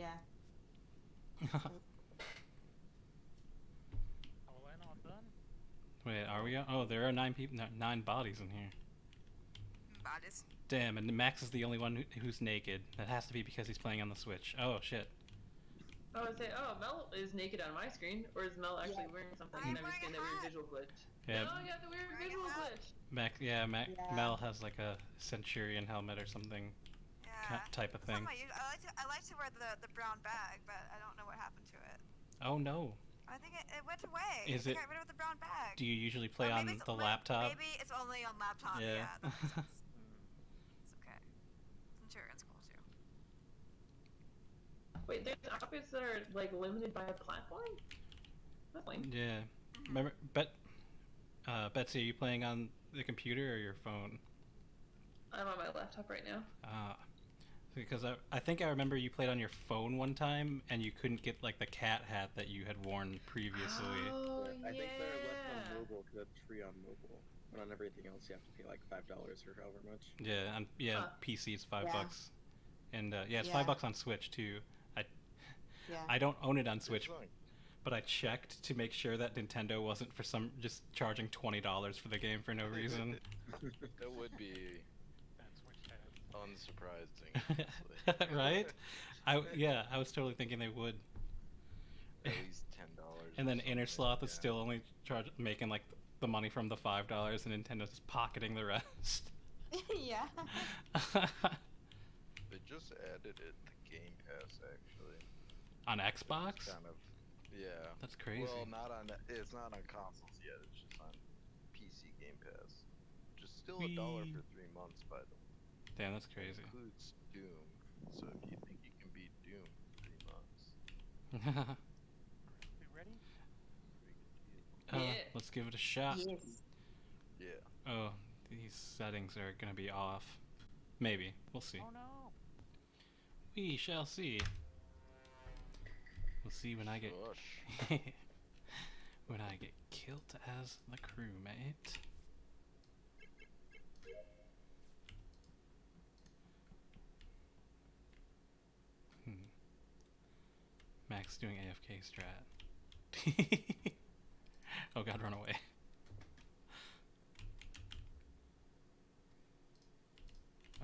Yeah. All in, all done? Wait, are we? Oh, there are 9 people, 9 bodies in here. Bodies. Damn, and Max is the only one who's naked. That has to be because he's playing on the Switch. Oh shit. I would say, oh, Mel is naked on my screen, or is Mel actually wearing something? I'm And I'm wearing just getting a that weird hat. visual glitch. Yeah. No, you have the weird Wearing a visual hat. glitch. Yeah, Yeah. Mel has like a Centurion helmet or something Yeah. type of It's not thing. my I like to wear the brown bag, but I don't know what happened to it. Oh no. I think it went away. Is I it- got rid of the brown bag. Do you usually play Or on maybe it's the laptop? Maybe it's only on laptop. Yeah. Yeah, that makes sense. It's okay. Centurion's cool too. Wait, there's outfits that are like limited by a platform? That's lame. Yeah. Remember, Betsy, are you playing on the computer or your phone? I'm on my laptop right now. Ah. Because I think I remember you played on your phone one time and you couldn't get like the cat hat that you had worn previously. Oh, I think they're less on yeah. mobile because it's free on mobile. But on everything else, you have to pay like $5 or however much. Yeah, and Huh. PC is $5. Yeah. And yeah, it's Yeah. $5 on Switch too. Yeah. I don't own it on Switch, It's fine. but I checked to make sure that Nintendo wasn't for some just charging $20 for the game for no reason. That would be That's what you have. unsurprising, honestly. Right? I was totally thinking they would. At least $10. And then or something, Innersloth is yeah. still only making like the money from the $5, and Nintendo's just pocketing the rest. Yeah. They just added it to Game Pass actually. On which is Xbox? Kind of, yeah. That's crazy. Well, it's not on consoles yet. It's just on PC Game Pass, which is still $1 Whee! for 3 months, by the way. Damn, that's It crazy. includes Doom, so if you think you can beat Doom in 3 months, We ready? pretty good deal. Yeah. Let's give it a shot. Yes. Yeah. Oh, these settings are gonna be off. Maybe. We'll see. Oh no! We shall see. We'll see when I get Shush. when I get killed as the crewmate. Max doing AFK strat. Oh god, run away.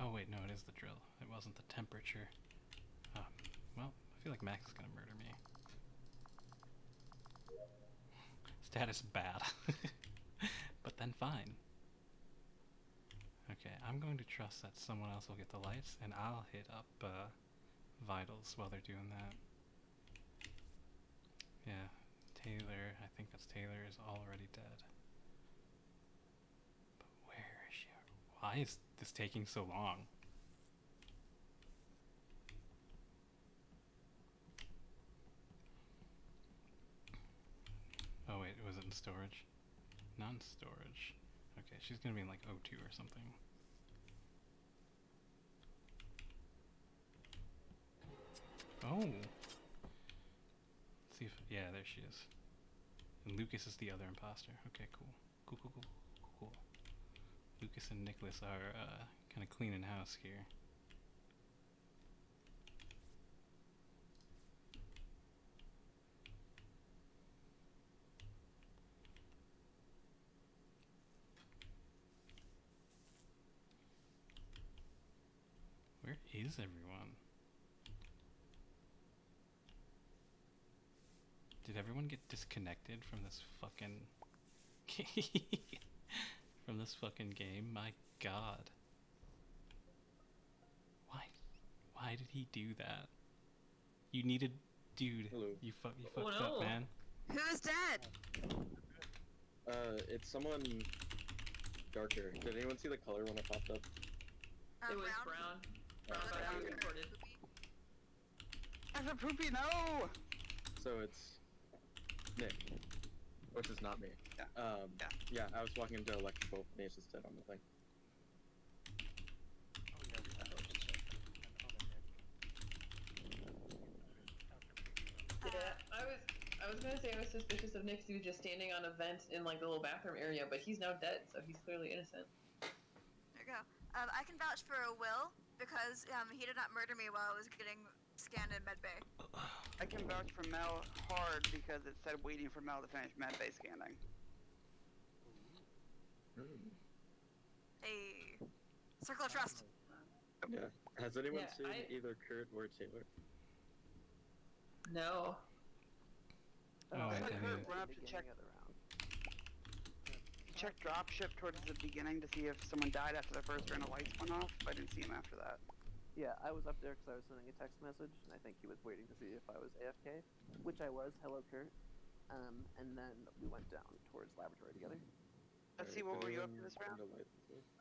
Oh wait, no, it is the drill. It wasn't the temperature. Well, I feel like Max is gonna murder me. Status bad. But then fine. Okay, I'm going to trust that someone else will get the lights, and I'll hit up vitals while they're doing that. Yeah, Taylor, I think that's Taylor, is already dead. But where is she? Why is this taking so long? Oh wait, was it in storage? Not in storage. Okay, she's gonna be in like O2 or something. Oh! Let's see if, yeah, there she is. And Lucas is the other imposter. Okay, cool. Cool. Lucas and Nicholas are kind of cleaning house here. Where is everyone? Did everyone get disconnected from this fucking from this fucking game? My god. Why did he do that? You needed, dude. Hello. You fucked Oh, up, no. man. Who's dead? It's someone darker. Did anyone see the color when it popped up? It was brown. Brown, Oh, but I brown. reported. As a poopy, no! So it's Nick, which is not me. Yeah. Yeah, I was walking into electrical and he's just dead on the thing. Oh yeah, we have to check another Nick. Yeah, I was gonna say I was suspicious of Nick 'cause he was just standing on a vent in like the little bathroom area, but he's now dead, so he's clearly innocent. There you go. I can vouch for Will because he did not murder me while I was getting scanned in medbay. I can vouch for Mel hard because it said waiting for Mel to finish med bay scanning. Hey. Circle of trust. Yeah. Has anyone Yeah, seen either Kurt or Taylor? No. Oh, I I didn't heard either. run up to check Beginning of the round. dropship towards the beginning to see if someone died after the first round of lights went off. But I didn't see him after that. Yeah, I was up there because I was sending a text message, and I think he was waiting to see if I was AFK, which I was. Hello, Kurt. And then we went down towards laboratory together. Let's see, what were you up to this round?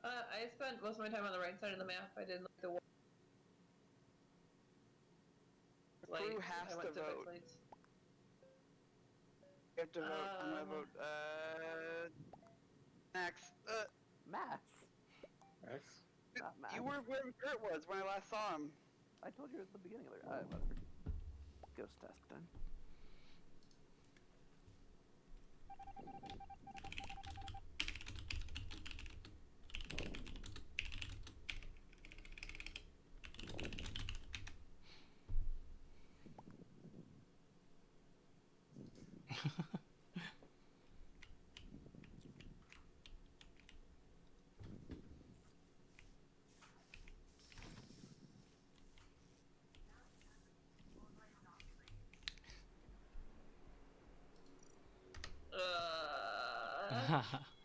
I spent most of my time on the right side of the map. I did like the Crew has to vote. You have to vote. I'm gonna vote. Max. Max! Max? Not Max. You were where Kurt was when I last saw him. I told you at the beginning of the whatever. Ghost task time.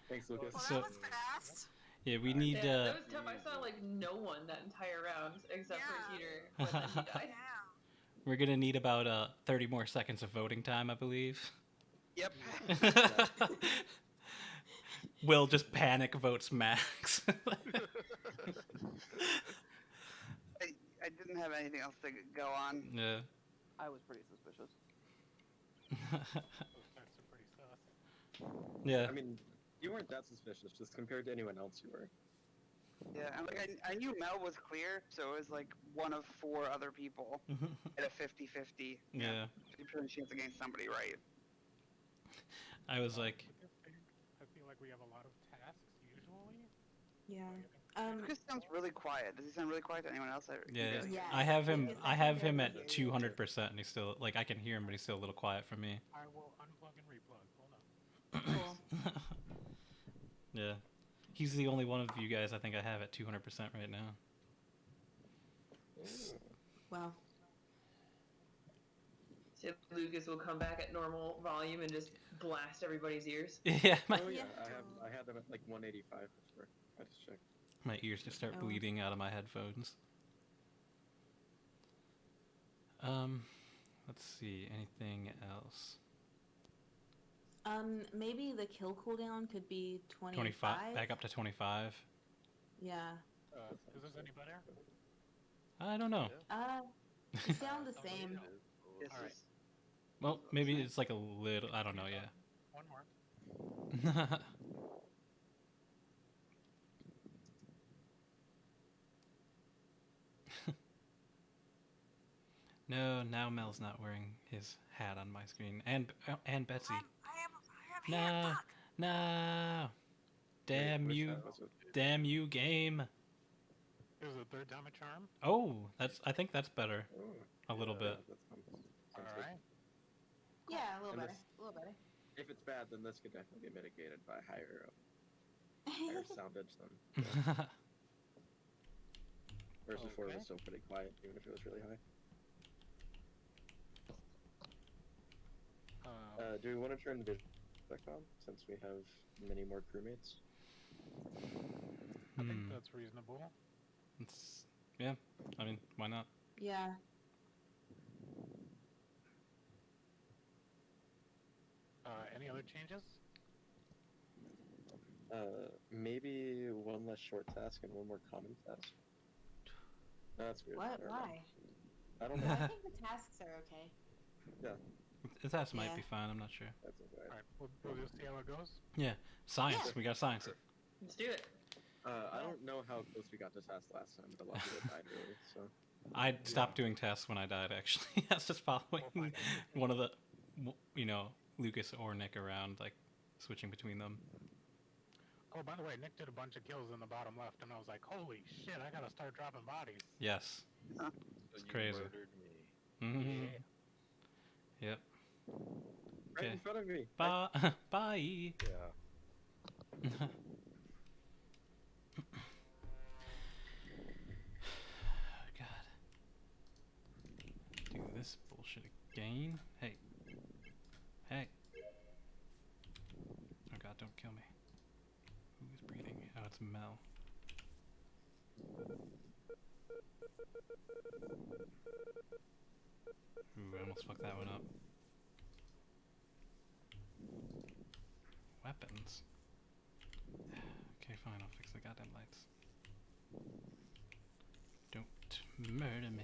Thanks, Lucas. Well, So- that was fast. Yeah, we need, Yeah, that was tough. I saw like no one that entire round except for Yeah. Peter when then he died. Yeah. we're gonna need about 30 more seconds of voting time, I believe. Yep. Will just panic votes Max. I didn't have anything else to go on. Yeah. I was pretty suspicious. Those texts are pretty sus. Yeah. I mean, you weren't that suspicious, just compared to anyone else you were. Yeah, and like I knew Mel was clear, so it was like one of 4 other people at a 50-50. Yeah. 50% chance against somebody, right? I was like, I feel like we have a lot of tasks usually. Yeah. Lucas sounds really quiet. Does he sound really quiet to anyone else? yeah, Yeah. I have him. Lucas, I I have can him barely at hear you. 200%, and he's still like I can hear him, but he's still a little quiet for me. I will unplug and replug. Hold on. Cool. Yeah, he's the only one of you guys I think I have at 200% right now. Wow. So Lucas will come back at normal volume and just blast everybody's ears. Yeah, Oh yeah, Yeah. I had them at like 185 before. I just checked. my ears just start Oh. bleeding out of my headphones. Let's see, anything else? Maybe the kill cooldown could be 25, back up to 25. Yeah. Is this any better? I don't know. It's down the same. Yes, Alright. yes. Well, maybe it's like a little. I don't know. Yeah. One more. No, now Mel's not wearing his hat on my screen, and Betsy. I am here. No, Fuck. no, damn Which you, hat was it? damn you, game. It was a third time a charm. Oh, I think that's better. Oh, A little yeah, bit. that sounds good. Alright. Yeah, a little And better. this- A little better. If it's bad, then this could definitely be mitigated by higher soundage then. Versus 4 Okay. was still pretty quiet, even if it was really high. Do we want to turn the back on since we have many more crewmates? I think that's reasonable. Yeah, I mean, why not? Yeah. Any other changes? Maybe one less short task and one more common task. No, that's weird. What? Never mind. Why? I don't I know. think the tasks are okay. The task might Yeah. be fine. I'm not sure. That's alright. Alright, we'll just see how it goes. Science. Yeah. We got science. It. Let's do it. I don't know how close we got to task last time, but a lot of people died early, so. I stopped doing tasks when I died. Actually, I was just following one of the, Lucas or Nick around, like switching between them. Oh, by the way, Nick did a bunch of kills in the bottom left, and I was like, holy shit, I gotta start dropping bodies. Yes. So It's you crazy. murdered me. hmm Yeah. Right Okay. in front of me. Bye. Bye. Yeah. God. Do this bullshit again. Hey. Hey. Oh God, don't kill me. Who is breathing? Oh, it's Mel. Ooh, I almost fucked that one up. Weapons. Okay, fine, I'll fix the goddamn lights. Don't murder me.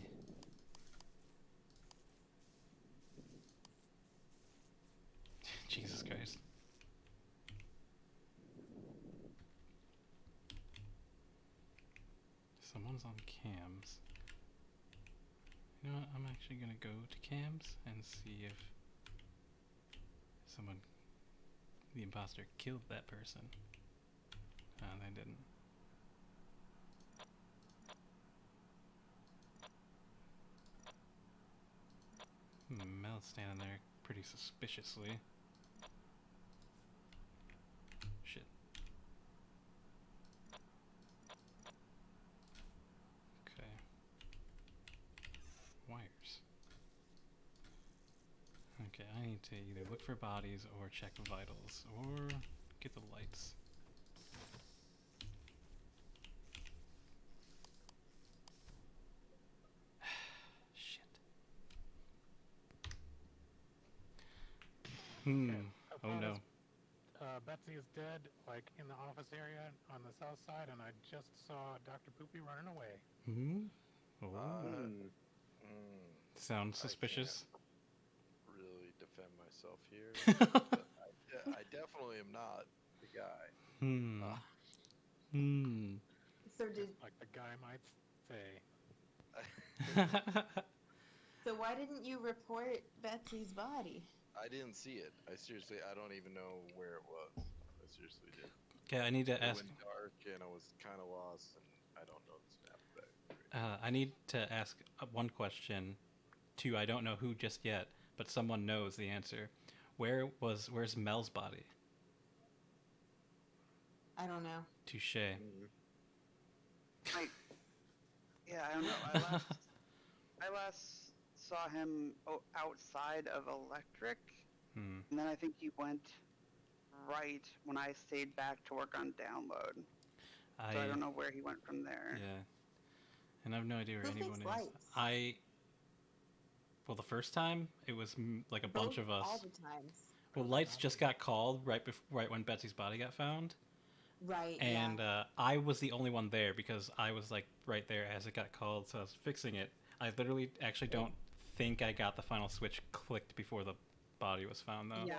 Jesus Christ. Someone's on cams. You know what? I'm actually gonna go to cams and see if someone, the imposter, killed that person. Oh, they didn't. Mel's standing there pretty suspiciously. Shit. Okay. Wires. Okay, I need to either look for bodies or check vitals or get the lights. Shit. Hmm. Oh no. Betsy is dead, like in the office area on the south side, and I just saw Dr. Poopy running away. Hmm? Oh. Sounds I suspicious. can't really defend myself here. But I definitely am not the guy. Hmm. Hmm. So did Just like the guy might say. so why didn't you report Betsy's body? I didn't see it. I don't even know where it was. I seriously did. Okay, I need to It ask. went dark and I was kind of lost, and I don't know the snap back. I need to ask one question. Two, I don't know who just yet, but someone knows the answer. Where's Mel's body? I don't know. Touche. Yeah, I don't know. I last saw him outside of electric, Hmm. and then I think he went right when I stayed back to work on download. So I don't know where he went from there. Yeah. And I have no idea where Who anyone fixed is. lights? Well, the first time it was like a bunch of us. All the times. Well, lights just got called right when Betsy's body got found, Right. and I was the only one there because I was like right there as it got called, so I was fixing it. I literally actually don't think I got the final switch clicked before the body was found, though. Yeah,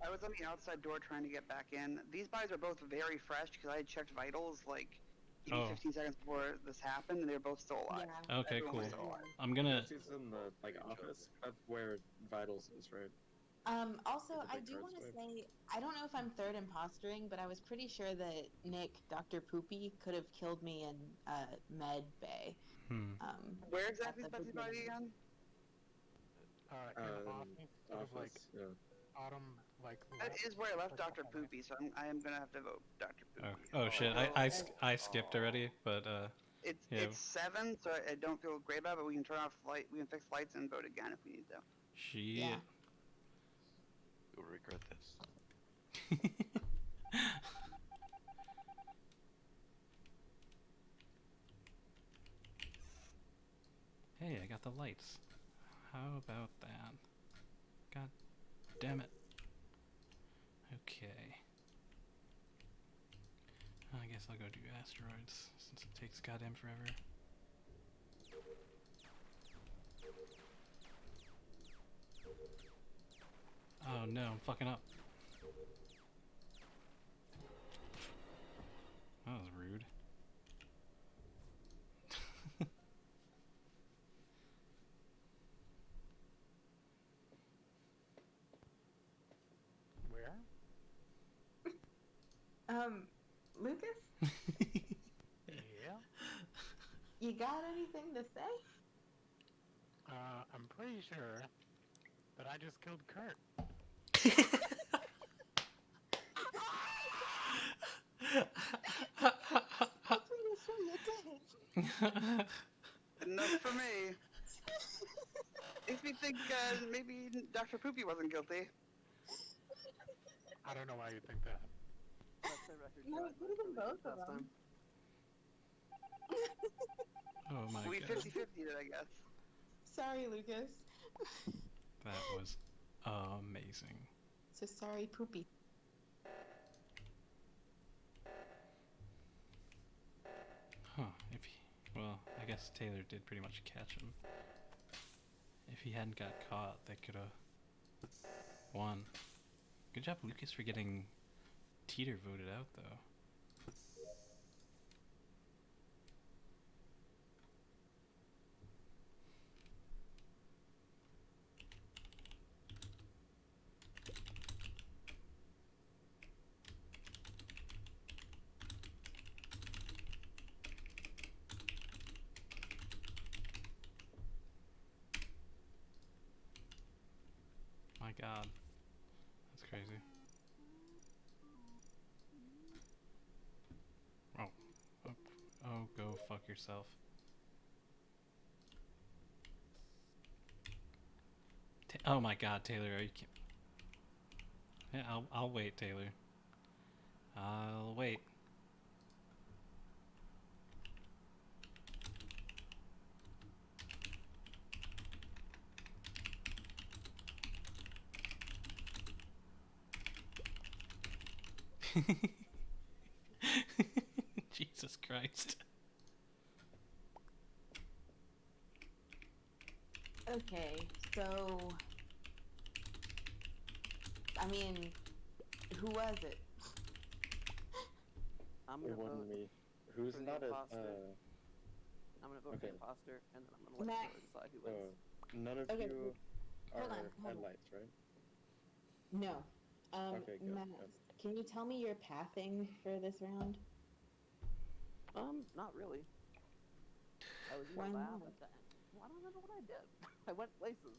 I was on the outside door trying to get back in. These bodies are both very fresh because I had checked vitals like maybe 15 seconds before this happened, and they were both still alive. Yeah. Okay, Everyone cool. was still alive. I'm gonna. Betsy's in the office. That's where vitals is, right? Also, The I big do cards want to way. say, I don't know if I'm third impostering, but I was pretty sure that Nick, Dr. Poopy, could have killed me in Med Bay. Where exactly at is the Betsy's body beginning. again? In the office, sort of like Office, yeah. bottom, like That left, is where I left like Dr. up on Poopy, so I am gonna have to vote Dr. Poopy. Oh shit! I skipped already, but yeah. It's 7, so I don't feel great about it, but we can turn off light. We can fix lights and vote again if we need to. Shit. Yeah. You'll regret this. Hey, I got the lights. How about that? God damn it. Okay. I guess I'll go do asteroids since it takes goddamn forever. Oh no, I'm fucking up. That was rude. where? Lucas, Yeah. you got anything to say? I'm pretty sure that I just killed Kurt. That's what you show you did. Enough for me. Makes me think maybe Dr. Poopy wasn't guilty. I don't know why you think that. That's the record. No, too. it could have been both of Last them. time. Oh my We god. 50-50 it, I guess. Sorry, Lucas. That was amazing. So sorry, Poopy. Huh. Well, I guess Taylor did pretty much catch him. If he hadn't got caught, they could have won. Good job, Lucas, for getting Teeter voted out, though. My god. That's crazy. Oh. Oh, go fuck yourself. Oh my god, Taylor, are you kidding? Yeah, I'll wait, Taylor. I'll wait. Jesus Christ. Okay, so I mean, who was it? I'm It gonna wasn't vote. me. Who's for the not a imposter. I'm gonna vote for okay. the imposter, and then I'm gonna let Matt. Taylor decide who wins. none of Okay, you are hold on, at hold on. lights, right? No. Okay, good, Matt, good. can you tell me your pathing for this round? Not really. I was in Why the lab not? at the end. Well, I don't remember what I did. I went places.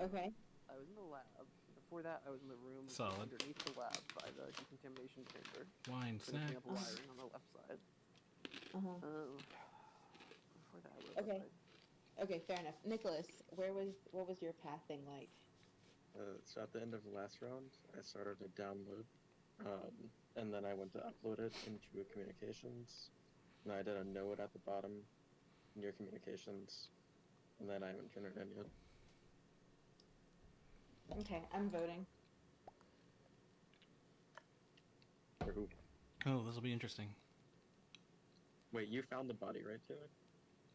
Okay. I was in the lab. Before that, I was in the room Solid. underneath the lab by the decontamination chamber, Wine finishing snack. up wiring on the left side. Uh-huh. Before that, where Okay. was Okay, fair enough. Nicholas, what was your pathing like? So at the end of the last round, I started a download, and then I went to upload it into communications. And I did a node at the bottom near communications, and then I haven't turned it in yet. Okay, I'm voting. For who? Oh, this will be interesting. Wait, you found the body, right, Taylor?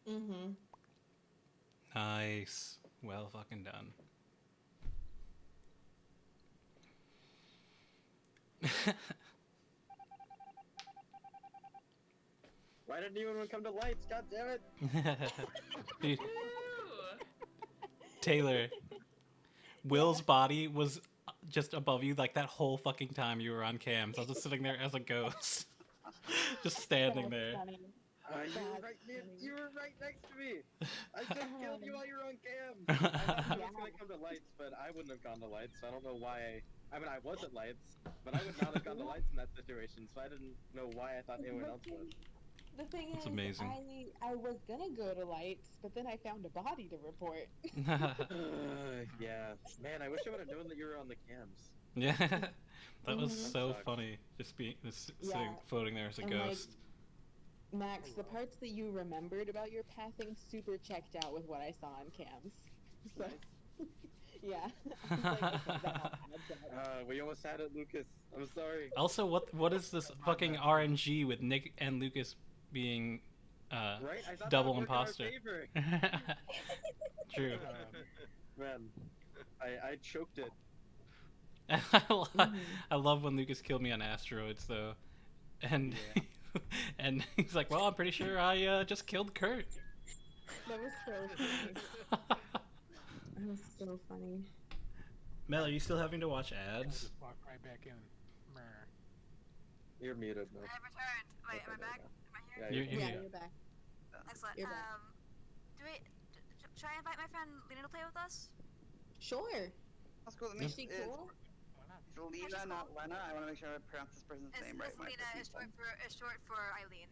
Mm-hmm. Nice. Well fucking done. Why didn't anyone come to lights? God damn it! Dude, Taylor, Will's body was just above you like that whole fucking time you were on cams. I was just sitting there as a ghost. Just standing That's there. funny. You were right next to me. I just killed you while you were on cam. I thought I was gonna come to lights, but I wouldn't have gone to lights. So I don't know why. I mean, I was at lights, but I would not have gone to lights in that situation. So I didn't know why I thought anyone else was. The thing That's is, amazing. I was gonna go to lights, but then I found a body to report. Yeah, man, I wish I would have known that you were on the cams. Yeah, that was Mhm. so That sucks. funny. Just being sitting, Yeah. floating there as a And, like, ghost. Max, the parts that you remembered about your pathing super checked out with what I saw on cams. So, yeah. I was like, okay, that all adds up. We almost had it, Lucas. I'm sorry. Also, what is this fucking RNG with Nick and Lucas being Right? I thought double that would work in our imposter? favor. True. Man, I choked it. I love when Lucas killed me on asteroids though, and and he's like, "Well, I'm pretty sure I just killed Kurt." That was so funny. That was so funny. Mel, are you still having to watch I'll ads? just walk right back in. Mer. You're muted, Nick. I returned. Wait, am I back? Am I here? Yeah, You're Yeah, here. you're back. Excellent. You're back. Should I invite my friend Lena to play with us? Sure. That's cool. Is she cool? Why not? It's Lena, not Lena. I want to make sure I pronounce this person's name right. when I Lena put is these short for Eileen.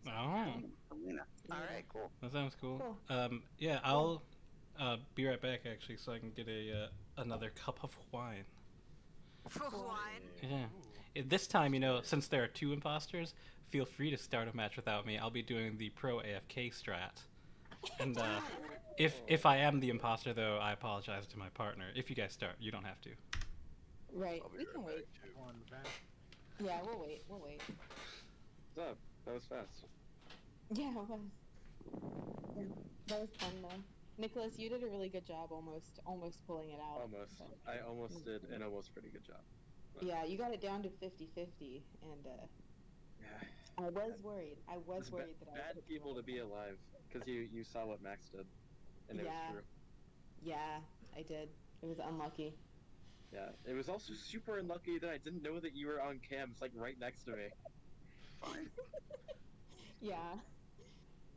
Oh, on. Lena. All right, cool. that sounds cool. Cool. Yeah, I'll be right back actually, so I can get another cup of wine. For wine. Yeah. This time, since there are 2 imposters, feel free to start a match without me. I'll be doing the pro AFK strat. And if I am the imposter, though, I apologize to my partner. If you guys start, you don't have to. Right. I'll be We right can wait. back, too. One vent. Yeah, we'll wait. We'll wait. What's up? That was fast. Yeah, it was. Yeah, that was fun though. Nicholas, you did a really good job almost pulling it out. Almost. So- I almost did an almost pretty good job. Yeah, you got it down to 50-50, and Yeah. I was worried. I was It's worried that I bad was people to be alive, because you saw what Max did, and it Yeah. was true. Yeah, I did. It was unlucky. Yeah, it was also super unlucky that I didn't know that you were on cams, like, right next to me. Fine. Yeah.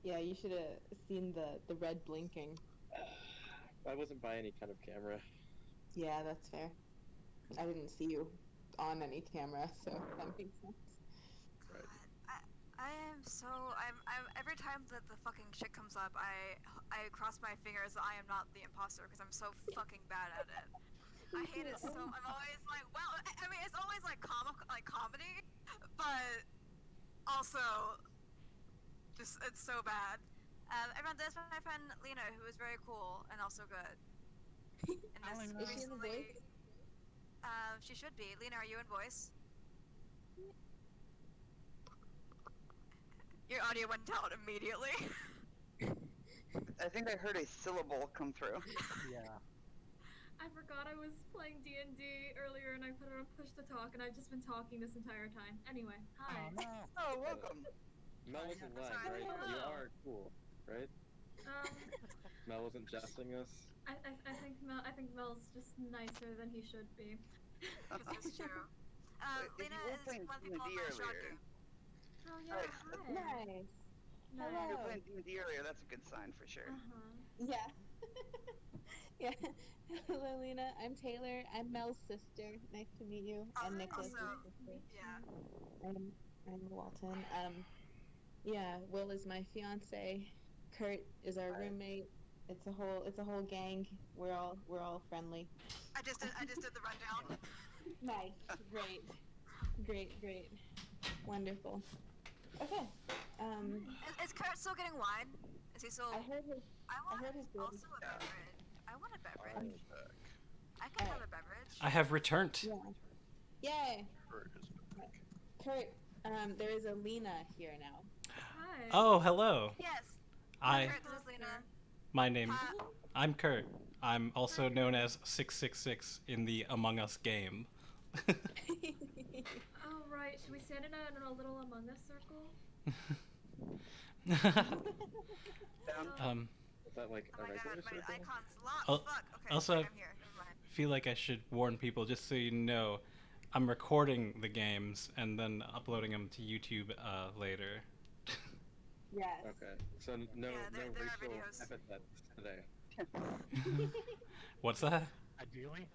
Yeah, you should have seen the red blinking. I wasn't by any kind of camera. Yeah, that's fair. I didn't see you on any camera, so that makes sense. Right. I am so I'm every time that the fucking shit comes up, I cross my fingers that I am not the imposter because I'm so fucking bad at it. I hate it so. I'm always like, well, I mean, it's always like comedy, but also just it's so bad. Everyone, there's my friend Lena, who is very cool and also good. And this Is she in the recently, voice? she should be. Lena, are you in voice? Your audio went down immediately. I think I heard a syllable come through. Yeah. I forgot I was playing D&D earlier and I put it on push to talk and I've just been talking this entire time. Anyway, hi. Oh, no. Oh, welcome. Mel wasn't lying, sorry. right? You Hello. are cool, right? Mel wasn't jesting us. I think Mel's just nicer than he should be. This is true. If you Lena were is playing one of the people on D&D my shot earlier. game. Oh yeah, Right. hi. Nice. If you Hello. were playing D&D earlier, that's a good sign for sure. Yeah. Yeah. Hello, Lena. I'm Taylor. I'm Mel's sister. Nice to meet you. And Nicholas' Also, sister. yeah. I'm Walton. Yeah, Will is my fiance. Kurt is our roommate. It's a whole gang. We're all friendly. I just did the rundown. Nice. Great. Wonderful. Okay. Is Kurt still getting wine? Is he still? I heard his I want heard his also voice. a beverage. I want a beverage. I'm back. I can have a beverage. I have returned. Yeah. Yay. Kurt is back. Kurt, there is a Lena here now. Hi. Oh, hello. Yes. I Kurt, this is Lena. my name. Hi. I'm Kurt. I'm also known as 666 in the Among Us game. Oh right, should we stand in a little Among Us circle? Is that like Oh a my regular god, my circle? icon's locked. Al- Fuck. Okay. also- I'm here. Never mind. Feel like I should warn people just so you know. I'm recording the games and then uploading them to YouTube later. Yes. Okay, so no Yeah, there are racial videos. epithets today. What's that? Ideally.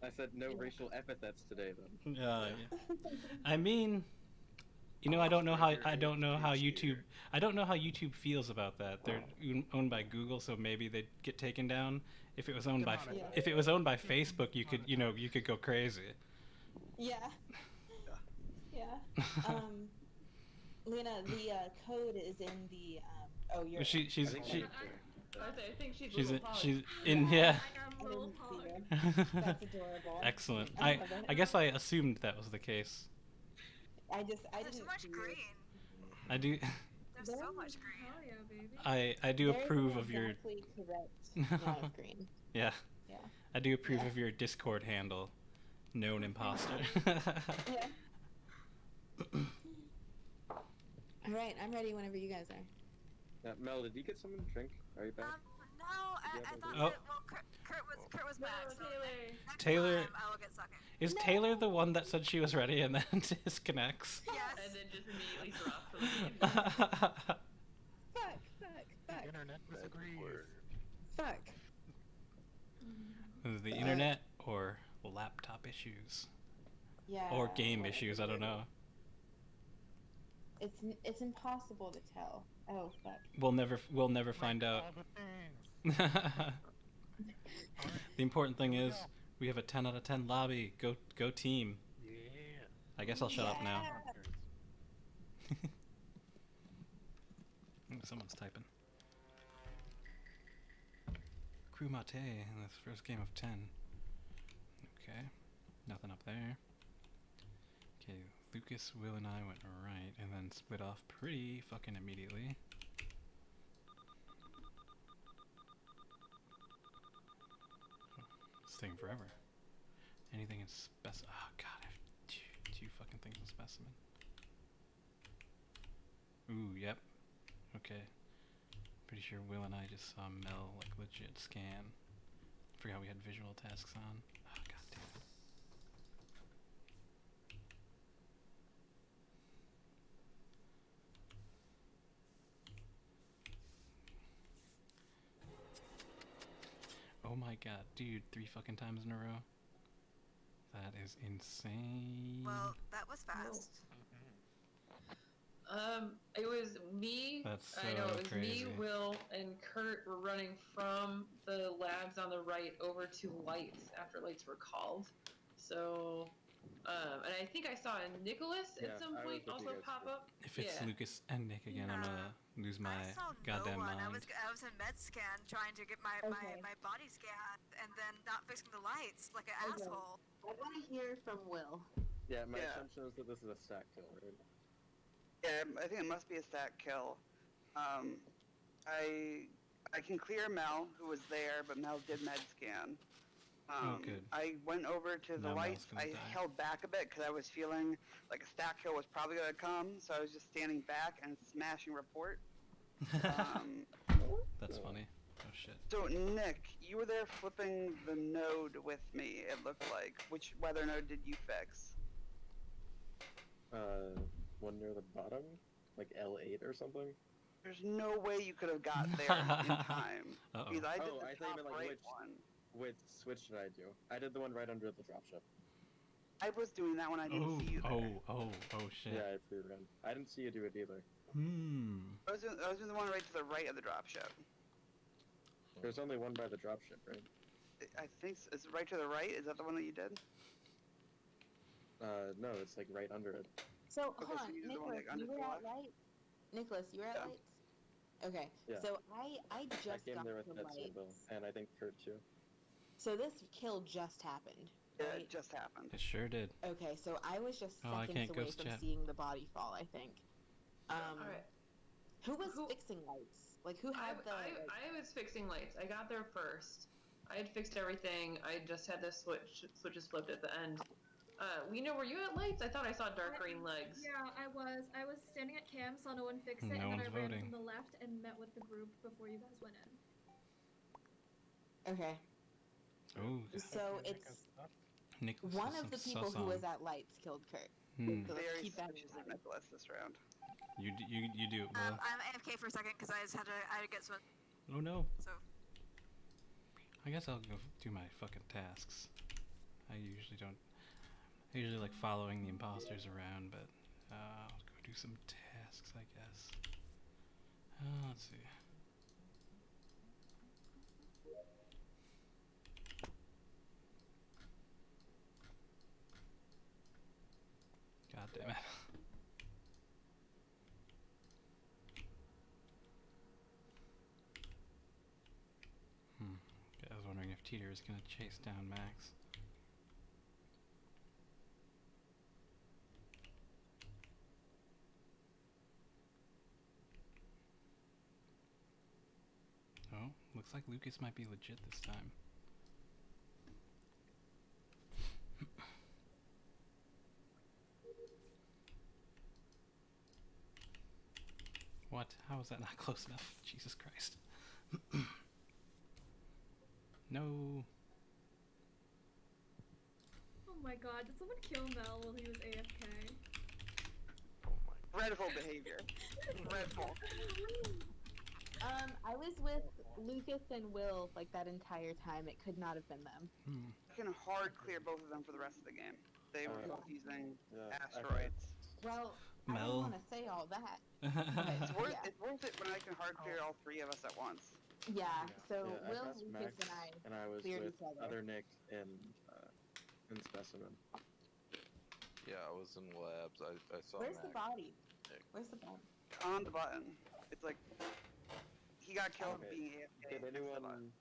I said no racial epithets today, then. I mean, I don't know how YouTube feels about that. They're owned by Google, so maybe they'd get taken down. If it was owned by Facebook, you could go crazy. Yeah. Lena, the code is in the oh you're She's I think she's in yeah. I am I little didn't see hog. her. That's adorable. Excellent. I love it. I guess I assumed that was the case. I There's didn't so much see green. I do There's so much green. Hell yeah, baby. I do There's approve an of your exactly correct amount of green. yeah. Yeah. I do approve Yeah. of your Discord handle, known imposter. Yeah. All right, I'm ready whenever you guys are. Mel, did you get something to drink? Are you back? No, I Yeah, thought Oh. that, well, Kurt was back, so next Taylor- time I will get second. Is Taylor the one that said she was ready and then disconnects? Yes. And then just immediately dropped for the game. The internet disagrees. Word. Fuck. The internet or issues. Yeah. Or game issues, I don't know. It's impossible to tell. Oh fuck. We'll never find out. All the things. The important thing is we have a 10 out of 10 lobby. Go team. Yeah. I guess I'll shut up now. Ooh, someone's typing. Crew Mate in this first game of 10. Okay, nothing up there. Okay, Lucas, Will, and I went right, and then split off pretty fucking immediately. It's taking forever. Anything in specimen? Oh god, I have two fucking things in specimen. Ooh, yep. Okay. Pretty sure Will and I just saw Mel like legit scan. Forgot we had visual tasks on. Oh god damn it. Oh my god, dude, 3 fucking times in a row. That is insane. Well, that was fast. It was me. That's I know so it was crazy. me, Will, and Kurt were running from the labs on the right over to lights after lights were called. So, and I think I saw Nicholas Yeah, at some I point was with also you guys pop too. up. If it's Yeah. Lucas and Nick again, I'm gonna lose my I saw goddamn no one. mind. I was in med scan trying to get my body scan and then not fixing the lights like an asshole. I want to hear from Will. Yeah, my Yeah. assumption is that this is a stack kill, right? Yeah, I think it must be a stat kill. I can clear Mel, who was there, but Mel did med scan. good. I went over to the Now lights. Mel's gonna I die. held back a bit because I was feeling like a stat kill was probably going to come, so I was just standing back and smashing report. That's funny. Oh shit. So Nick, you were there flipping the node with me. It looked like. Which weather node did you fix? One near the bottom, like L8 or something. There's no way you could have got there in time. Uh-oh. Because I did Oh, the I thought you top meant, like, right which- one. Which switch did I do? I did the one right under the dropship. I was doing that when I didn't see you there. Oh shit. Yeah, I free ran. I didn't see you do it either. I was doing the one right to the right of the dropship. There's only one by the dropship, right? I think is it right to the right? Is that the one that you did? No, it's like right under it. So Okay, hold so on, you did the one, Nicholas, like, under you were the at left? lights. Nicholas, you were at Yeah. lights. Okay. Yeah. So I just I came got there with to Betsy and Bill, lights. and I think Kurt too. So this kill just happened. Yeah, Right? it just happened. It sure did. Okay, so I was just Oh, I seconds can't away ghost from chat. seeing the body fall. I think. Alright. Who was Who- fixing lights? Like who I, had the? I was fixing lights. I got there first. I had fixed everything. I just had the switches flipped at the end. Lena, were you at lights? I thought I saw dark green legs. Yeah, I was. I was standing at cam, saw no one fix it, No and then I one's ran voting. from the left and met with the group before you guys went in. Okay. Oh, So it's Nicholas one has of the some people sus who on. was at lights killed Kurt. Hmm. So let's Very keep that in suspicious of mind. Nicholas this round. You do it, Will. I'm AFK for a second because I had to get some. Oh no. So I guess I'll go do my fucking tasks. I usually don't. I usually like following the imposters around, but I'll go do some tasks, I guess. Let's see. God damn it. I was wondering if Teeter is gonna chase down Max. Oh, looks like Lucas might be legit this time. What? How is that not close enough? Jesus Christ. No. Oh my god, did someone kill Mel while he was AFK? Dreadful behavior. Dreadful. I was with Lucas and Will, like that entire time, it could not have been them. I can hard clear both of them for the rest of the game. They were both using I asteroids. Well, I didn't Mel. want to say all that. It's worth, Yeah. it's worth it when I can hard clear all three of us at once. Yeah, so I Will, passed Lucas, Max, and I I was cleared with each other. other Nick in Specimen. Yeah, I was in labs. I saw Where's the Mac. body? Nick. Where's the body? On the button. It's like he got killed Okay. being AFK. Did That's the anyone button.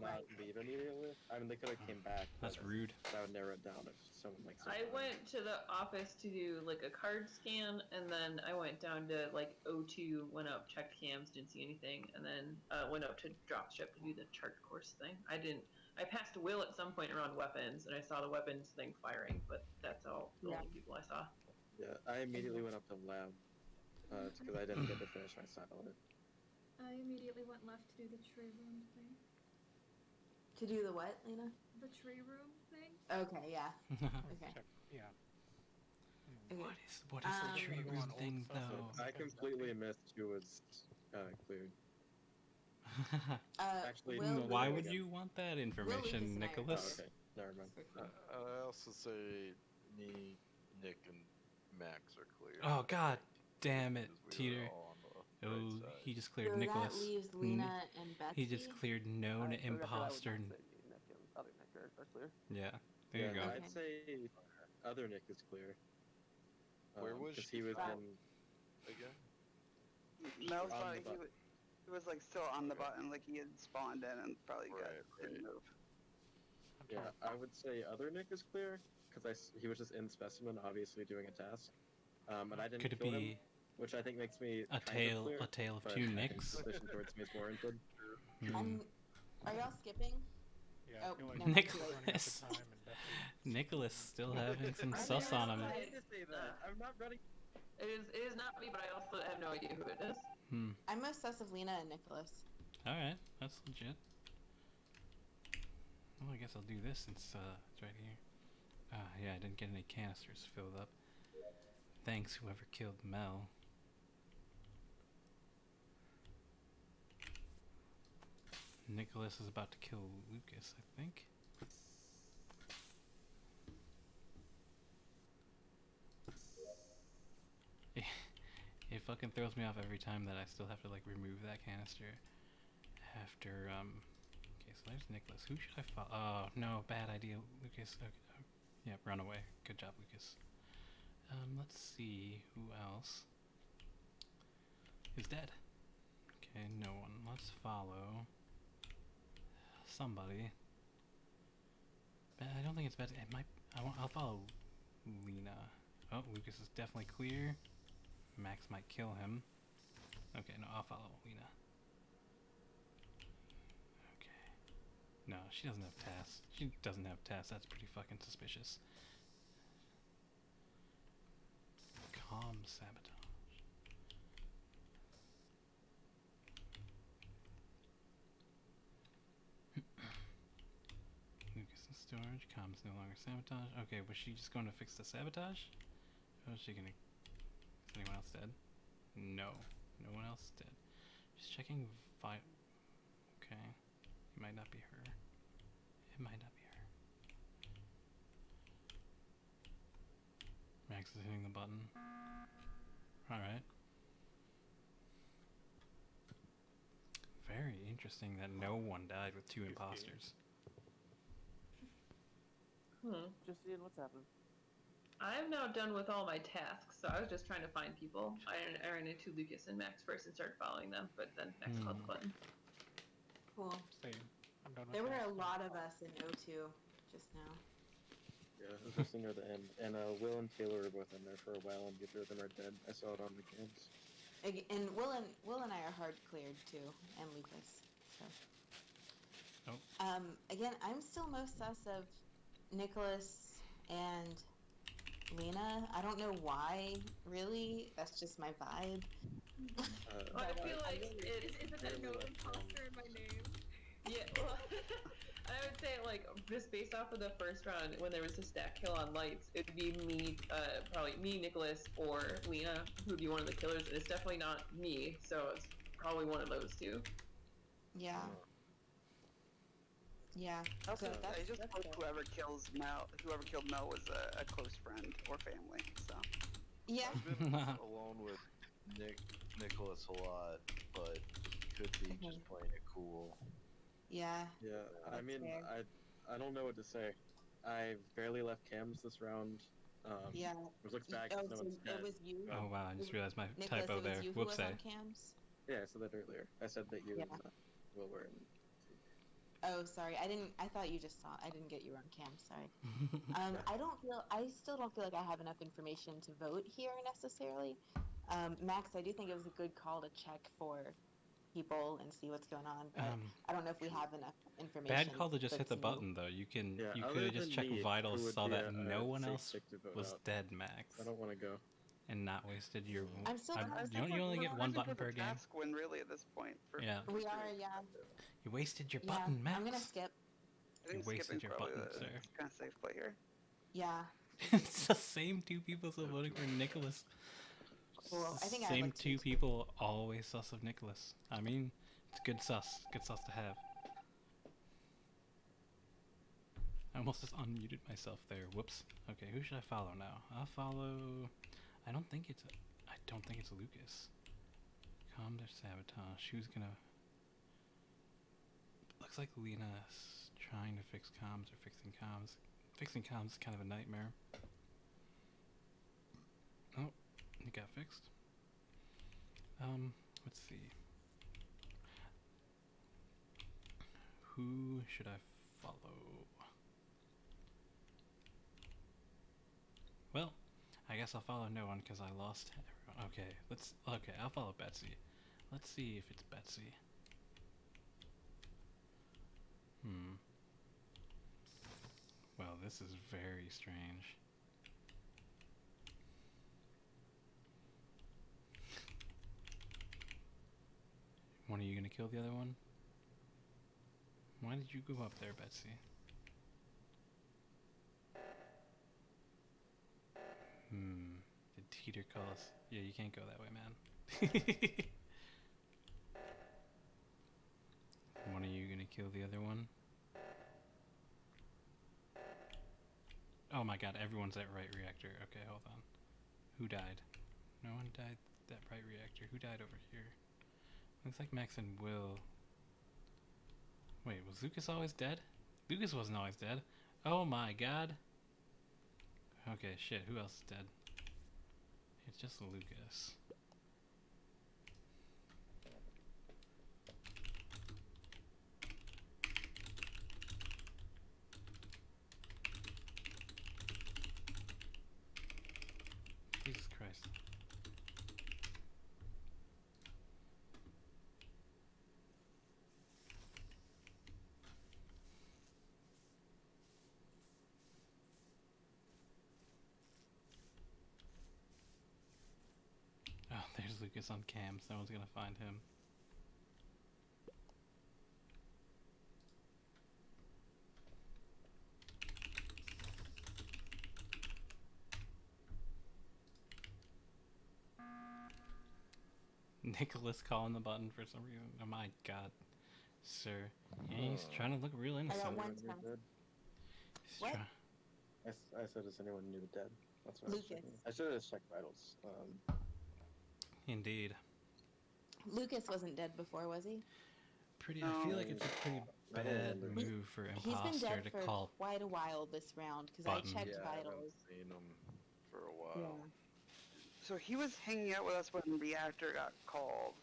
not leave immediately? I mean, they could have came back. That's but rude. That would narrow it down if someone like. I went to the office to do like a card scan, and then I went down to like O2, went up, checked cams, didn't see anything, and then went up to dropship to do the chart course thing. I passed Will at some point around weapons, and I saw the weapons thing firing, but that's all the only people I saw. Yeah, I immediately went up to lab because I didn't get to finish my side audit. I immediately went left to do the tree room thing. To do the what, Lena? The tree room thing? Okay, yeah. Okay. Check. Yeah. Okay. What is the Um, tree room thing though? I completely missed who was cleared. Actually, Will, Why Lucas- would you want that Lucas information, and I are Nicholas? Okay, never mind. I also say me, Nick, and Max are clear. Oh god damn it, Because we were Teeter. all on the Oh, right side. he just So cleared Nicholas. that leaves Lena and Betsy. He just cleared known So after that, I would imposter. not say me, Nick, and other Nick are clear. Yeah, there you go. I'd say other Nick is clear. Where was Because she he was from? in. Again? Mel On thought the he button. was like still on the button, like he had spawned in and probably didn't move. Yeah, I would say other Nick is clear because he was just in Specimen, obviously doing a task, and I didn't Could it kill him, be which I think makes me a kind tale of clear, of but two I think Nicks? suspicion towards me is warranted. Are y'all skipping? Yeah, Oh, I feel like no, we're Nicholas. running out of time and Betsy- Nicholas still having some I sus on him. didn't I realize- hate to say that. I'm not running. It is not me, but I also have no idea who it is. I'm most sus of Lena and Nicholas. Alright, that's legit. Well, I guess I'll do this since it's right here. Yeah, I didn't get any canisters filled up. Thanks, whoever killed Mel. Nicholas is about to kill Lucas, I think. It fucking throws me off every time that I still have to like remove that canister after okay, so there's Nicholas. Who should I follow? Oh no, bad idea, Lucas. Okay, yeah, run away. Good job, Lucas. Let's see who else is dead. Okay, no one. Let's follow somebody. I don't think it's bad. It might. I'll follow Lena. Oh, Lucas is definitely clear. Max might kill him. Okay, no, I'll follow Lena. Okay. No, she doesn't have tasks. She doesn't have tasks. That's pretty fucking suspicious. Calm sabotage. Lucas in storage. Comms no longer sabotage. Okay, was she just going to fix the sabotage? Or was she gonna... Is anyone else dead? No. No one else is dead. Just checking Okay. It might not be her. It might not be her. Max is hitting the button. Alright. Very interesting that no one died with two imposters. Just seeing what's happening. I'm now done with all my tasks, so I was just trying to find people. I ran into Lucas and Max first and started following them, but then Max called the button. Cool. Same. I'm done with There were that. a lot of us in O2 just now. Yeah, especially near the end. And Will and Taylor were both in there for a while, and neither of them are dead. I saw it on the cams. And Will and I are hard cleared too, and Lucas. So. Oh. Again, I'm still most sus of Nicholas and Lena. I don't know why, really. That's just my vibe. I feel like Is it that no imposter in my name? Yeah, well, I would say, like, just based off of the first round, when there was a stack kill on lights, it'd be me, probably me, Nicholas, or Lena, who'd be one of the killers, and it's definitely not me, so it's probably one of those two. Yeah. Yeah. Also, So I just that's hope fair. whoever killed Mel was a close friend or family. So Yeah. I've been alone with Nicholas a lot, but he could be just playing it cool. Yeah. Yeah, I That's mean, fair. I don't know what to say. I barely left cams this round. Yeah. Which looks Y- bad Oh, because no so one's dead. it was you? but- Oh wow, I just realized my Nicholas, typo it was there. you who was Whoopsie. on cams? Yeah, I said that earlier. I said that you Yeah. and Will were in. Oh, sorry. I thought you just saw. I didn't get you on cam. Sorry. I still don't feel like I have enough information to vote here necessarily. Max, I do think it was a good call to check for people and see what's going on, but I don't know if we have enough information. Bad call to just hit the know. button though. You Yeah, could other have just than checked me, vitals, who would saw be that a no one safe else pick to vote was out. dead, Max, I don't want to go. and not wasted your. I'm still. Don't you only get one button per game? task win really at this point. Yeah. We are, yeah. You wasted your Yeah. button, Max. I'm gonna skip. I think You wasted skipping's your probably button, the sir. kind of safe play here. Yeah. It's the same two people still voting for Nicholas. Cool. I think I have Same like two people always sus of Nicholas. I mean, it's good sus. Good sus to have. I almost just unmuted myself there. Whoops. Okay, who should I follow now? I'll follow. I don't think it's Lucas. Comms or sabotage. Who's gonna? Looks like Lena's trying to fix comms or fixing comms. Fixing comms is kind of a nightmare. Oh, it got fixed. Let's see. Who should I follow? Well, I guess I'll follow no one because I lost everyone. Okay, I'll follow Betsy. Let's see if it's Betsy. Well, this is very strange. One of you gonna kill the other one? Why did you go up there, Betsy? Did Teeter call us? Yeah, you can't go that way, man. One of you gonna kill the other one? Oh my god, everyone's at right reactor. Okay, hold on. Who died? No one died at right reactor. Who died over here? Looks like Max and Will. Wait, was Lucas always dead? Lucas wasn't always dead. Oh my god. Okay, shit, who else is dead? It's just Lucas. Jesus Christ. Oh, there's Lucas on cam. Someone's gonna find him. Nicholas calling the button for some reason. Oh my god, sir. Yeah, he's trying to look real innocent. one You're time. dead. He's What? I said, is anyone new dead? That's what I was Lucas. checking. I should have checked vitals. Indeed. Lucas wasn't dead before, was he? I feel like it's a pretty I don't bad remember. move for He's been imposter dead to for call. quite a while this round because I Button. checked Yeah, I haven't vitals. seen him for a while. So he was hanging out with us when reactor got called.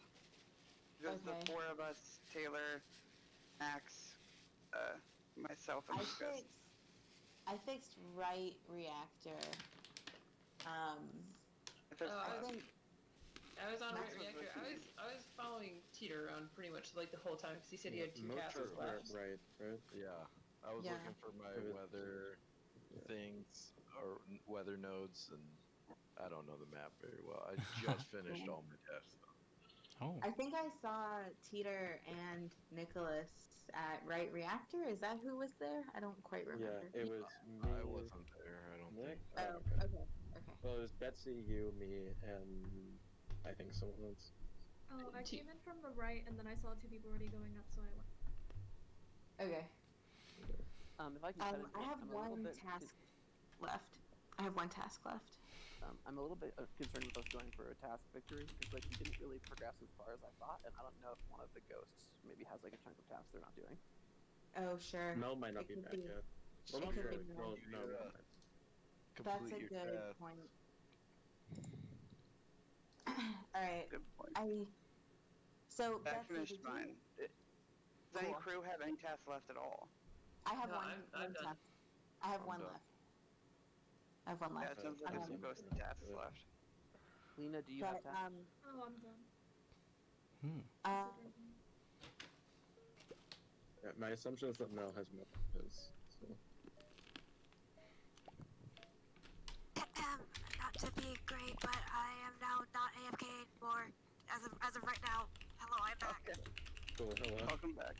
There's Okay. the four of us: Taylor, Max, myself, and Lucas. I fixed right reactor. If there's- I think I was on Max right was reactor. listening. I was following Teeter around pretty much like the whole time because he said he had two Most castles are left. right. Yeah, I was Yeah. looking for my It was- weather things or weather nodes, and I don't know the map very well. I just finished all my tests. Oh, I think I saw Teeter and Nicholas at right reactor. Is that who was there? I don't quite remember. Yeah, it was me. I wasn't there. I don't Nick? think. Oh, okay. okay. Well, it was Betsy, you, me, and I think someone else. Oh, I came in from the right, and then I saw 2 people already going up, so I went. Okay. If I can cut in, I have I'm a little one bit task left. I have one task left. I'm a little bit concerned with us going for a task victory because like we didn't really progress as far as I thought, and I don't know if one of the ghosts maybe has like a chunk of tasks they're not doing. Oh, sure. Mel might not It be could back be. yet. Well, It not could sure. be Well, Mel. no. That's a Complete your good task. point. All right. Good point. So I Betsy, finished did you? mine. Does any Cool. crew have any tasks left at all? I have No, one. I'm done. task. I have I'm one done. left. I have one Yeah, left. it sounds like there's some Um, ghost tasks left. Lena, do you but have tasks? Oh, I'm done. um, Yeah, my assumption is that Mel has more than his. So. Not to be great, but I am now not AFK anymore. As of right now. Hello, I'm back. Okay. Cool. Hello. Welcome back.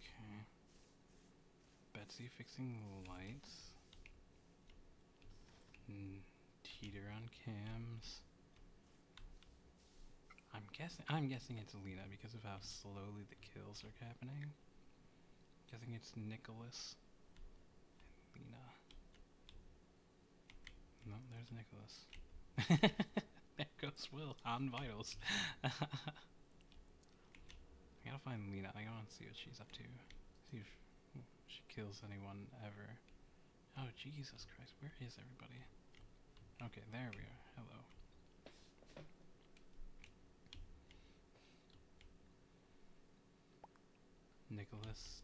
Okay. Betsy fixing lights. Teeter on cams. I'm guessing it's Lena because of how slowly the kills are happening. Guessing it's Nicholas and Lena. No, there's Nicholas. There goes Will on vitals. I gotta find Lena. I want to see what she's up to. See if she kills anyone ever. Oh, Jesus Christ. Where is everybody? Okay, there we are. Hello. Nicholas.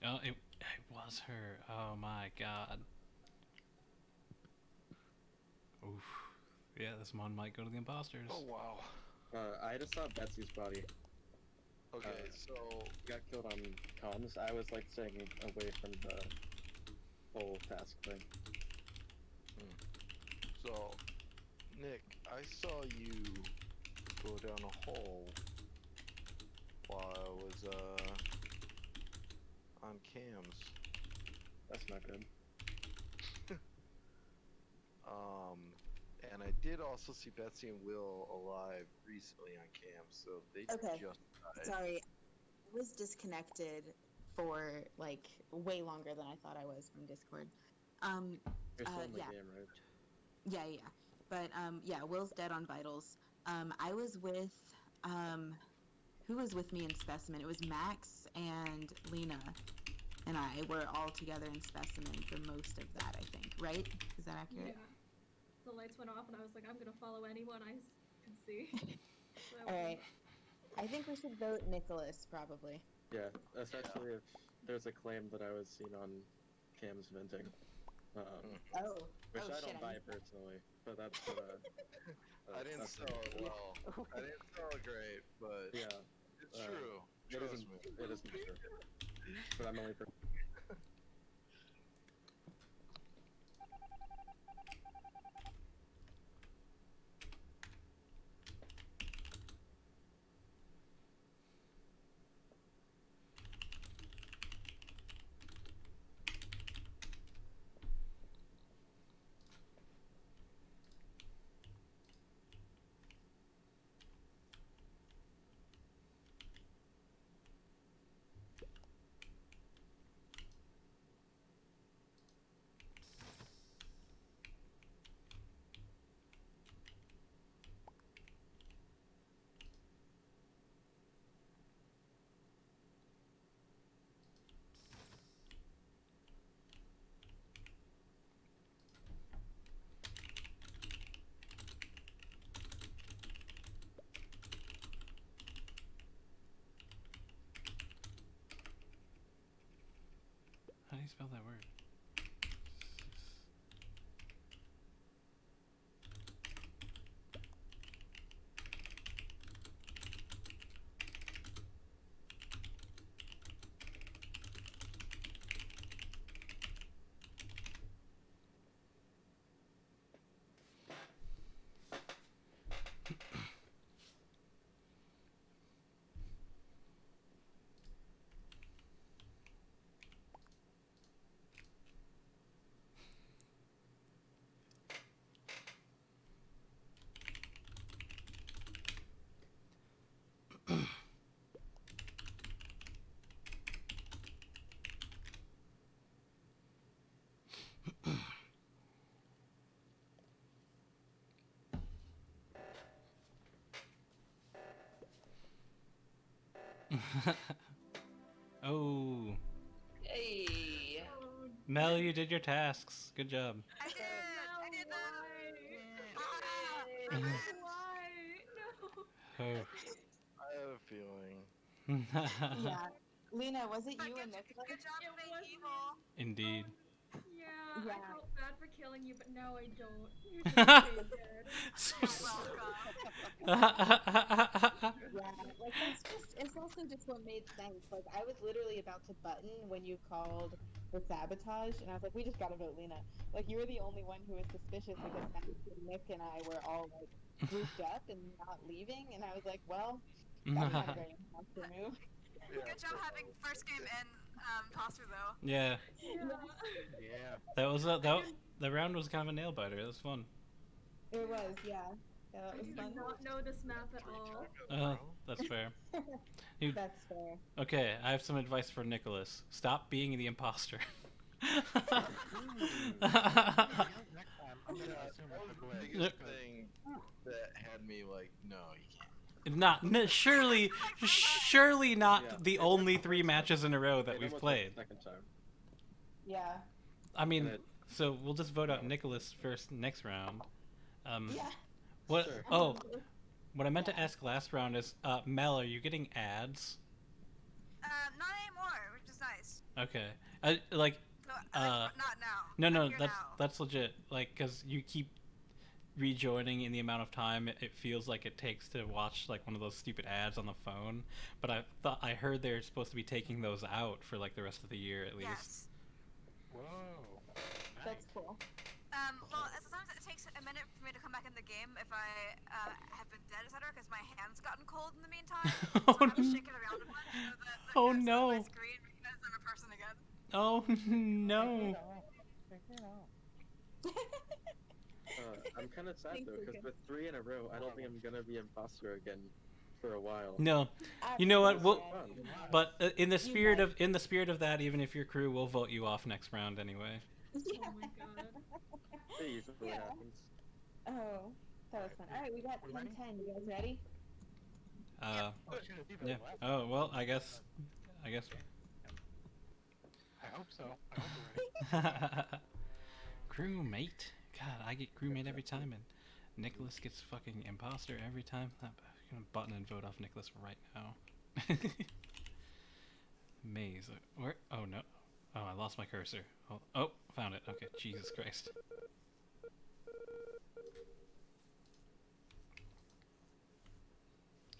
Oh, it was her. Oh my god. Oof. Yeah, this one might go to the imposters. Oh wow. I just saw Betsy's body. Okay, so Got killed on comms. I was like staying away from the whole task thing. so Nick, I saw you go down a hole while I was on cams. That's not good. And I did also see Betsy and Will alive recently on cams, so they Okay. just died. sorry, I was disconnected for like way longer than I thought I was from Discord. You're still in the yeah. game, right? Yeah. But yeah, Will's dead on vitals. I was with who was with me in Specimen? It was Max and Lena, and I were all together in Specimen for most of that. I think, right? Is that accurate? Yeah. The lights went off, and I was like, I'm gonna follow anyone I can see. So I All went. right. I think we should vote Nicholas probably. Yeah, especially if there's a claim that I was seen on cams venting. Oh. Which Oh, I shit, don't buy personally, but that's I didn't that's sell it well. I didn't sell it great, but yeah, it's true. it Trust isn't. me. It isn't true. But I'm only. How do you spell that word? Oh, Hey. Oh, Mel, you did your tasks. Good job. I did. I did why? them. Why? No. Oh. I have a feeling. Yeah. Lena, was it you and Good Nicholas? job It being wasn't evil. Indeed. Yeah, Yeah. I felt bad for killing you, but now I don't. You're just stay dead. You're welcome. Yeah, like it's also just what made sense. Like I was literally about to button when you called for sabotage, and I was like, we just gotta vote Lena. Like you were the only one who was suspicious because Max and Nick and I were all like grouped up and not leaving, and I was like, well, that's not a very imposter move. Good job having first game in imposter though. Yeah, Yeah. that was the round was kind of a nail biter. It was fun. It was, yeah. Yeah, that I was did fun. not know this map at all. That's fair. You- That's fair. Okay, I have some advice for Nicholas. Stop being the imposter. Next time, I'm gonna assume That was it's a the glitch. biggest thing that had me like, no, you can't. Surely not Yeah. the only 3 matches in a row that It we've almost played. went second time. Yeah. I mean, And it- so we'll just vote out Nicholas first next round. Yeah. What? Sure. Oh, what I meant to ask last round is, Mel, are you getting ads? Not anymore, which is nice. Okay. No, not now. No, I'm here now. that's legit. Like, cause you keep rejoining in the amount of time it feels like it takes to watch like one of those stupid ads on the phone. But I heard they're supposed to be taking those out for like the rest of the year at least. Yes. Whoa. That's cool. Well, sometimes it takes a minute for me to come back in the game if I have been dead, etc. Because my hand's gotten cold in the meantime. Oh, So I'm shaking around a bunch so that the Oh, cursor no. on my screen because I'm a person again. Oh no. I'm kind of sad Thanks, though, because Lucas. with 3 in a row, I don't think I'm gonna be imposter again for a while. No. You know what? We'll, Fun. but in the spirit of that, even if you're crew, we'll vote you off next round anyway. Oh my god. It usually Yeah. happens. Oh, that was fun. All right, we got 10-10. You guys ready? Oh, shit, it's even Yeah. less. Oh well, I guess. I hope so. I hope we're ready. Crewmate. God, I get crewmate every time, and Nicholas gets fucking imposter every time. I'm gonna button and vote off Nicholas right now. Maze. Where? Oh no. Oh, I lost my cursor. Oh, found it. Okay, Jesus Christ.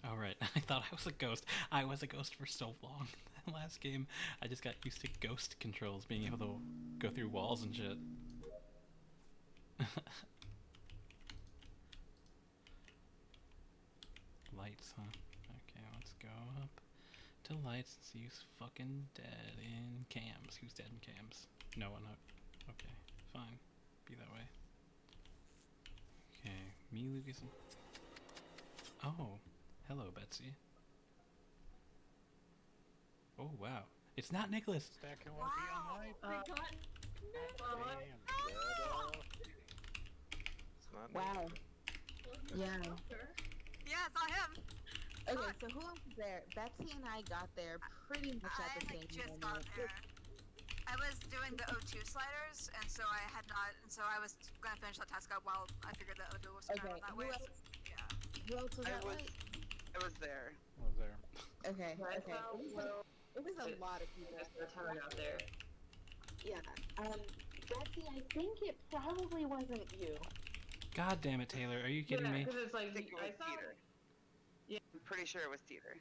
Alright, I thought I was a ghost. I was a ghost for so long. Last game, I just got used to ghost controls, being able to go through walls and shit. Lights, huh? Okay, let's go up to lights and see who's fucking dead in cams. Who's dead in cams? No one. Okay, fine. Be that way. Okay, me, Lucas. Oh, hello, Betsy. Oh wow, it's not Nicholas. Stack who won't be online? I got Damn. It's not Wow. Yeah. Yeah, it's not him. Okay, so who else is there? Betsy and I got there pretty much at the I same just moment. got there. I was doing the O2 sliders, and so I had not, and so I was gonna finish that task up while I figured that O2 was Okay, going that who way. else? Yeah. Who else was I that was- light? I was there. I was there. Okay, okay. It was a lot of people. That's how I got there. Yeah. Betsy, I think it probably wasn't you. God damn it, Taylor. Are you kidding me? Because it's like, I think it was I thought, Teeter. Yeah, I'm pretty sure it was Teeter.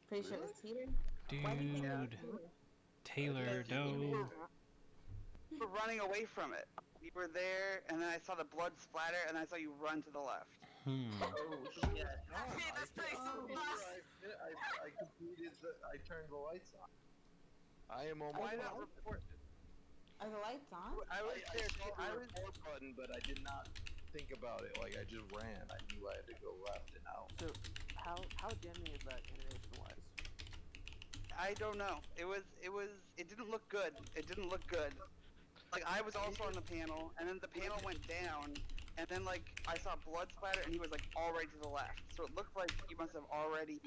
Pretty sure it was Peter. Dude. Why do you think it was Peter? Taylor, no. You were running away from it. You were there, and then I saw the blood splatter, and I saw you run to the left. oh shit. Hey, this place is lost. I completed I turned the lights on. I am almost. Why not report? Are the lights on? I was I there. saw I the was. report button, but I did not think about it. Like I just ran. I knew I had to go left and out. So, how damning is that animation wise? I don't know. It didn't look good. It didn't look good. Like I was also on the panel, and then the panel went down, and then like I saw blood splatter, and he was like all right to the left. So it looked like he must have already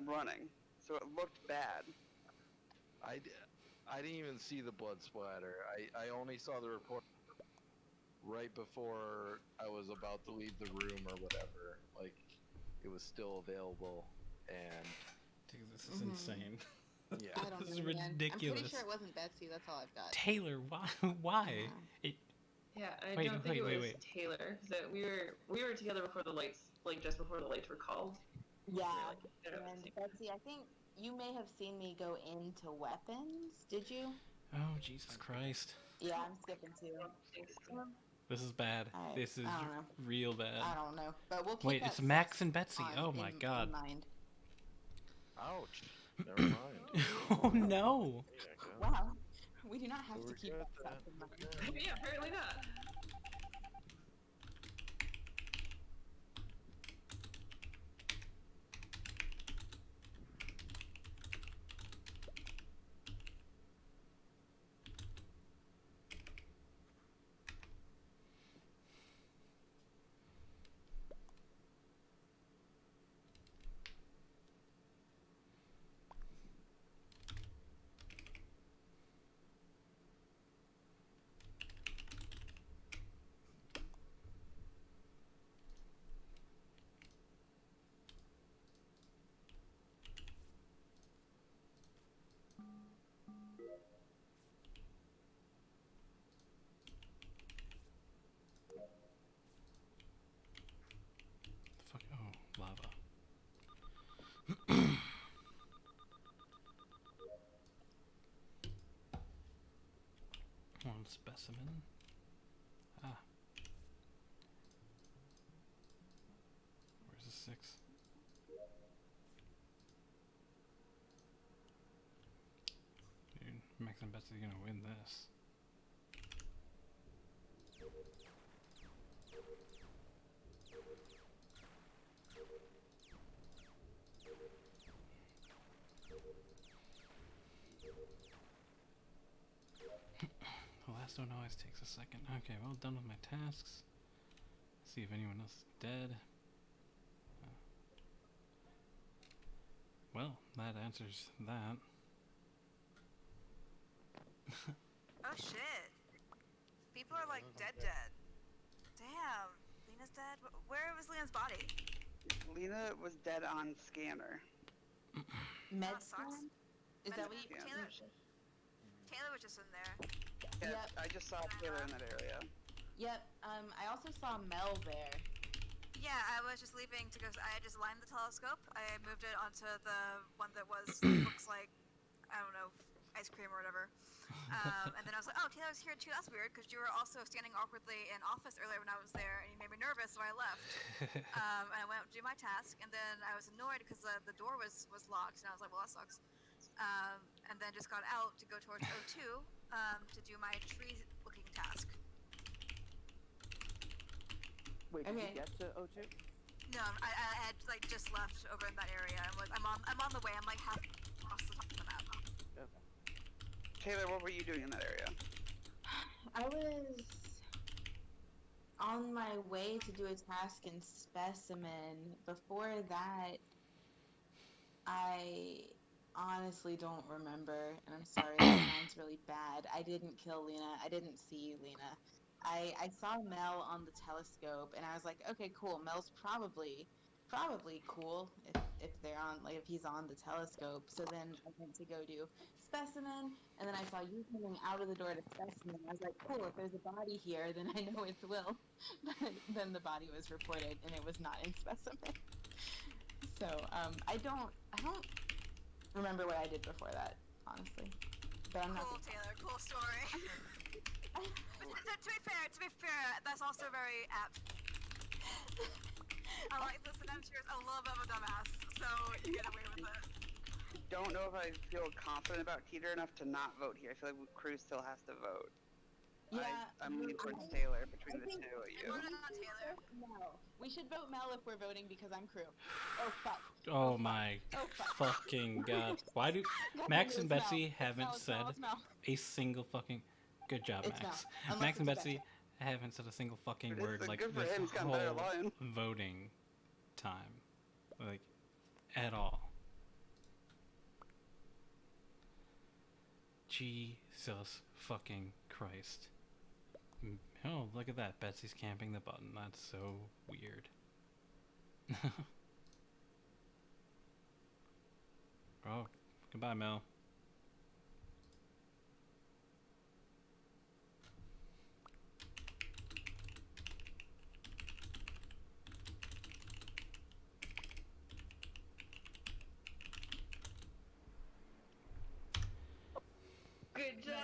running. so it looked bad. I didn't even see the blood splatter. I only saw the report right before I was about to leave the room or whatever. Like, it was still available, and Dude, this is insane. yeah. I don't This is know, man. I'm ridiculous. pretty sure it wasn't Betsy. That's all I've got. Taylor, why? Why? Yeah. Yeah, I Wait, don't think wait, it was wait. Taylor. Cause we were together before the lights, like just before the lights were called. Yeah. like, you know, And Betsy, I think you may have seen me go into weapons. Did you? Oh, Jesus Christ. Yeah, I'm skipping too. This is bad. Alright, This is I don't know. real bad. I don't know, but we'll keep Wait, that it's Max sus and Betsy. on- Oh my in god. mind. Ouch. Never mind. Oh no. Wow, we do not have So to we're keep good that stuff then. in mind. Yeah, apparently not. Fuck. Oh, lava. One specimen. Ah. Where's the 6? Dude, Max and Betsy's gonna win this. The last one always takes a second. Okay, well done with my tasks. See if anyone else is dead. Well, that answers that. Oh shit. People are like dead. Damn. Lena's dead? Where was Lena's body? Lena was dead on scanner. Med sucks. scan? Is that what you? Yeah. Taylor was just in there. Yeah, Yep. I just saw Taylor in that area. Yep. I also saw Mel there. Yeah, I was just leaving to go. I just lined the telescope. I moved it onto the one that was looks like, I don't know, ice cream or whatever. And then I was like, oh, Taylor's here too. That's weird because you were also standing awkwardly in office earlier when I was there, and you made me nervous, so I left. And I went to do my task, and then I was annoyed because the door was locked, and I was like, well, that sucks. And then just got out to go towards O2 to do my tree-looking task. Wait, did Okay. you get to O2? No, I had like just left over in that area. I'm on the way. I'm like half across the top of the map. Okay. Taylor, what were you doing in that area? I was on my way to do a task in Specimen. Before that, I honestly don't remember, and I'm sorry, that sounds really bad. I didn't kill Lena. I didn't see Lena. I saw Mel on the telescope, and I was like, okay, cool. Mel's probably cool if they're on, like, if he's on the telescope. So then I went to go do Specimen, and then I saw you coming out of the door to Specimen. I was like, cool, if there's a body here, then I know it's Will. But then the body was reported, and it was not in Specimen. So I don't remember what I did before that, honestly. But I'm not. Cool, Taylor. Cool story. To be fair, that's also very apt. I like this, and I'm sure it's a little bit of a dumbass, so you get away with it. Don't know if I feel confident about Teeter enough to not vote here. I feel like Cruz still has to vote. Yeah, I'm leaning towards Taylor between the think- two of you. Voted on Taylor. Mel. We should vote Mel if we're voting because I'm crew. Oh fuck. Oh my Oh fuck. fucking god. Why do God, Max it and was Betsy Mel. haven't It's Mel, said it's Mel. a single fucking good job, It's Max. Mel. Unless Max and it's Betsy haven't said a single fucking It's word like good for this him, he's gotten better whole at lying. voting time. Like at all. Jesus fucking Christ. Oh, look at that. Betsy's camping the button. That's so weird. Oh, goodbye, Mel. Good job.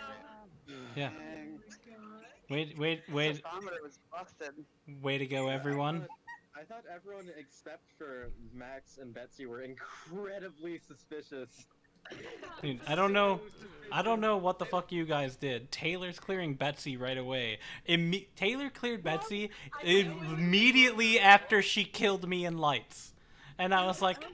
Yeah. Dang. Wait. The thermometer was busted. Way to go, everyone. I thought everyone except for Max and Betsy were incredibly suspicious. Dude, I don't know what the fuck you guys did. Taylor's clearing Betsy right away. Taylor cleared Betsy immediately after she killed me in lights. And I was like,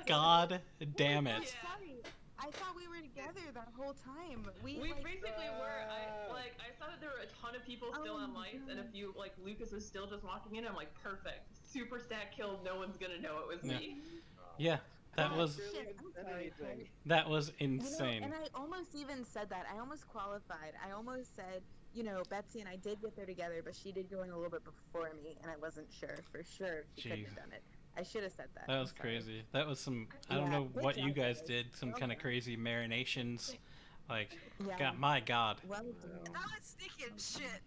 God damn it. Sorry, I thought we were together that whole time. We basically were. I saw that there were a ton of people still on lights, and if you Lucas is still just walking in, I'm like, perfect. Super stat kill. No one's gonna know it was me. Yeah, that was insane. And I almost even said that. I almost qualified. I almost said, Betsy and I did get there together, but she did go in a little bit before me, and I wasn't sure for sure if she couldn't have done it. I should have said that. That was crazy. That was some, I don't know what you guys did, some kind of crazy marinations. God, my God. Well, That was sneaky and shit.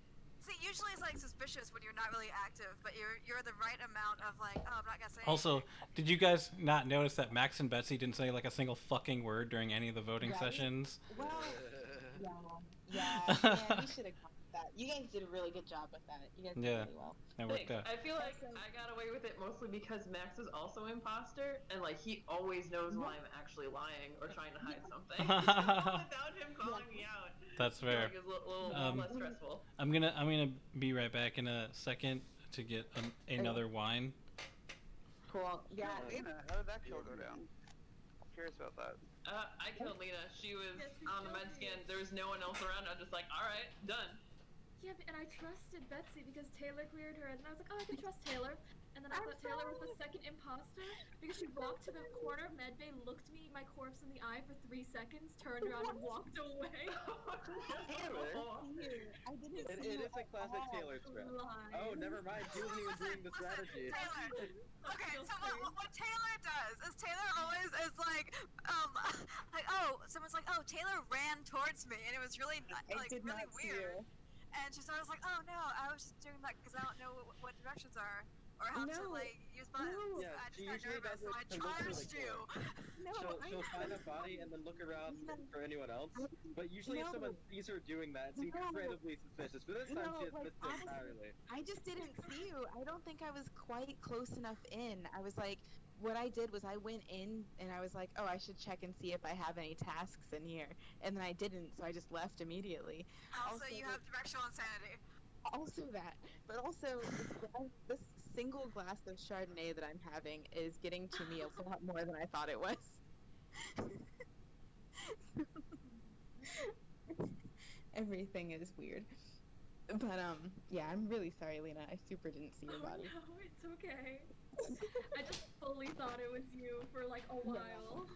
See, usually it's suspicious when you're not really active, but you're the right amount of oh, I'm not gonna say Also, did you guys not notice that Max and Betsy didn't say a single fucking word during any of the voting sessions? Well, yeah, man, we should have caught that. You guys did a really good job with that. You guys did really well. That worked out. I feel like I got away with it mostly because Max is also imposter, and he always knows when I'm actually lying or trying to hide something. Without him calling me out. That's fair. It's a little less stressful. I'm gonna be right back in a second to get another wine. Cool. Yeah. Lena, how did that kill go down? I'm curious about that. I killed Lena. She was on the med scan. There was no one else around. I was just like, all right, done. Yeah, and I trusted Betsy because Taylor cleared her, and then I was like, oh, I can trust Taylor. And then I thought Taylor was the second imposter because she walked to the corner of medbay, looked me, my corpse in the eye for 3 seconds, turned around and walked away. I didn't It is a classic Taylor strat. Oh, never mind. She wasn't even doing the strategy. Taylor. Okay, so what Taylor does is Taylor always is someone's like, oh, Taylor ran towards me, and it was really really weird. And she's always like, oh no, I was just doing that because I don't know what directions are. Or how to use buttons. Yeah, I she just usually got does nervous, it so I to look really charged you. cool. She'll find a body and then look around for anyone else. But usually if someone sees her doing that, it's incredibly suspicious. But this time she has missed it entirely. I just didn't see you. I don't think I was quite close enough in. I was like, what I did was I went in and I was like, oh, I should check and see if I have any tasks in here. And then I didn't, so I just left immediately. Also, you have directional insanity. Also that, but also this single glass of Chardonnay that I'm having is getting to me a lot more than I thought it was. Everything is weird. But yeah, I'm really sorry, Lena. I super didn't see your body. No, it's okay. I just fully thought it was you for a while.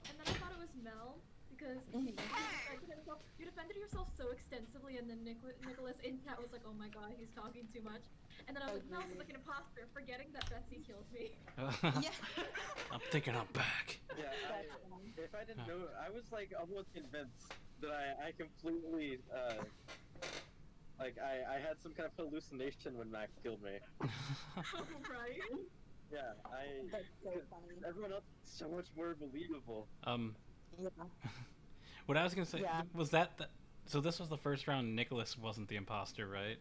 And then I thought it was Mel. Because you defended yourself so extensively, and then Nicholas in chat was like, "Oh my god, he's talking too much." And then I was like, "Mel's like an imposter," forgetting that Betsy killed me. I'm thinking I'm back. Yeah, if I didn't know, I was almost convinced that I completely I had some kind of hallucination when Max killed me. Right? Yeah, That's so funny. Everyone else is so much more believable. Yeah. What I was gonna say was so this was the first round. Nicholas wasn't the imposter, right?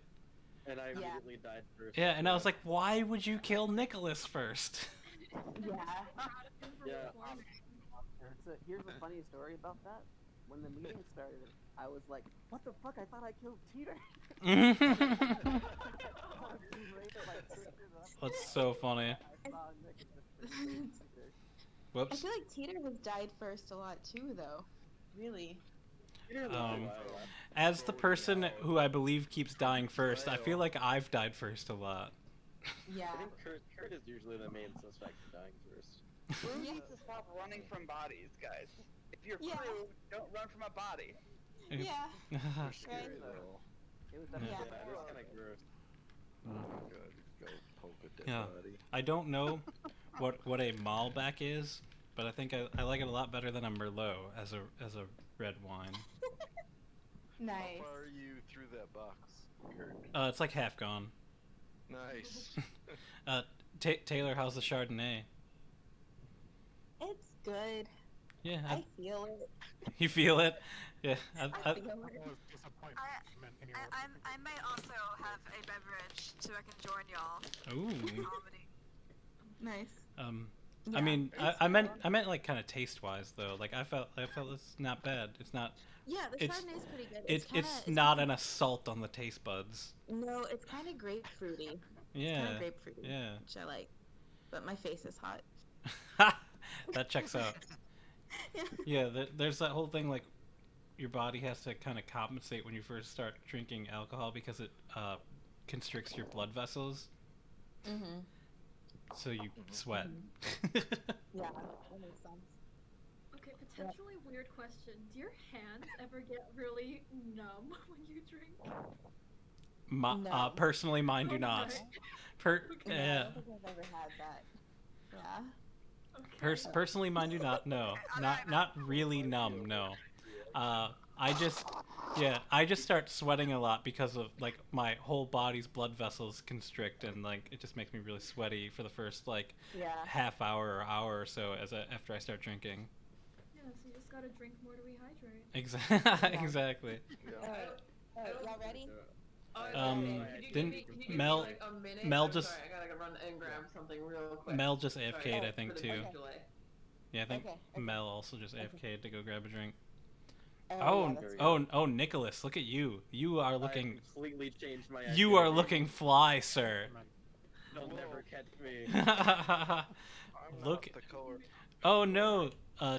And I immediately died first. Yeah, and I was like, why would you kill Nicholas first? Yeah. So here's a funny story about that. When the meeting started, I was like, what the fuck? I thought I killed Teeter. That's so funny. Whoops. I feel like Teeter has died first a lot too, though. Really. As the person who I believe keeps dying first, I feel like I've died first a lot. Yeah. I think Kurt is usually the main suspect in dying first. Who needs to stop running from bodies, guys? If you're Yeah. crew, don't run from a body. Yeah. They're scary Right. though. It was Yeah. definitely Yeah, that's kind of gross. Go poke a dead Yeah. body. I don't know what a Malbec is, but I think I like it a lot better than a Merlot as a red wine. Nice. How far are you through that box? Weird. It's like half gone. Nice. Taylor, how's the Chardonnay? It's good. Yeah, I feel it. you feel it. Yeah, I feel What it. was disappointment in your I may also have a beverage so I can join y'all. Ooh. Comedy. Nice. I mean, I meant like kind of taste wise though. Like I felt it's not bad. It's not. Yeah, the It's- Chardonnay's pretty good. It's not an assault on the taste buds. No, it's kind of grapefruity. Yeah. Kind of grapefruity. Yeah. Which I like. But my face is hot. That checks out. Yeah, there's that whole thing like your body has to kind of compensate when you first start drinking alcohol because it constricts your blood vessels, Mm-hmm. so you sweat. Yeah, that makes sense. Okay, potentially weird question. Do your hands ever get really numb when you drink? No. Personally, mine do Okay. not. No, I Yeah. don't think I've ever had that. Yeah. Okay. Personally, mine do not. No, not really numb. No. I just start sweating a lot because of like my whole body's blood vessels constrict and like it just makes me really sweaty for the first like Yeah. half hour or hour or so after I start drinking. Yeah, so you just gotta drink more to rehydrate. Exactly. Alright, y'all ready? Didn't Can you give Mel- me, like, a minute? Mel I'm just- sorry, I gotta run and grab something real quick. Mel just Sorry, AFK'd, I think for the too. delay. Yeah, I think Okay. Mel also just AFK'd to go grab a drink. Yeah, Oh, that's oh, Nicholas, look at you. You are looking. I completely changed my You are identity. looking fly, sir. They'll never catch me. I'm Look. not the color. Oh no,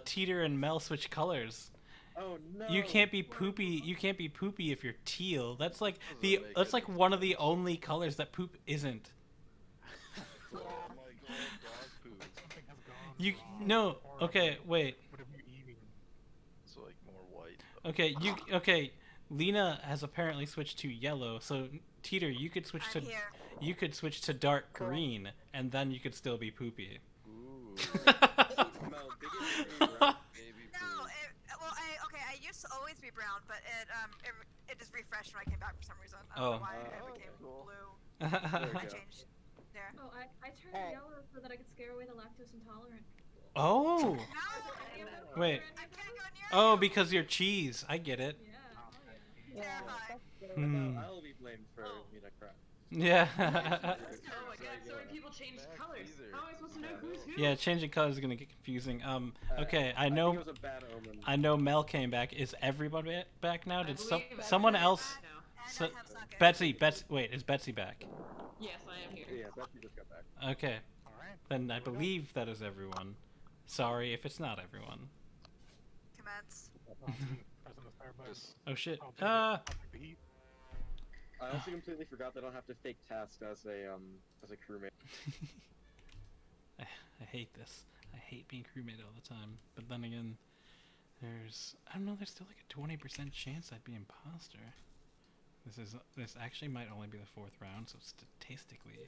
Teeter and Mel switch colors. Oh no. You can't be poopy. You can't be poopy if you're teal. That's like Doesn't make that's like any one of the only colors that poop isn't. Oh my god, dog poop. Something has gone You wrong no. or Okay, wait. What are you eating? It's like more white. Okay. Lena has apparently switched to yellow. So Teeter, you could switch I'm to here. you could switch to dark green, and then you could still be poopy. Ooh. Mel, biggest baby, right? Baby No, poop. I used to always be brown, but it just refreshed when I came back for some reason. I don't know Oh. why I Oh, became cool. blue. There I we go. changed. There. Oh, I turned Alright. yellow so that I could scare away the lactose intolerant people. Oh. No! Wait. I can't go near Oh, you! because you're cheese. I get it. Yeah. Oh, yeah. Yeah, Terrifying. that's good. Hmm. I'll be blamed for Mina crap. Yeah. Oh my god, so many people changed Back colors. either. How am I supposed to know who's who? Yeah, changing colors is gonna get confusing. Okay, I think it know, was a bad omen. I know Mel came back. Is everybody back now? I Did believe someone everybody's else? back now. And So, I have Sake. Betsy, wait, is Betsy back? Yes, I am here. Yeah, Betsy just got back. Okay, All right. then I believe that is everyone. Sorry if it's not everyone. Commence. Pressing the start button. Just Oh shit. I'll take the- I'll take the heat. I also completely forgot that I don't have to fake task as a crewmate. I hate this. I hate being crewmate all the time. But then again, there's there's still like a 20% chance I'd be imposter. This actually might only be the 4th round, so statistically,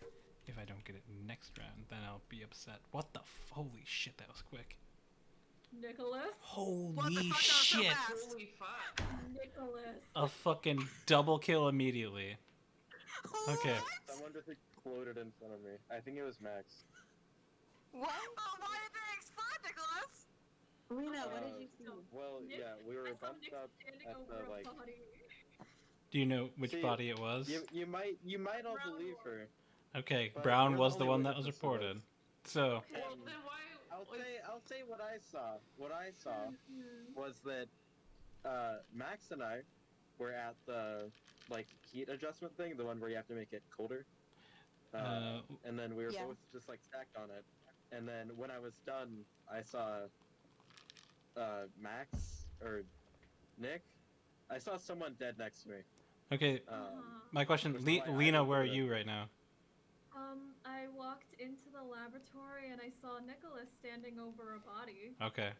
if I don't get it next round, then I'll be upset. What the holy shit, that was quick. Nicholas? Holy What the fuck, that was so shit. fast. Holy fuck. Nicholas. A fucking double kill immediately. Okay. What? Someone just exploded in front of me. I think it was Max. What? Oh, why did they explode, Nicholas? Rena, what did you see? Well, Nick- yeah, we were I saw bumped Nick up standing at over the a like. body. Do you know which See, body it was? You might all Brown believe one. her. Okay, but Brown we're was the only one that was witnesses reported. was. So, Well, then why? I'll say what I saw. What I saw was that Max and I were at the like heat adjustment thing, the one where you have to make it colder. And then we were Yeah. both just like stacked on it. And then when I was done, I saw Max or Nick. I saw someone dead next to me. okay, my question, Which is why I Lena, didn't where are do it. you right now? I walked into the laboratory and I saw Nicholas standing over a body. Okay.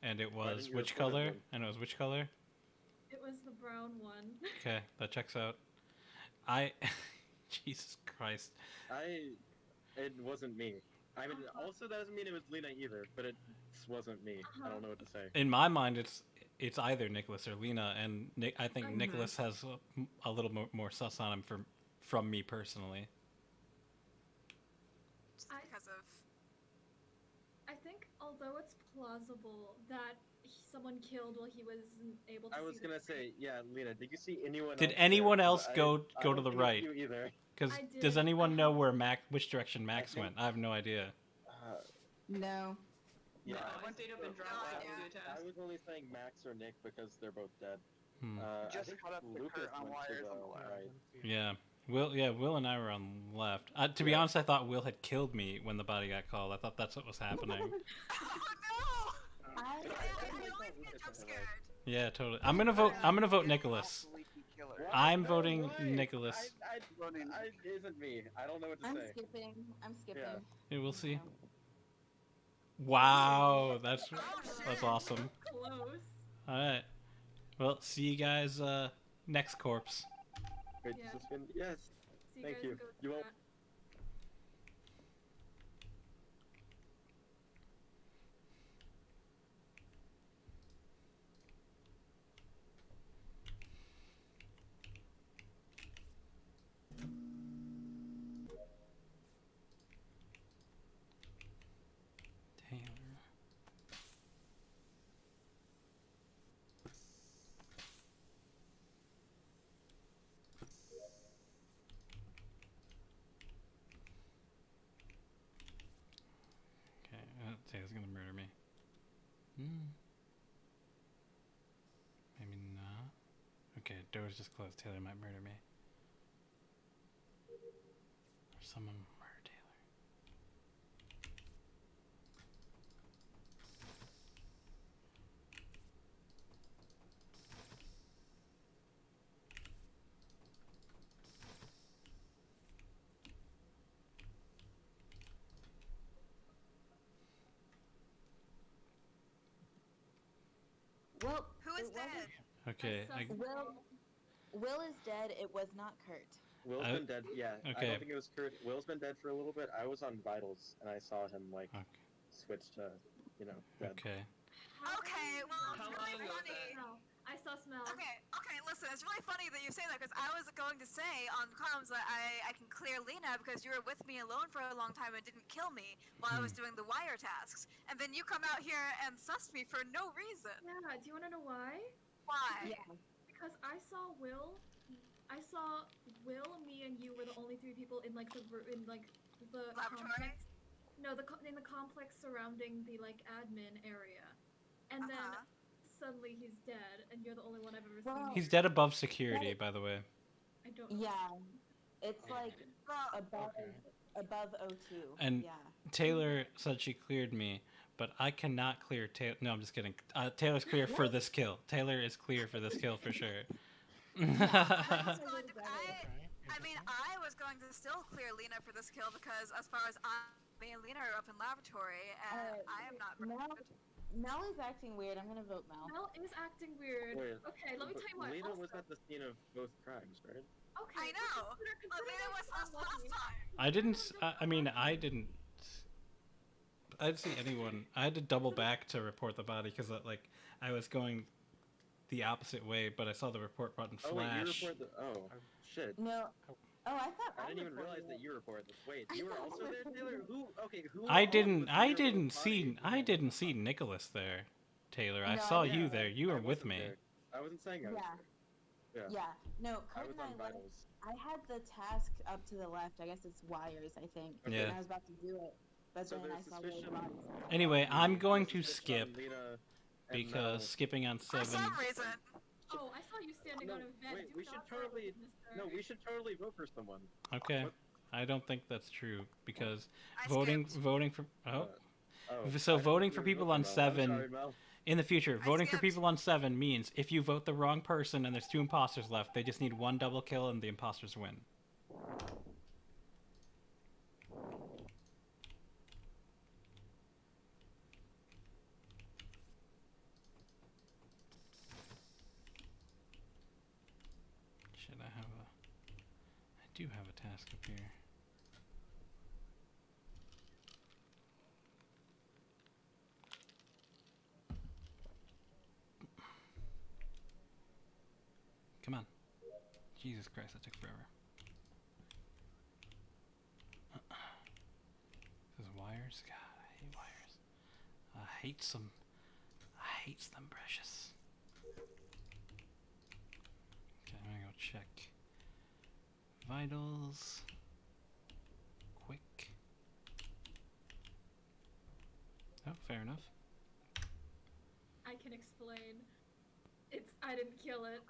and it Why was didn't you which report it color? then? And it was which color? It was the brown one. Okay, that checks out. Jesus Christ. It wasn't me. I mean, also that doesn't mean it was Lena either, but it wasn't me. I don't know what to say. In my mind, it's either Nicholas or Lena, and I think Nicholas has a little more sus on him from me personally. Just because of. I think although it's plausible that someone killed while he wasn't able to I was see the gonna say, yeah, Lena, did you see anyone Did else anyone there? else 'Cause go I to don't the think it's right? You either. Because I does did. anyone I know have- where which direction Max think- went? I have no idea. No. Yeah, No, I I stayed up and No dropped off idea. to do a I task. was only saying Max or Nick because they're both dead. Hmm. I Just think caught up to Lucas Kurt on went to wires the on the left. right. Yeah. Will and I were on the left. To be Yeah. honest, I thought Will had killed me when the body got called. I thought that's what was happening. Oh no! I I always get jump scared. Yeah, totally. I'm gonna vote Nicholas. Killer. I'm No, voting why? Nicholas. Voting It isn't me. I don't know what to I'm say. skipping. I'm skipping. Yeah. Yeah, we'll see. No. Wow, that's Oh, that's shit. awesome. Close. All right. Well, see you guys next corpse. Wait, Yeah. does this win? Yes. So Thank guys you. go to You won't- that. Taylor. Okay, Taylor's gonna murder me. Maybe not. Okay, door's just closed. Taylor might murder me. Or someone murder Taylor. Well, Who is it wasn't- dead? Okay, I sus Will is dead. It was not Kurt. Will's I- been dead. Yeah. I Okay. don't think it was Kurt. Will's been dead for a little bit. I was on vitals and I saw him like okay. switch to, dead. Okay. Okay, well, it's How really long ago was funny. Smell. I saw smell. Okay, listen, it's really funny that you say that because I was going to say on comms that I can clear Lena because you were with me alone for a long time and didn't kill me while I was doing the wire tasks. And then you come out here and suss me for no reason. Yeah. Do you want to know why? Why? Yeah. Because I saw Will, me, and you were the only three people in like the Laboratory? complex. No, in the complex surrounding the like admin area, and then Uh-huh. suddenly he's dead, and you're the only one I've ever Well, seen. He's dead above security, by the way. I don't. know. Yeah. It's like Well, above O2. And- yeah. Taylor said she cleared me, but I cannot clear Taylor. No, I'm just kidding. Taylor's clear for this kill. Taylor is clear for this kill for sure. I was going to, I mean, I was going to still clear Lena for this kill because as far as me and Lena are up in laboratory, and I am not. Mel is acting weird. I'm gonna vote Mel. Mel is acting weird. Wait, Okay, let me but tell you what. Lena was also- at the scene of both crimes, right? Okay. I know. consider But Lena was myself us last lucky. time. I didn't. I mean, I didn't. I didn't see anyone. I had to double back to report the body because, like, I was going the opposite way, but I saw the report button Oh wait, you flash. report the. Oh shit. No. Oh, I thought I didn't even reported realize that it. you reported this. Wait, you were also there, Taylor? Who? Okay, who? I all didn't. was I there didn't with the see. body? I didn't see Nicholas there, Taylor. I No, saw yeah, you there. You I were with wasn't me. there. I wasn't saying I was Yeah. there. Yeah. No, I Kurt was and on I left. vitals. I had the task up to the left. I guess it's wires, I think. Yeah. And I was about to do it, but So then I there's saw Will's suspicion. body. Anyway, I'm going to Suspicion on skip Lena and because Mel. skipping on For 7. some reason. Oh, I saw you standing No, on a vent. wait, Do we should not say it was totally- Mr. No, we should totally vote for someone. Okay. What? I don't think that's true because I voting skipped. for Oh, So I voting thought for you were people voting on Mel. I'm 7 sorry, Mel. in the future, I voting for skipped. people on 7 means if you vote the wrong person and there's 2 imposters left, they just need 1 double kill and the imposters win. Shit, I do have a task up here. Come on. Jesus Christ, that took forever. This is wires? God, I hate wires. I hate them precious. Okay, I'm gonna go check vitals. Quick. Oh, fair enough. I can explain. I didn't kill it.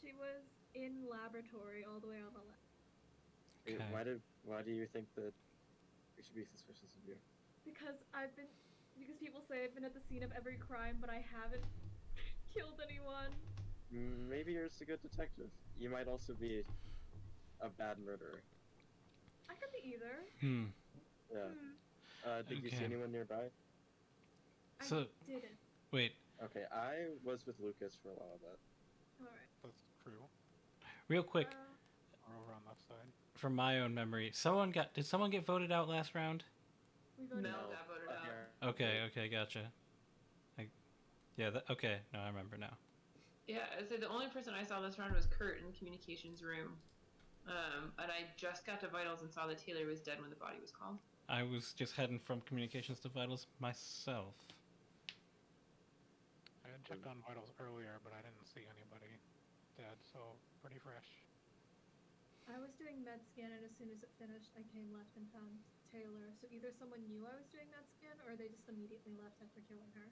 She was in laboratory all the way on the left. Wait, Okay. why do you think that we should be suspicious of you? Because people say I've been at the scene of every crime, but I haven't killed anyone. Maybe you're just a good detective. You might also be a bad murderer. I could be either. Yeah. Did you see Okay. anyone nearby? So, I didn't. wait, Okay, I was with Lucas for a while, but Alright. That's true. real quick, Or over on left side. from my own memory, did someone get voted out last round? We voted Mel out. got voted out. Okay, gotcha. Okay, no, I remember now. Yeah, I'd say the only person I saw this round was Kurt in the communications room. And I just got to vitals and saw that Taylor was dead when the body was called. I was just heading from communications to vitals myself. I had checked on vitals earlier, but I didn't see anybody dead, so pretty fresh. I was doing med scan, and as soon as it finished, I came left and found Taylor. So either someone knew I was doing med scan, or they just immediately left after killing her.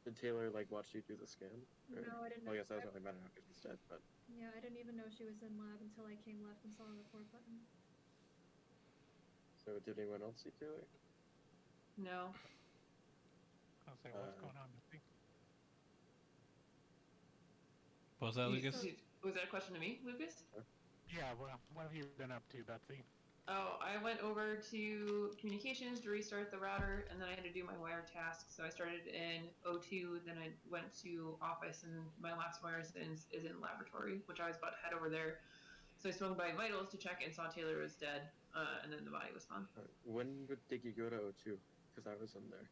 did Taylor watch you do the scan? Or- No, I didn't Well, I know. guess that doesn't really matter now because he's dead, but Yeah, I didn't even know she was in lab until I came left and saw a report button. so did anyone else see Taylor? No. I'll say, what's going on, Betsy? What was that, Lucas? Was that a question to me, Lucas? Yeah, well, what have you been up to, Betsy? Oh, I went over to communications to restart the router, and then I had to do my wire task. So I started in O2, then I went to office, and my last wire is in laboratory, which I was about to head over there. So I swung by vitals to check and saw Taylor was dead, and then the body was found. When did you go to O2? Because I was in there,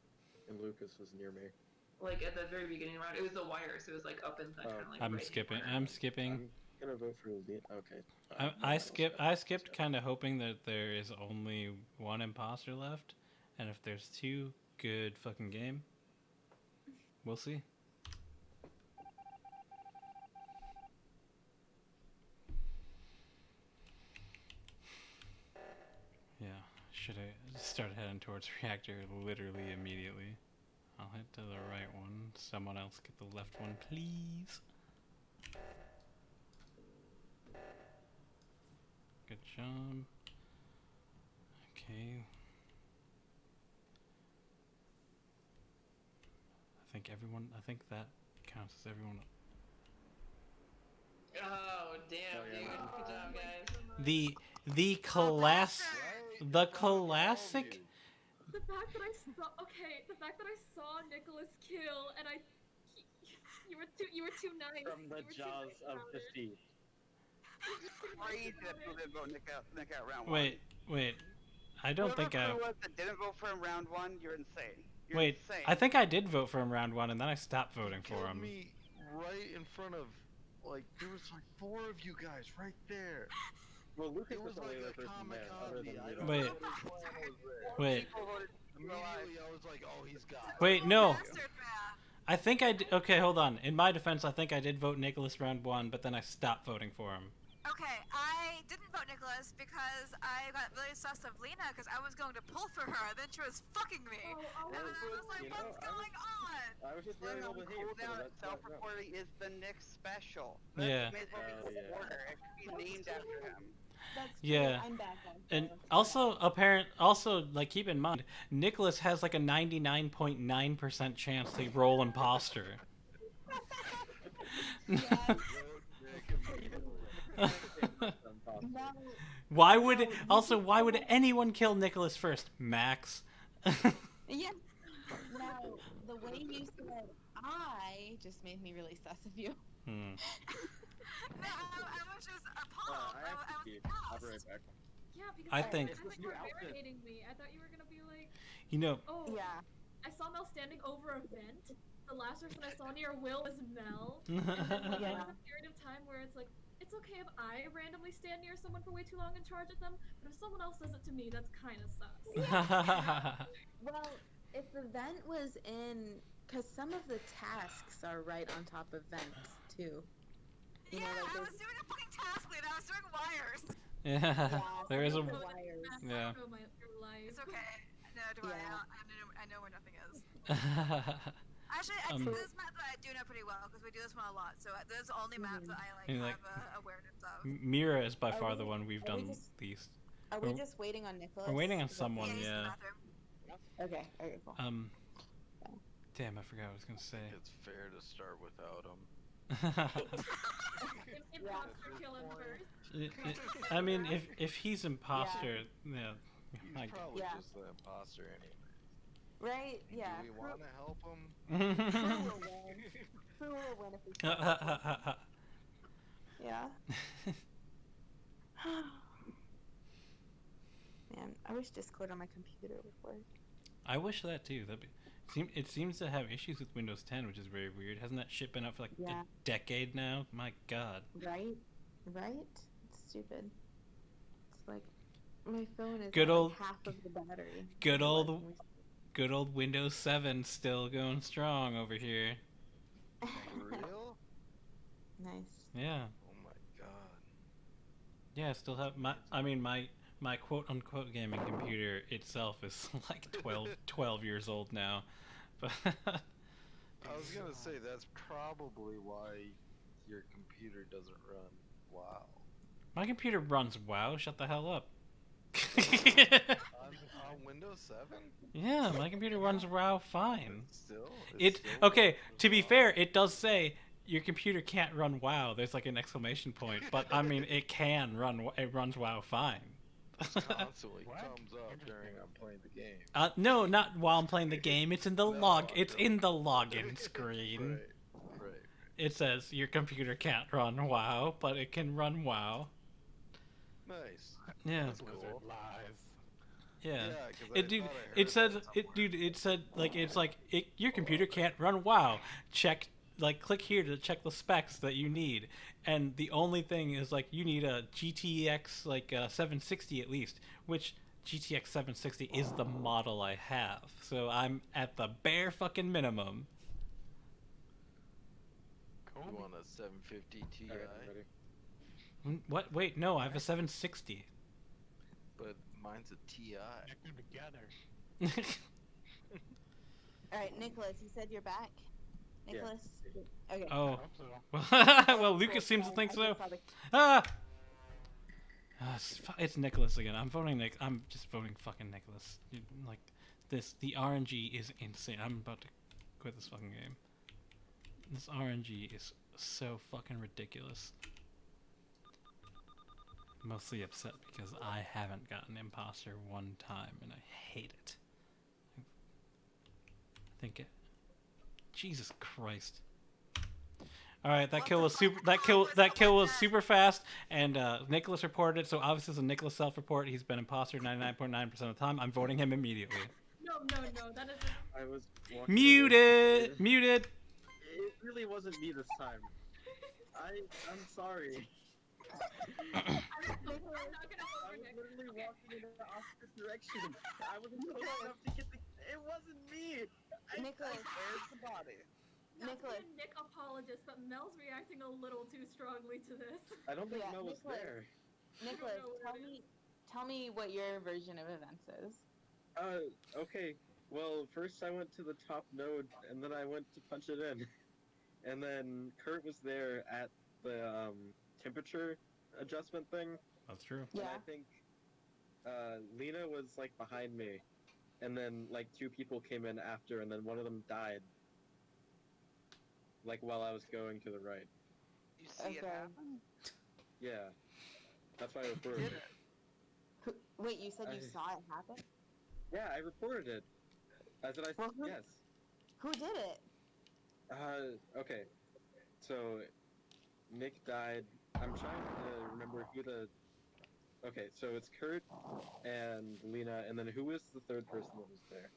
and Lucas was near me. Like at the very beginning of the round, it was the wire, so it was like up in the kind of like. I'm right skipping. corner. I'm skipping. I'm gonna vote for Lee. Okay. I skipped kind of hoping that there is only one imposter left, and if there's two, good fucking game. We'll see. Yeah, should I start heading towards reactor literally immediately? I'll head to the right one. Someone else get the left one, please. Good job. Okay. I think that counts as everyone. Oh damn, Oh, yeah. dude! Good job, guys. The classic. The fact that I saw Nicholas kill, and you were too nice. From the You were too jaws nice of about it. defeat. Crazy that people didn't vote Nick out round one. Wait. I don't Whoever think I. crew was that didn't vote for him round one, you're insane. You're Wait, insane. I think I did vote for him round one, and then I stopped voting for Killed him. me right in front of, there was 4 of you guys right there. Well, Lucas It was was only like the a person there, other than kamikaze. Rita. Wait. Wait. People voted Immediately, I was like, oh, he's got it. Wait, no. Bastard man. I think I did. Okay, hold on. In my defense, I think I did vote Nicholas round one, but then I stopped voting for him. Okay, I didn't vote Nicholas because I got really sus of Lena because I was going to pull for her, then she was fucking me. Oh, And then I was like, You know, what's going on? I was just Playing really on well behaved, so cooldown that's and self-reporting is the Nick special. Yeah. May as well be Oh, yeah. order. It should be named after him. That's Yeah. true. I'm back on. And also, keep in mind, Nicholas has like a 99.9% chance to roll imposter. No, Why would anyone kill Nicholas first? Max. yeah. Now, the way you said I just made me really sus of you. No, I was just appalled. I have I to was pee. I'll be right back. Yeah, because I I think- thought you were marinating me. I thought you were gonna be like, You know, oh, Yeah. I saw Mel standing over a vent. The last person I saw near Will was Mel. And then like, there was a period of time where it's like, it's okay if I randomly stand near someone for way too long and charge at them, but if someone else does it to me, that's kind of sus. Well, if the vent was in, because some of the tasks are right on top of vents too. You know, like I there's- was doing a fucking task lead. I was doing wires. yeah, there is a. some of the wires. Yeah. I don't know your life. It's okay. No, do Yeah. I know where nothing is. Actually, I think this map that I do know pretty well because we do this one a lot. So there's the only map that I And, like, have awareness of. Mira is by Are far we- the one we've are we done just- least. Are we We're- just waiting on Nicholas? We're waiting on Is that- someone, He's in the yeah. bathroom. Okay. Okay. Cool. Damn, I forgot what I was gonna say. It's fair to start without him. Imposter kill him first. I mean, if he's imposter, yeah. He's I- probably Yeah. just the imposter anyway. Right? Yeah. Do we want to help him? Who will win if we kill Yeah. Man, I wish Discord on my computer would work. I wish that too. It seems to have issues with Windows 10, which is very weird. Hasn't that shit been out for like Yeah. a decade now? My God. Right? Right? It's stupid. It's like my phone is Good at, like, old- half of the battery. Good What? old, good old Windows 7 still going strong over here. For real? Nice. Yeah. Oh my god. Yeah, I still have my quote unquote gaming computer itself is like 12 years old now. But I was gonna say that's probably why your computer doesn't run WoW. my computer runs WoW, shut the hell up. On Windows 7? Yeah, my computer runs WoW fine. Still? It still okay, runs to be WoW. fair, it does say your computer can't run WoW. There's like an exclamation point, but I mean it can run. It runs WoW fine. Constantly What? comes up during I'm playing the game. No, not while I'm playing the game. It's in the No, log. It's no. in the login screen. Right. It says your computer can't run WoW, but it can run WoW. Nice. Yeah, That's Blizzard cool. lies. yeah. 'Cause I It dude, thought I heard it said that it somewhere. dude. It said like your computer can't run WoW. Check click here to check the specs that you need, and the only thing is like you need a GTX 760 at least, which GTX 760 is the model I have, so I'm at the bare fucking minimum. Cool. You want a 750 Ti? Alright, I'm ready. What? Wait, no, I have a 760. But mine's a Ti. Connect them together. All right, Nicholas, you said you're back. Yeah. Nicholas. Okay. I Oh, hope so. well, Cool, Lucas seems to I think so. just saw the- Ah! It's Nicholas again. I'm voting Nick. I'm just voting fucking Nicholas. Like this, the RNG is insane. I'm about to quit this fucking game. This RNG is so fucking ridiculous. Mostly upset because I haven't gotten imposter one time and I hate it. I think it. Jesus Christ. All right, that kill was super. That kill was super fast, and Nicholas reported it. So obviously, it's a Nicholas self-report. He's been imposter 99.9% of the time. I'm voting him immediately. No, that isn't. I was walking Muted. away. Muted. It really wasn't me this time. I'm sorry. I'm not gonna vote I for was Nick. literally walking in the opposite direction. I wasn't close enough to get the. It wasn't me. Nicholas. Where's the body? Not to be Nicholas. a Nick apologist, but Mel's reacting a little too strongly to this. I don't think Yeah, Mel was Nicholas. there. Nicholas, know where it tell me what your version of events is. Okay. Well, first I went to the top node, and then I went to punch it in. And then Kurt was there at the temperature adjustment thing. That's true. And Yeah. I think Lena was like behind me. And then like two people came in after, and then one of them died. Like while I was going to the right. You see it Okay. happen? Yeah. That's why I reported it. Wait, you said you I- saw it happen? Yeah, I reported it. Did I? Well, who- Yes. Who did it? Okay. So, Nick died. I'm trying to remember who the. Okay, so it's Kurt and Lena, and then who was the third person that was there?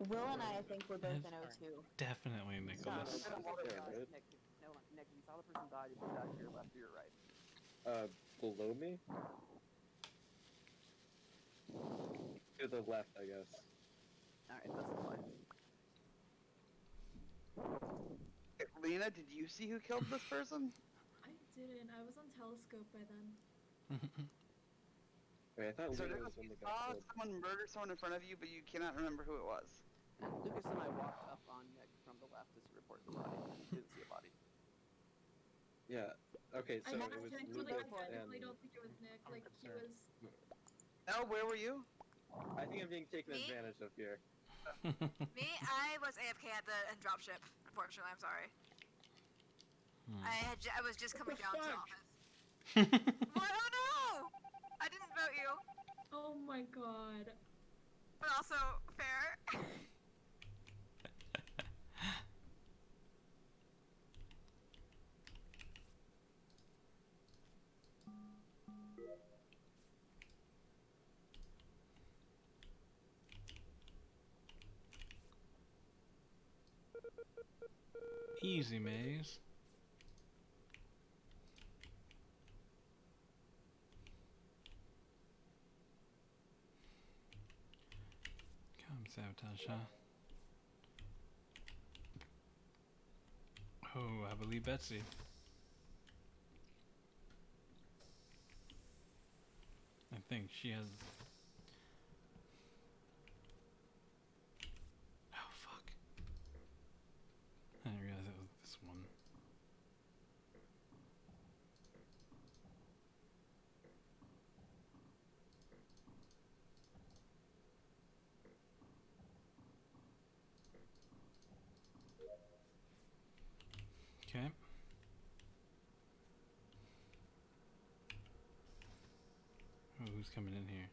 Will and I think, were both in O2. Definitely Someone Nicholas. else was there, right? Nick, no, Nick, if you saw the person die, you put that to your left or your right. Below me? To the left, I guess. Alright, that's the play. Lena, did you see who killed this person? I didn't. I was on telescope by then. Wait, I thought So Lena Nicholas, was when you they got saw killed. someone murder someone in front of you, but you cannot remember who it was. And Lucas and I walked up on Nick from the left as he reported the body. Didn't see a body. Yeah. Okay, so I it was actually Lucas genuinely and. don't think it was Nick. I'm Like, he concerned. was. Elle, where were you? I think I'm being taken Me? advantage of here. Me, I was AFK at the dropship. Unfortunately, I'm sorry. I was just coming down to the office. What? Oh no! I didn't vote you, Oh my god. but also fair. Easy maze. Come sabotage, huh? Oh, I believe Betsy. I think she has. Oh fuck! I didn't realize it was this one. Okay. Oh, who's coming in here?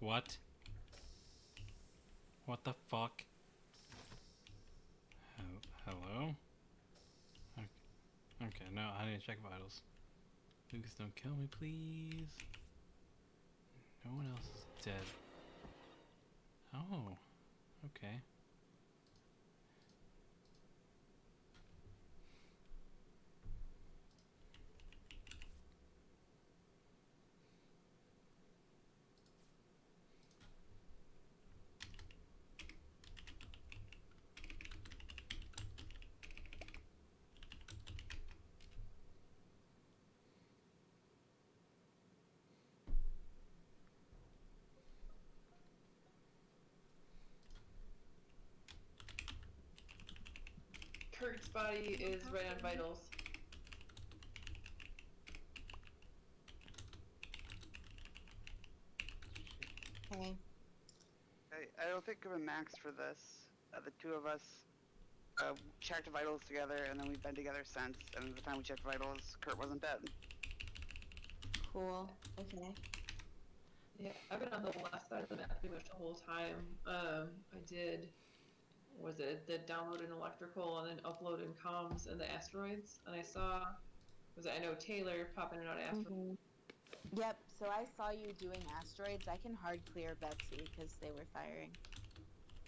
What? What the fuck? Hello? Okay, no, I need to check vitals. Lucas, don't kill me, please. No one else is dead. Oh, okay. Kurt's body is right on vitals. Okay. I don't think I'm maxed for this. The two of us checked vitals together, and then we've been together since. And at the time we checked vitals, Kurt wasn't dead. Cool. Okay. Yeah, I've been on the left side of the map pretty much the whole time. I did, download an electrical and then upload in comms and the asteroids, and I saw, I know Taylor popping in on asteroids. Yep, so I saw you doing asteroids. I can hard clear Betsy because they were firing.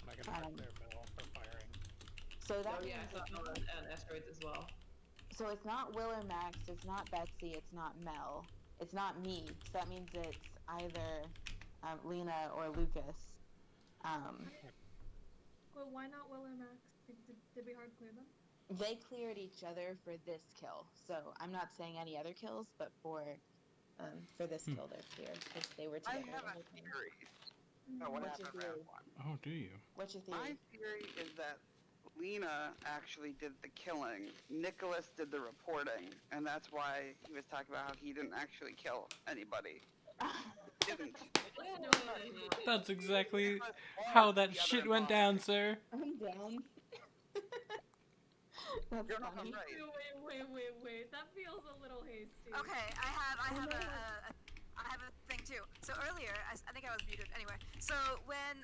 And I can hard clear Mel for firing. So that Oh yeah, means I saw Mel on asteroids as well. so it's not Will or Max, it's not Betsy, it's not Mel, it's not me. So that means it's either Lena or Lucas. Well, why not Will or Max? Did we hard clear them? They cleared each other for this kill. So I'm not saying any other kills, but for this kill they're cleared because they were I together. have the a whole time. theory about what What's your happened round theory? one. Oh, do you? What's your theory? My theory is that Lena actually did the killing. Nicholas did the reporting, and that's why he was talking about how he didn't actually kill anybody. He didn't. That's exactly Nicholas how was that the shit other went imposter. down, sir. I'm down. That's You're not funny. right. Wait. That feels a little hasty. Okay, I have I have a thing too. So earlier, I think I was muted. Anyway, so when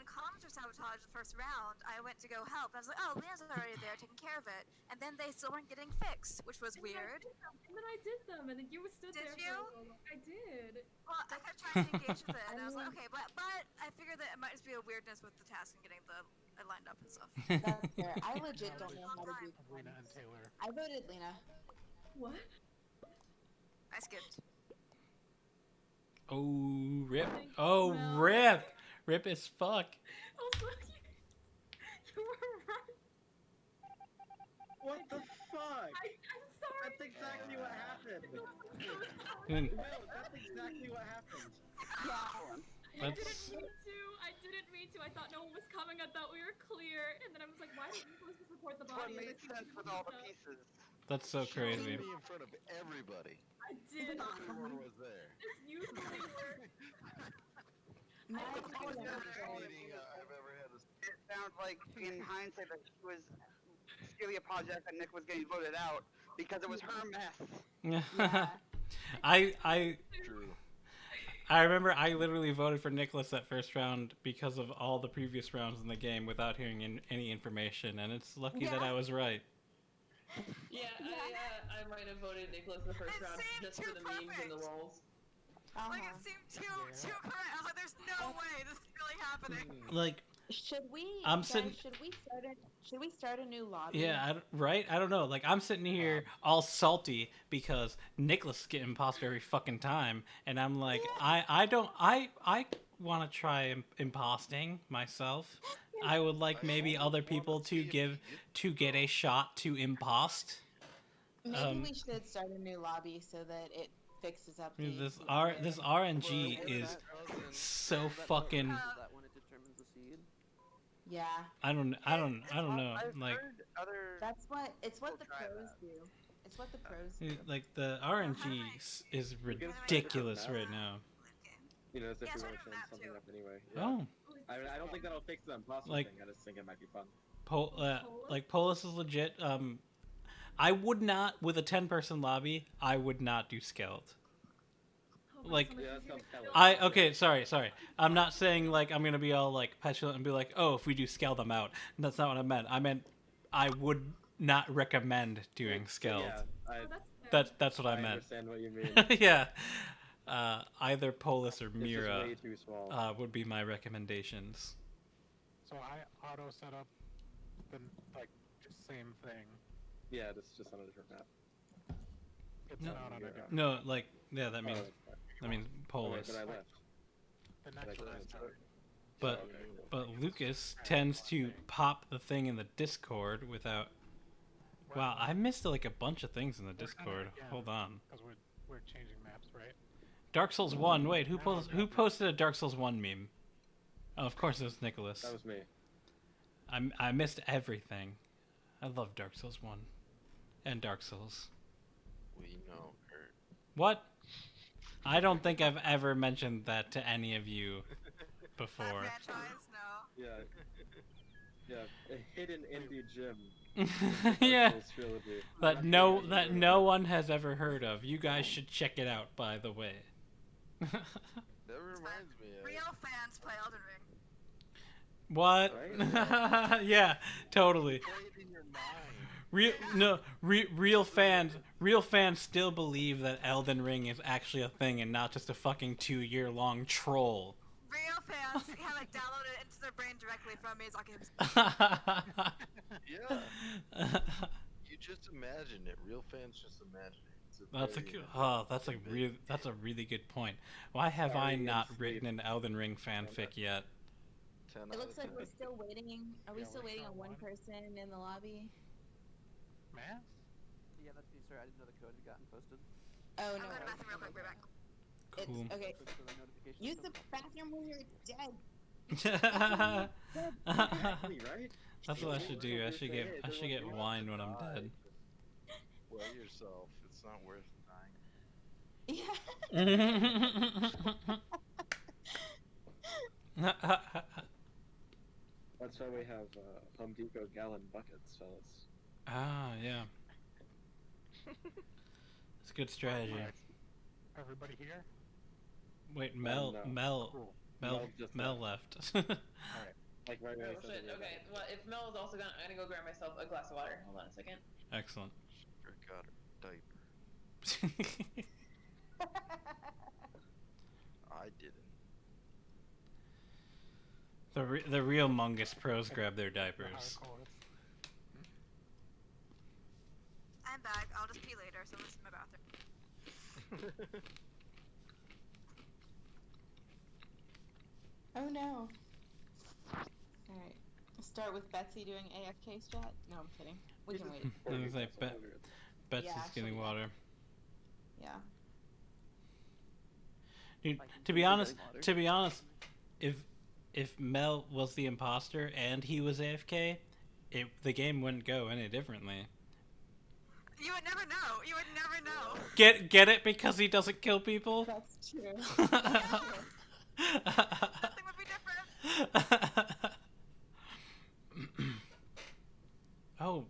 comms were sabotaged the first round, I went to go help. I was like, oh, Lena's already there taking care of it, and then they still weren't getting fixed, which was weird. And then I did them, and then you stood Did there you? for a while. I did. Well, I kept trying to engage with it, and I was like, okay, but I figured that it might just be a weirdness with the task and getting the lined up and stuff. That's fair. I legit don't know how to do Lena and Taylor. I voted Lena. What? I skipped. Oh, rip. Thank Oh, you, Mel. rip. Rip as fuck. Also, you were right. What the fuck? I'm sorry. That's exactly what happened. Mm, No, that's exactly what happened. I That's- didn't mean to. I didn't mean to. I thought no one was coming. I thought we were clear. And then I was like, why didn't you just report the What body? And I made see sense with all the pieces. That's so crazy. Me in front of everybody. I did. Everyone was there. This usually works. My Worst vote- meeting I've ever had. It sounds like, in hindsight, that she was really apologetic that Nick was getting voted out because it was her mess. Yeah. I True. I remember I literally voted for Nicholas that first round because of all the previous rounds in the game without hearing any information, and it's lucky that I was right. Yeah, I might have voted Nicholas the first It round seemed just for too the memes and the perfect. rolls. Like Uh-huh. it seemed too correct. I was like, there's no way this is really happening. Like, Should we? I'm guys, sitting- Should we start a new lobby? yeah, right? I don't know. Like, I'm sitting here all salty because Nicholas is getting imposter every fucking time, and I'm like, I want to try imposting myself. I would like maybe other people to get a shot to impost. Maybe we should start a new lobby so that it fixes up the. This RNG is so fucking. Is that when it determines the seed? Yeah, I don't know. I've Like, heard other that's what it's what the We'll try pros that. do. It's what the pros do. like the RNG is ridiculous right now. You know, as if Yeah, we so I want do to that change something too. up anyway. Yeah. Oh, I don't think that'll fix the imposter Like- thing. I just think it might be fun. like Polis is legit. I would not with a 10-person lobby. I would not do Skeld. Oh, Like- someone Yeah, who's that sounds here. hella- Okay, sorry. I'm not saying like I'm gonna be all like petulant and be like, oh, if we do Skeld, I'm out. That's not what I meant. I meant I would not recommend doing Skeld. Yeah, Oh, that's fair. That's what I meant. understand what you mean. Yeah. Either Polis or It's just Mira way too small. would be my recommendations. So I auto set up the just same thing. Yeah, it's just on a different map. It's No. not on a Yeah. different. No, like yeah, that means Oh, Polis. but I left. The Did I next go one I inside? started. But Oh, okay. but Lucas tends to pop the thing in the Discord without. Wow, I missed like a bunch of things in the Discord. Hold on. Because we're changing maps, right? Dark Souls 1. Wait, who posted a Dark Souls 1 meme? Oh, of course it was Nicholas. That was me. I missed everything. I love Dark Souls 1 and Dark Souls. We know, Kurt. What? I don't think I've ever mentioned that to any of you That before. franchise, no. Yeah. Yeah, a hidden indie gym. Yeah. Dark Souls trilogy. That no one has ever heard of. You guys should check it out, by the way. That reminds me of. Real fans play Elden Ring. What? Right? Yeah, totally. Play it in your mind. Real fans still believe that Elden Ring is actually a thing and not just a fucking 2-year-long troll. Real fans have it downloaded into their brain directly from Miyazaki's. Yeah. You just imagine it. Real fans just imagine it. It's That's a really good point. Why have I Sorry, not it's written an Elden Ring fanfic yet? 10 It out looks of like 10. we're still waiting. Are we Yeah, still we're waiting still on one one. person in the lobby? Mass? Yeah, that's me, sir. I didn't know the code had gotten posted. Oh I'm no. going to the bathroom real quick, be back. It's Cool. okay. So the notification Use the comes up. bathroom when you're dead. Exactly, right? That's what I should do. I should get wine when I'm dead. Well yourself. It's not worth dying. Yeah. That's why we have Home Depot gallon buckets, fellas. Ah, yeah. It's a good strategy. Everybody here? Wait, Mel no. Cool. Just Mel left. Alright. Like right away. Oh shit. Okay. Well, if Mel is also gone, I'm gonna go grab myself a glass of water. Hold on a second. Excellent. Sure got her diaper. I didn't. The real Mungus pros grab their diapers. Hardcore. I'm back. I'll just pee later, so this is my bathroom. Oh no. Alright. Start with Betsy doing AFK strat? No, I'm kidding. We can wait. I was like, Betsy's Yeah, getting she'll be water. Yeah. Dude, Like, to be getting honest, water. if Mel was the imposter and he was AFK, the game wouldn't go any differently. You would never know. You would never know. Get it because he doesn't kill people? That's true. Nothing would be different. Oh,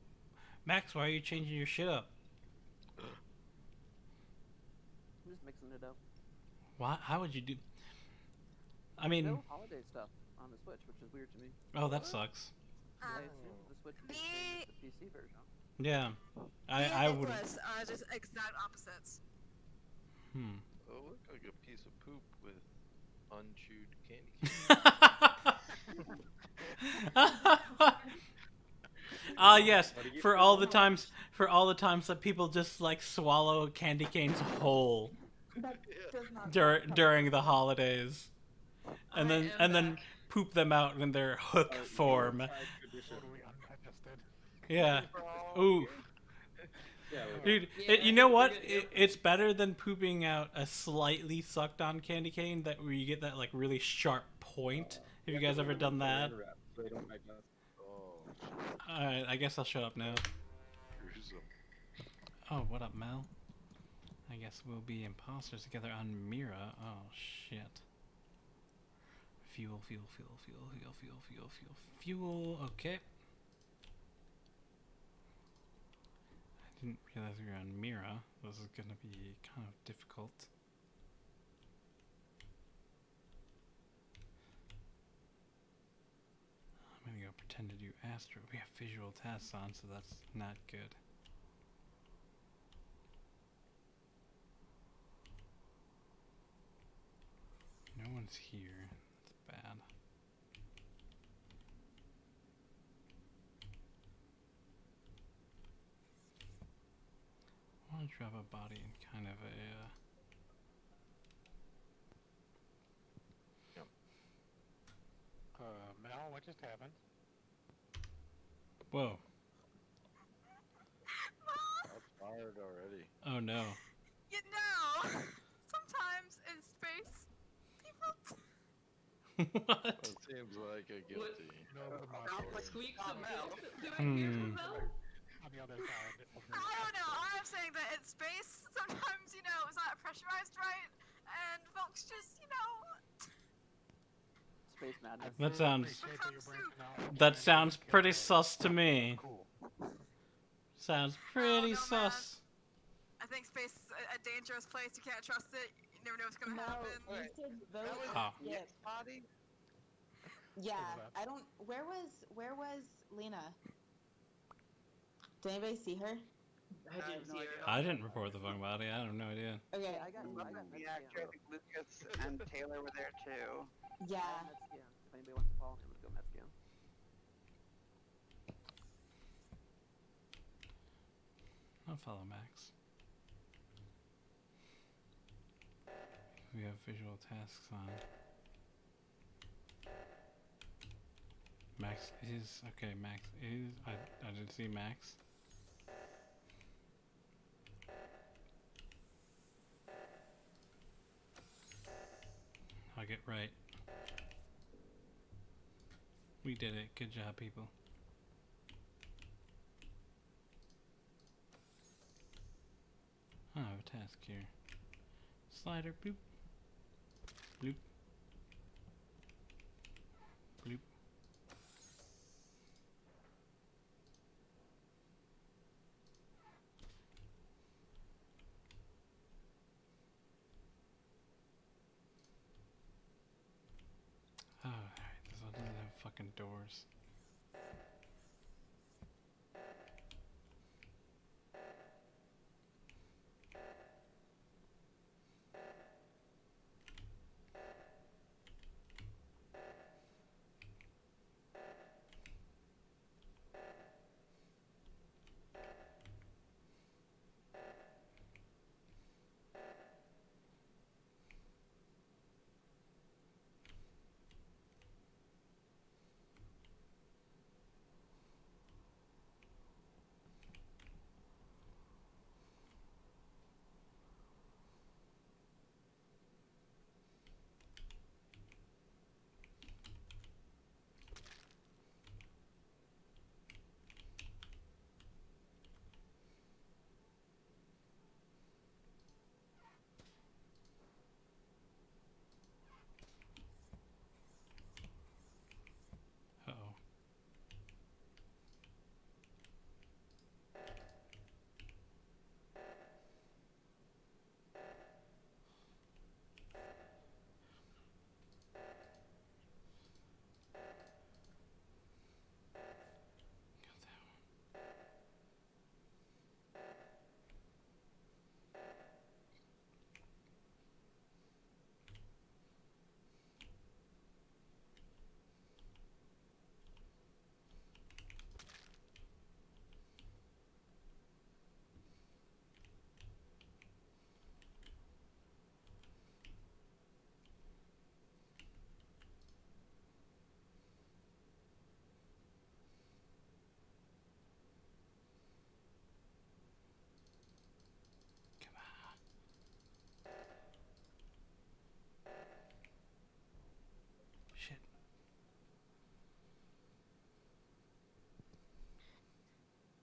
Max, why are you changing your shit up? I'm just mixing it up. Why? How would you do? I mean, No holiday stuff on the Switch, which is weird to me. oh, that sucks. I assume the Switch would be the same as the PC version. Yeah, Me I and would. Nicholas are just exact opposites. Hmm. Oh, look like a piece of poop with unchewed candy cane. Ah, yes. What do you For do? all the times that people just like swallow candy canes whole That does not during the holidays, and I then am back. poop them out in their hook form. Totally undigested. Yeah. Ooh, Yeah, dude. Yeah, You know we're what? good. It's better than pooping out a slightly sucked on candy cane where you get that like really sharp point. Have you guys ever done that? So they don't digest. Oh, All right, I guess I'll shut up now. gruesome. Oh, what up, Mel? I guess we'll be imposters together on Mira. Oh, shit. Fuel. Okay. I didn't realize we were on Mira. This is gonna be kind of difficult. I'm gonna go pretend to do Astro. We have visual tasks on, so that's not good. No one's here. That's bad. I want to drop a body in kind of a. Mel, what just happened? Whoa. That's fired already. Oh no. You know, sometimes in space, people. What? That seems like a guilty. No, the Squeaks and Mel. Do I Hmm. hear from Mel? on the other side. Of the I don't know. I'm saying that in space, sometimes it's not pressurized right, and folks just Space madness. That sounds. Appreciate that you're branching out. That sounds pretty sus to me. Cool. Sounds pretty no, man. sus. I think space is a dangerous place. You can't trust it. You never know what's gonna No, happen. you Alright. said vote. Oh. Yeah. Body? Yeah, that? I don't. Where was Lena? Did anybody see her? I didn't see her. I didn't report the phone body. I have no idea. Okay. I got The actor, I think Lucas and Taylor were there too. Yeah. Medscan. If anybody wants to follow me, I'm gonna go Medscan. I'll follow Max. We have visual tasks on. Max is okay. Max is. I didn't see Max. I'll get right. We did it. Good job, people. Oh, I have a task here. Slider, boop. Bloop. Bloop. fucking doors. Uh-oh. Got that one. Come on. Shit.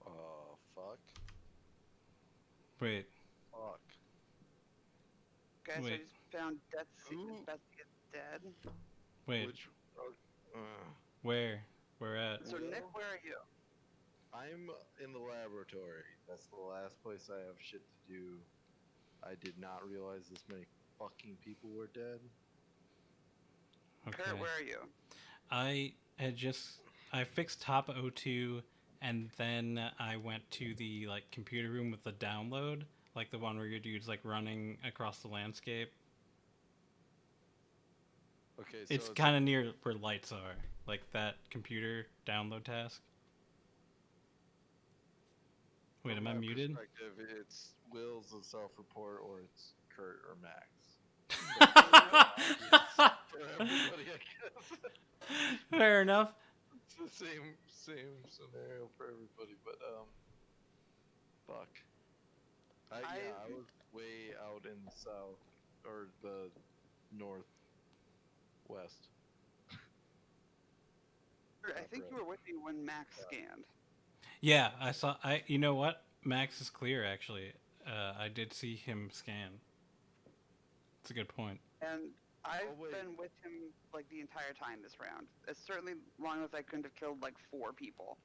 Oh, fuck. Wait. Fuck. Guys, I Wait. just found Who? Betsy is dead. Wait. Which. Where? Where at? So, Nick, where are you? I'm in the laboratory. That's the last place I have shit to do. I did not realize this many fucking people were dead. Okay. Kurt, where are you? I fixed top O2 and then I went to the like computer room with the download, like the one where your dude's like running across the landscape. Okay, so It's kind of near where lights are, like that computer download task. Wait, from am I my muted? perspective, it's Will's a self-report or it's Kurt or Max. For everybody, I guess. Fair enough. It's the same scenario for everybody, but fuck. Yeah, I was way out in the south or the northwest. I think you were with me when Max scanned. Yeah, I saw. You know what? Max is clear actually. I did see him scan. That's a good point. And I've been with him like the entire time this round. It's certainly long as I couldn't have killed like 4 people.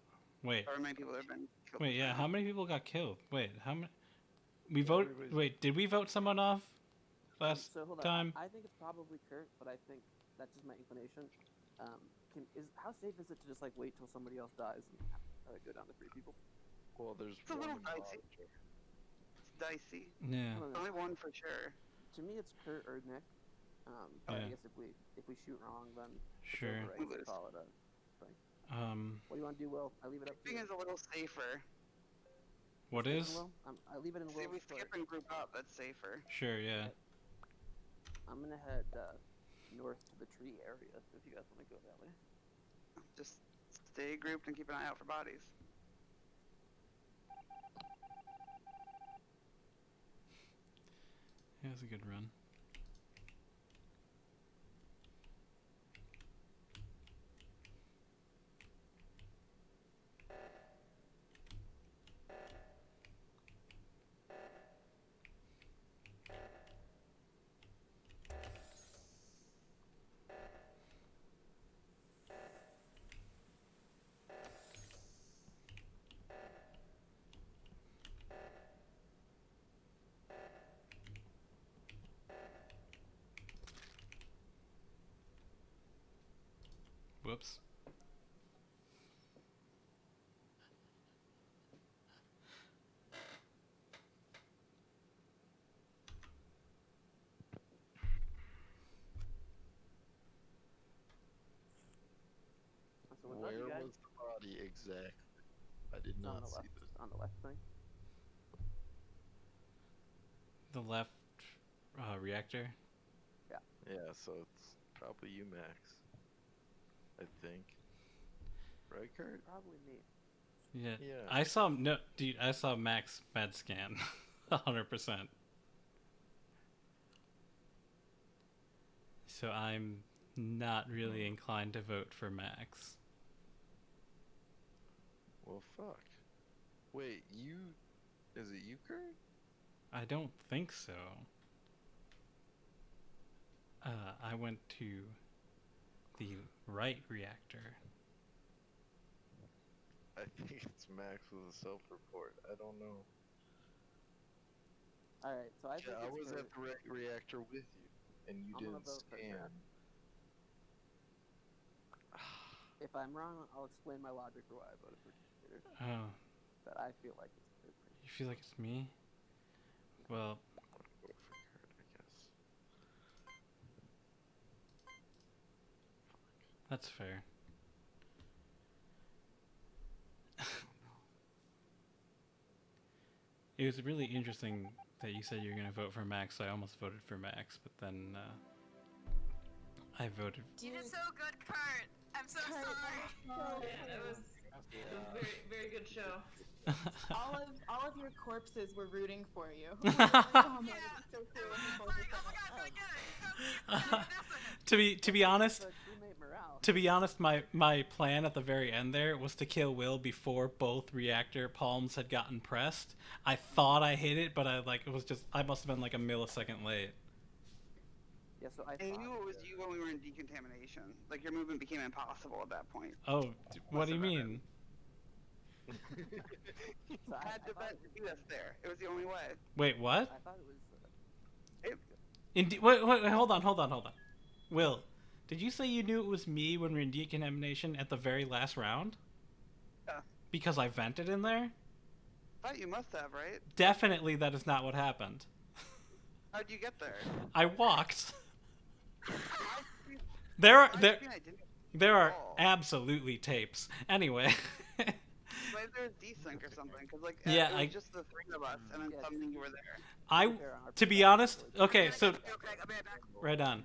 Wait. Or many people have been killed. Wait, yeah. How many people got killed? Wait, how many? We vote. Wait, did we vote someone off last So hold on. time? I think it's probably Kurt, but I think that's just my inclination. How safe is it to just like wait till somebody else dies and go down to 3 people? Well, there's It's a little dicey. It's dicey. Yeah. Only one for sure. To me, it's Kurt or Nick. But I guess if we shoot wrong, then Sure. we lose. Call it a thing. What do you want to do, Will? I leave it up to you. Is a little safer. What is? Will? I leave it in See, Will's we skip and group up. That's safer. Sure, yeah. I'm gonna head north to the tree area if you guys want to go that way. Just stay grouped and keep an eye out for bodies. Yeah, it was a good run. Whoops. So what's up, Where you guys? was the body exactly? I did It's on not the see left, this. on the left thing. The left reactor. Yeah, so it's probably you, Max. I think. Right, Kurt? Probably me. Yeah. Yeah. I saw Max med scan. 100%. So I'm not really inclined to vote for Max. Well, fuck. Wait, you... Is it you, Kurt? I don't think so. I went to the right reactor. I think it's Max with a self-report. I don't know. Alright, so I think Yeah, I it's was Kurt. at the right reactor with you, and you I'm gonna didn't vote for scan. Kurt. If I'm wrong, I'll explain my logic for why I voted for Peter. Oh, But I feel like it's Kurt. you feel like it's me? Well, Vote for Kurt, I guess. that's fair. It was really interesting that you said you were going to vote for Max, so I almost voted for Max, but then I voted. You did so good, Kurt. I'm so sorry. Yeah, it was a very, very good show. all of your corpses were rooting for you. Yeah. Oh my God, Yeah. it's so cool. It's like, oh my god, did I get it? To be honest, So teammate morale. to be honest, my plan at the very end there was to kill Will before both reactor palms had gotten pressed. I thought I hit it, but I must have been like a millisecond late. Yeah, so I I thought knew it was you when we were in decontamination. Like, your movement became impossible at that point. Oh, what do you Must have mean? So I had to vent to beat us there. It was the only way. Wait, what? I thought it was. Wait, hold on. Will, did you say you knew it was me when we were in decontamination at the very last round? Yeah. Because I vented in there? I thought you must have, right? Definitely that is not what happened. How'd you get there? I walked. I There didn't are Oh. absolutely tapes. Anyway. Maybe there was desync or something, because like Yeah, it was I- just the three of us, and then Yeah. suddenly you were there. To be honest, okay, Okay, so okay, I'll be right back. right on.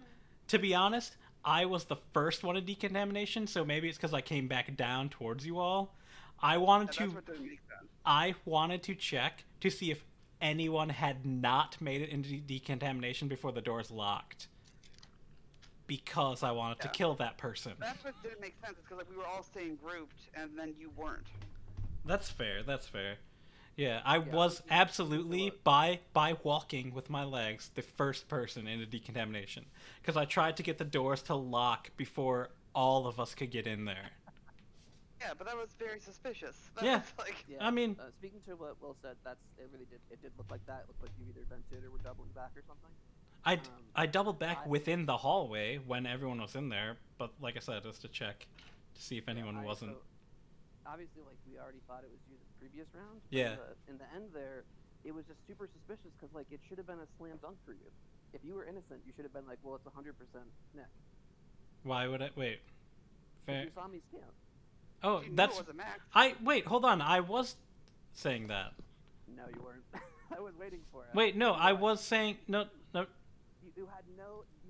To be honest, I was the first one in decontamination, so maybe it's because I came back down towards you all. I wanted And to that's what didn't make sense. I wanted to check to see if anyone had not made it into decontamination before the doors locked. Because I wanted to Yeah. kill that person. That's what didn't make sense, because like we were all staying grouped, and then you weren't. That's fair. Yeah, I was absolutely by walking with my legs the first person into decontamination because I tried to get the doors to lock before all of us could get in there. Yeah, but that was very suspicious. That Yeah. was like Yeah. I mean, speaking to what Will said, it did look like that. It looked like you either vented or were doubling back or something. I doubled back within the hallway when everyone was in there, but like I said, just to check to see if anyone wasn't. So, obviously, like we already thought it was you the previous round. but Yeah. In the end there, it was just super suspicious because like it should have been a slam dunk for you. If you were innocent, you should have been like, well, it's 100% Nick. Why would I wait? Fair. You saw me scan. Oh, you knew that's. it was a max. Wait. Hold on. I was saying that. No, you weren't. I was waiting for it. Wait, no. You I were- was saying no. You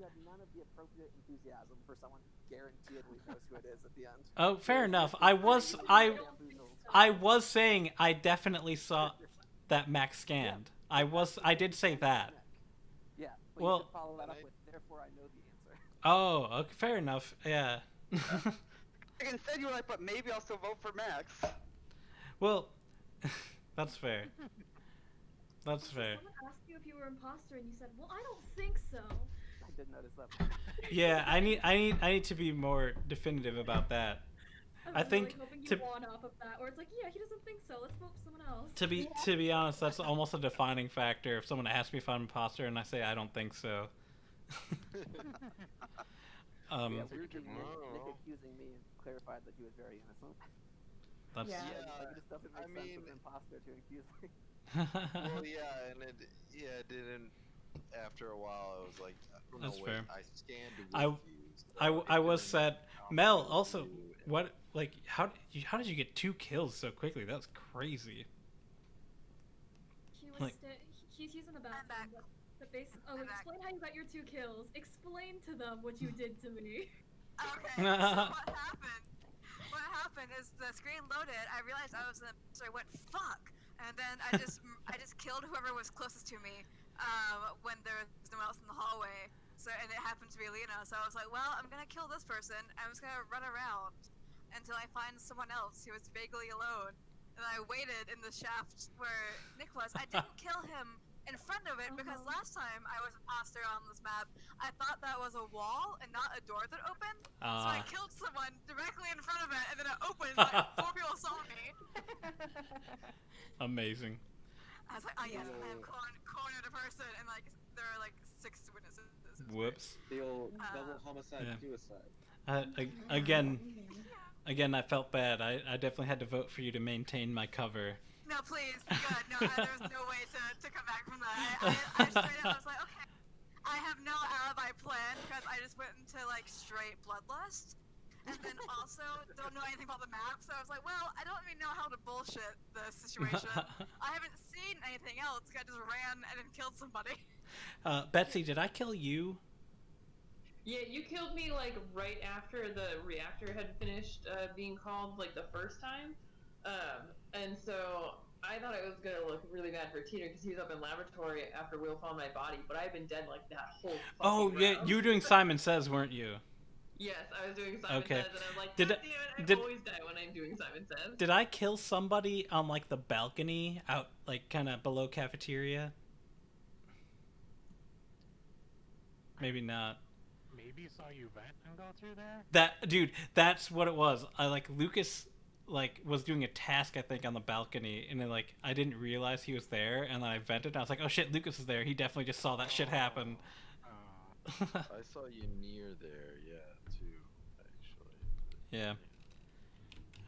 had none of the appropriate enthusiasm for someone who guaranteedly knows who it is at the end. Oh, fair enough. Bamboozled. I was saying I definitely saw that Max scanned. I did say that. Yeah. But Well- you should follow that up with, therefore I know the answer. Oh, okay, fair enough. Yeah. Like, instead you were like, but maybe I'll still vote for Max. Well, that's fair. That's fair. Someone asked you if you were imposter, and you said, "Well, I don't think so." I did notice that. Yeah, I need to be more definitive about that. I I'm think really hoping you to- won off of that, or it's like, yeah, he doesn't think so. Let's vote for someone else. To be honest, that's almost a defining factor. If someone asks me if I'm an imposter and I say I don't think so. Yeah, weirdly, Nick Oh. accusing me clarified that he was very innocent. That's Yeah. Like, it just doesn't make I sense mean- as an imposter to accuse me. Well, yeah, and it didn't after a while, I was like, oh, no, That's wait, fair. I scanned with I- you. So I it was didn't sad. count Mel, with also, you. what, like, how did you get 2 kills so quickly? That was crazy. He was Like- he's in the I'm back. bathroom. The face. Oh, I'm back. explain how you got your 2 kills. Explain to them what you did to me. Okay, so what happened is the screen loaded, I realized I was in so I went, fuck! And then I just killed whoever was closest to me, when there was no one else in the hallway. So, and it happened to be Lena, so I was like, well, I'm gonna kill this person, I'm just gonna run around until I find someone else who is vaguely alone. And I waited in the shaft where Nick was. I didn't kill him in front of it because last time I was imposter on this map, I thought that was a wall and not a door that opened. So I killed someone directly in front of it, and then it opened, like 4 people saw me. Amazing. I was like, oh yes, I have cornered a person, and like there are like 6 witnesses. It was Whoops. The old double homicide Yeah. suicide. Again, I felt bad. I definitely had to vote for you to maintain my cover. No, please, good. No, there's no way to come back from that. I straight up was like, okay, I have no alibi plan because I just went into like straight bloodlust, and then also don't know anything about the map. So I was like, well, I don't even know how to bullshit the situation. I haven't seen anything else. I just ran and then killed somebody. Betsy, did I kill you? Yeah, you killed me like right after the reactor had finished being called like the first time. And so I thought it was gonna look really bad for Teeter because he was up in laboratory after Will found my body, but I've been dead like that whole fucking Oh, yeah, round. you were doing Simon Says, weren't you? Yes, I was doing Simon Okay. Says, and I'm like, Did God it- damn it, did- I always die when I'm doing Simon Says. Did I kill somebody on, like, the balcony out, like, kind of below cafeteria? Maybe not. Maybe saw you vent and go through there. Dude, that's what it was. Lucas, like, was doing a task, I think, on the balcony, and then, like, I didn't realize he was there, and then I vented, and I was like, oh shit, Lucas is there. He definitely just saw that shit happen. I saw you near there, yeah, too, actually. Yeah.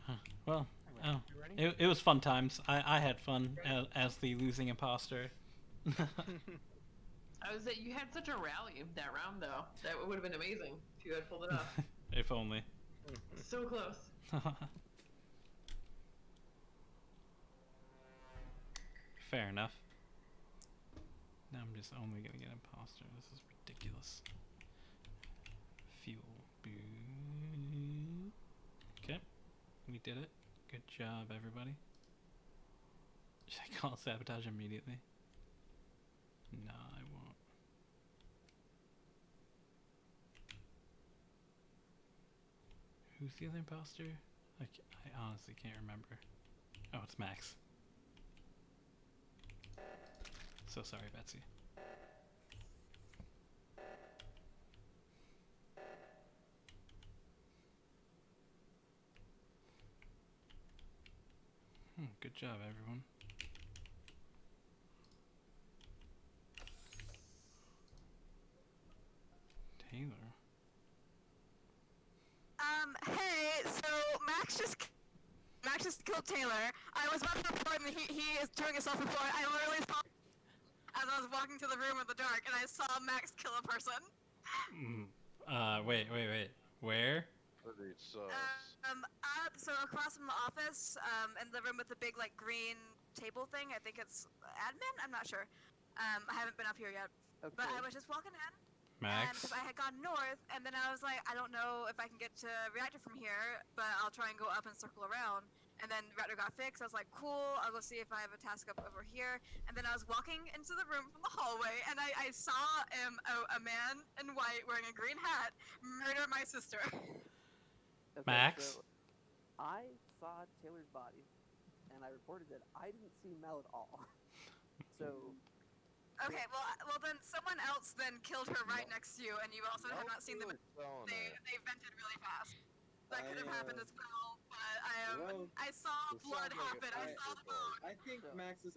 Huh. Well, Anyway, you ready? it was fun times. I had fun as the losing imposter. I was that you had such a rally that round though. That would have been amazing if you had pulled it off. If only. So close. Fair enough. Now I'm just only gonna get imposter. This is ridiculous. Fuel. Okay. We did it. Good job, everybody. Should I call sabotage immediately? No, I won't. Who's the other imposter? I honestly can't remember. Oh, it's Max. So sorry, Betsy. Good job, everyone. Taylor. Hey, so Max just killed Taylor. I was about to report, and he is doing a self-report. I literally saw as I was walking to the room in the dark, and I saw Max kill a person. Wait. Where? Pretty sus. So across from the office, in the room with the big like green table thing. I think it's admin. I'm not sure. I haven't been up here yet, Okay. but I was just walking in. Max? Because I had gone north, and then I was like, I don't know if I can get to reactor from here, but I'll try and go up and circle around. And then reactor got fixed. I was like, cool. I'll go see if I have a task up over here. And then I was walking into the room from the hallway, and I saw a man in white wearing a green hat murder my sister. Okay, Max? so I saw Taylor's body, and I reported it. I didn't see Mel at all. So Okay, well then someone else then killed her right next to you, and you also have not seen them. They vented really fast. That could have happened as well, but I saw blood happen. I saw the bone. I think Max is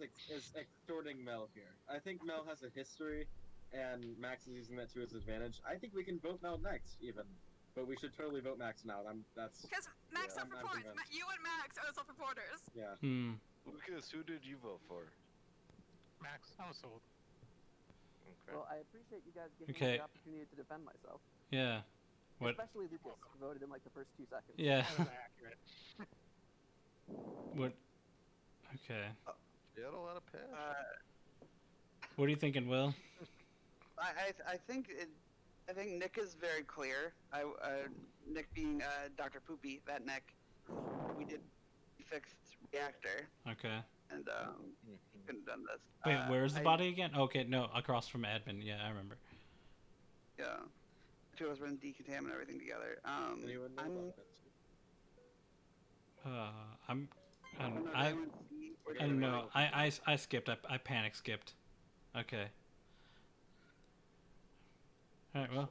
extorting Mel here. I think Mel has a history, and Max is using that to his advantage. I think we can vote Mel next, even. But we should totally vote Max now. Because Max I'm self-reports. convinced. You and Max are the self-reporters. Yeah. Lucas, who did you vote for? Max household. Okay. Well, I appreciate you guys giving me Okay. the opportunity to defend myself. Yeah. What? Especially Lucas, who voted in like the first 2 seconds. Yeah. That was accurate. What? Okay. You had a lot of passion. What are you thinking, Will? I think Nick is very clear. Nick being Dr. Poopy, that Nick. We did fixed reactor, Okay. and couldn't have done this. Wait, where's the body again? Okay, no, across from admin. Yeah, I remember. Yeah, the two of us were in decontaminate everything together. Anyone know I'm. about that? I don't know. I skipped. I panic skipped. Okay. All right. Well,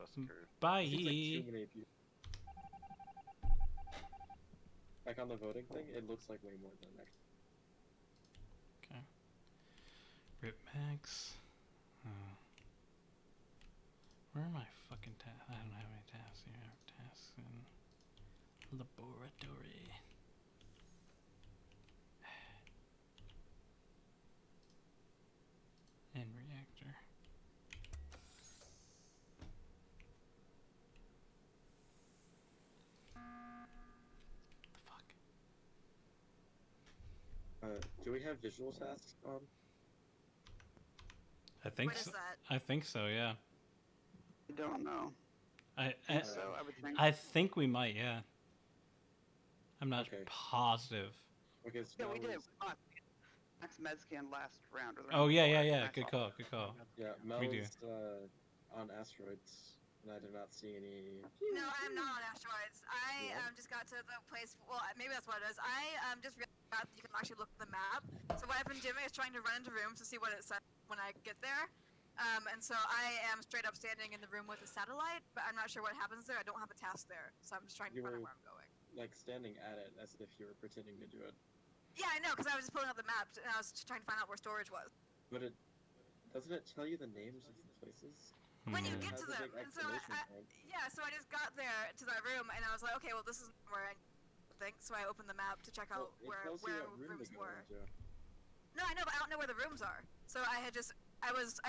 bye. Seems like too many people. Like on the voting thing, it looks like way more than next. Okay. Rip Max. Where are my fucking tasks? I don't have any tasks here. I have tasks in laboratory. And reactor. The fuck? Do we have visual tasks on? I think What is so. that? I think so. Yeah. I don't know. I So I would think. I think we might. Yeah. I'm not Okay. positive. Okay, so Yeah, we now did. we're- Max Medscan last round. Or the Oh round yeah, before, yeah, yeah. Max Good lost. call. Good call. Yeah, We do. Mel's on asteroids, and I did not see any. No, I'm not on asteroids. I Yeah. just got to the place. Well, maybe that's what it is. I just realized that you can actually look at the map. So what I've been doing is trying to run into rooms to see what it says when I get there. And so I am straight up standing in the room with the satellite, but I'm not sure what happens there. I don't have a task there, so I'm just trying to You find out were- where I'm going. Like standing at it as if you were pretending to do it. Yeah, I know, because I was just pulling up the map and I was just trying to find out where storage was. But it doesn't it tell you the names of the places? When you Hmm. get It to has a them, big and so exclamation point. yeah, so I just got there to that room and I was like, okay, well this is where I think. So I opened the map to check Well, out it where tells you what room rooms to go were. into. No, I know, but I don't know where the rooms are. So I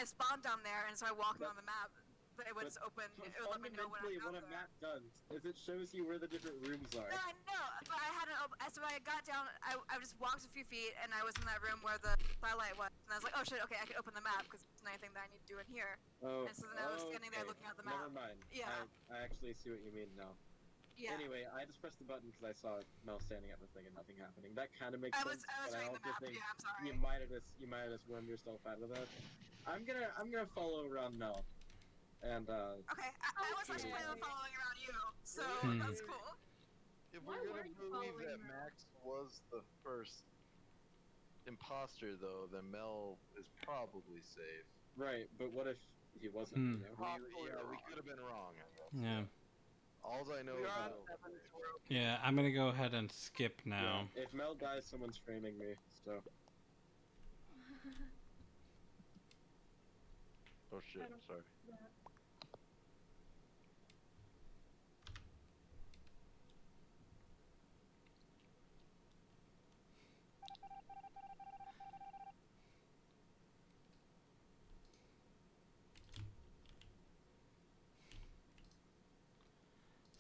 spawned down there, and so I walked But- on the map. But it was open. But It would let me know when I fundamentally, got what a there. map does is it shows you where the different rooms are. No, I know, but I hadn't. So I got down. I just walked a few feet, and I was in that room where the firelight was. And I was like, oh shit, okay, I can open the map because there's anything that I need to do in here. Oh, And so then I was standing there okay. looking at the map. Never mind. Yeah. I actually see what you mean now. Yeah. Anyway, I just pressed the button because I saw Mel standing at the thing and nothing happening. That kind of makes I was sense. I was but I reading the also map. think Yeah, I'm sorry. you might have just wormed yourself out of that. I'm gonna follow around Mel, and Okay, I was actually Okay. planning on following around you, so Hmm. that's cool. If Why we're were gonna you believe following that her? Max was the first imposter, though, then Mel is probably safe. right. But what if he wasn't? Hmm. You know? We could have been wrong, I guess. Yeah. All I know We is are on Mel was 7, safe. so we're Yeah. I'm gonna go ahead and skip now. Yeah, if Mel dies, someone's framing me. So Oh shit, I don't- sorry. Yeah.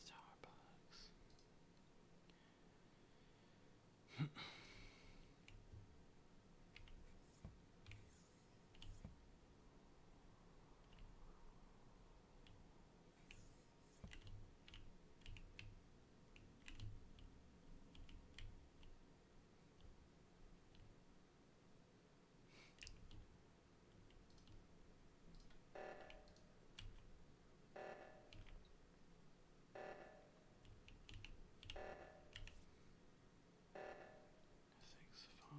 Starbucks. Six, 5,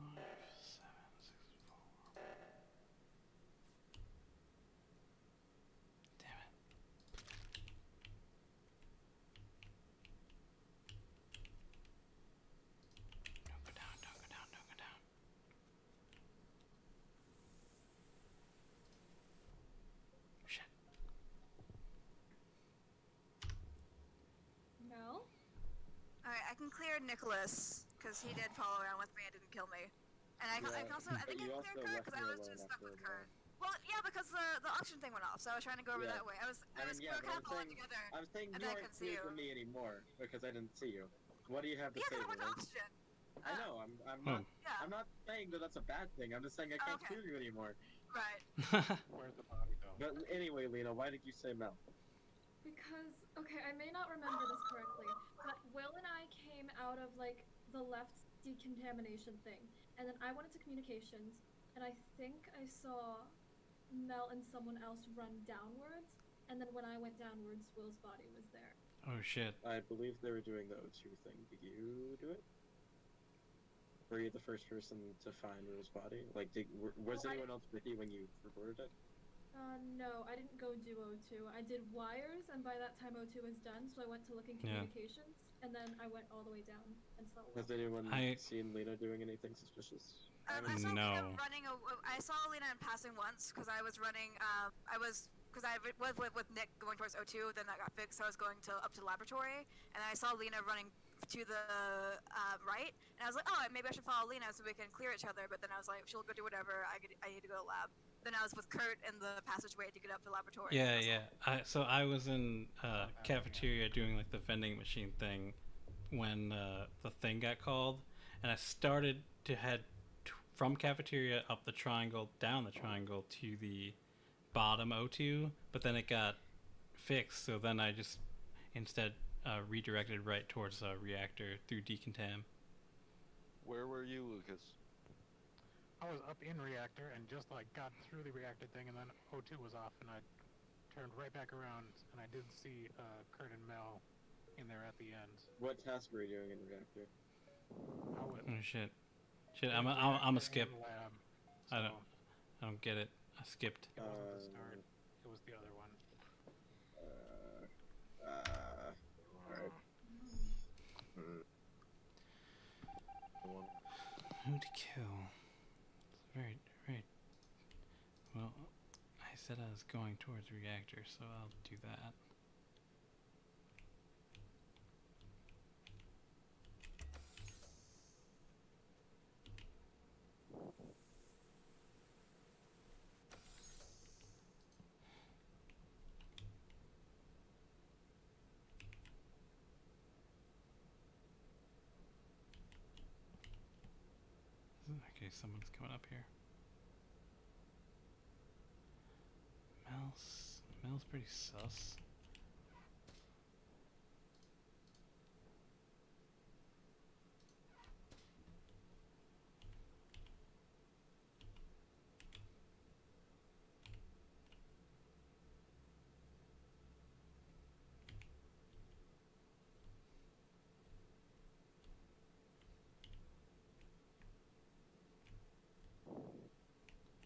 7, 6, 4. Damn it. Don't go down, don't go down, don't go down. Shit. Mel? Alright, I can clear Nicholas because he did follow around with me and didn't kill me. And I can Yeah, also I but think I you can also clear Kurt left because me I was alone just stuck after with a while. Kurt. Well, yeah, because the auction thing went off, so I was trying to go over Yeah. that way. I was I mean, we yeah, were but kind of all together. I'm saying and you I aren't couldn't see clear you. from me anymore because I didn't see you. What do you have to Yeah, say, because I went to Luna? auction. I know. I'm Oh. not. Yeah. I'm not saying that that's a bad thing. I'm just saying I can't Okay. clear you anymore. Right. Where's the body though? But anyway, Lena, why did you say Mel? Because, okay, I may not remember this correctly, but Will and I came out of, like, the left decontamination thing, and then I went into communications, and I think I saw Mel and someone else run downwards, and then when I went downwards, Will's body was there. Oh shit. I believe they were doing the O2 thing. Did you do it? Were you the first person to find Will's body? Like, was anyone else with you when you reported it? No, I didn't go do O2. I did wires, and by that time O2 was done, so I went to look in Yeah. communications, and then I went all the way down and saw Will. Has anyone I- seen Lena doing anything suspicious? I saw No. Lena running. I saw Lena in passing once because I was running. I was with Nick going towards O2. Then that got fixed. So I was going up to the laboratory, and I saw Lena running to the right. And I was like, oh, maybe I should follow Lena so we can clear each other. But then I was like, she'll go do whatever. I need to go to the lab. Then I was with Kurt in the passageway to get up to the laboratory. Yeah, yeah. So I was in cafeteria doing like the vending machine thing when the thing got called, and I started to head from cafeteria up the triangle, down the triangle to the bottom O2, but then it got fixed, so then I just instead redirected right towards the reactor through decontam. Where were you, Lucas? I was up in reactor and just like got through the reactor thing, and then O2 was off, and I turned right back around, and I did see Kurt and Mel in there at the end. What task were you doing in the reactor? I was Oh shit! Shit, in I'm the a reactor skip. in the lab, I so don't get it. I skipped. It wasn't the start. It was the other one. Alright. Who to kill? It's very, very. Well, I said I was going towards reactor, so I'll do that. Okay, someone's coming up here. Mel's pretty sus.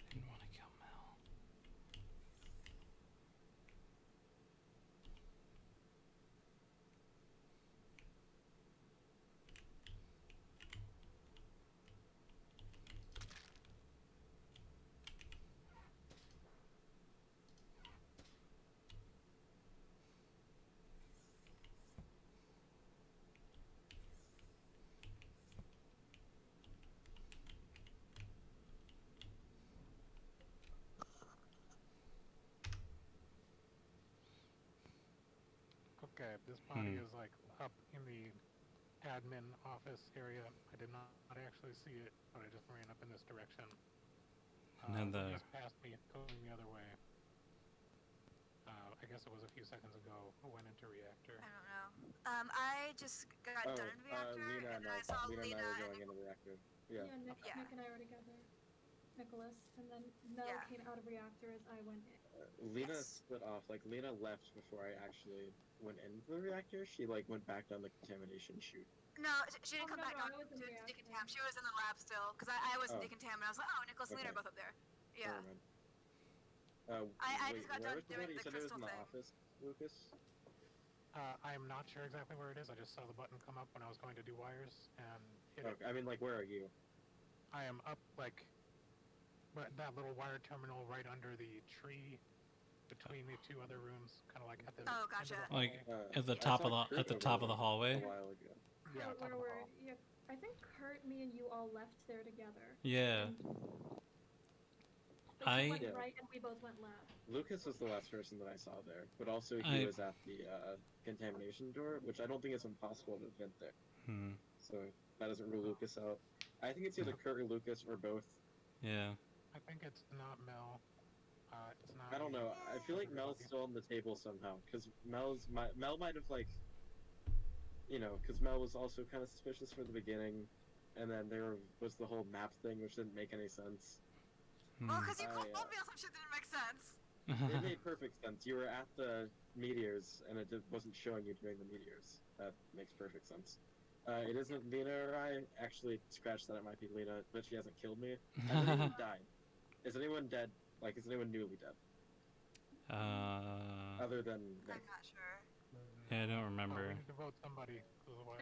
Didn't want to kill Mel. Okay, this body is like up in the admin office area. I did not actually see it, but I just ran up in this direction. And then the- Just passed me going the other way. I guess it was a few seconds ago. I went into reactor. I don't know. I just got done in reactor, Lena and and then I saw Lena and Lena I were and going into the reactor. Yeah. Nick, Yeah. Nick and I were together. Nicholas, and then Mel Yeah. came out of reactor as I went in. Lena Yes. split off. Like, Lena left before I actually went into the reactor. She, like, went back down the contamination chute. No, she didn't Oh, come no, back no, down I was in to reactor. decontam. She was in the lab still, because I was in Oh. decontam, and I was like, oh, Nicholas and Lena are Okay. both up there. Yeah. Never mind. I wait, just got where done was the doing one? You the said it was crystal in the thing. office, Lucas? I am not sure exactly where it is. I just saw the button come up when I was going to do wires and hit it. Okay, I mean, like, where are you? I am up like that little wire terminal right under the tree between the two other rooms, kind of like at the Oh, end of gotcha. the Like hallway. at the I top saw of the Kurt at the over top of there the hallway. A while ago. Yeah, Oh, top of the where hall. yeah, I think Kurt, me, and you all left there together. Yeah. But he went Yeah. right and we both went left. Lucas was the last person that I saw there, but also he was at the contamination door, which I don't think it's impossible to vent there. So that doesn't rule Lucas out. I think it's either Kurt or Lucas or both. Yeah. I think it's not Mel. It's not. I don't know. I feel like Mel's still on the table somehow, because Mel might have because Mel was also kind of suspicious for the beginning, and then there was the whole map thing, which didn't make any sense. Well, because you called me on some shit that didn't make sense. It made perfect sense. You were at the meteors, and it wasn't showing you doing the meteors. That makes perfect sense. It isn't Lena or I. Actually, scratch that. It might be Lena, but she hasn't killed me. Has anyone died? Is anyone dead? Like, is anyone newly dead? Other than Nick. I'm not sure. Yeah, I don't remember. We need to vote somebody.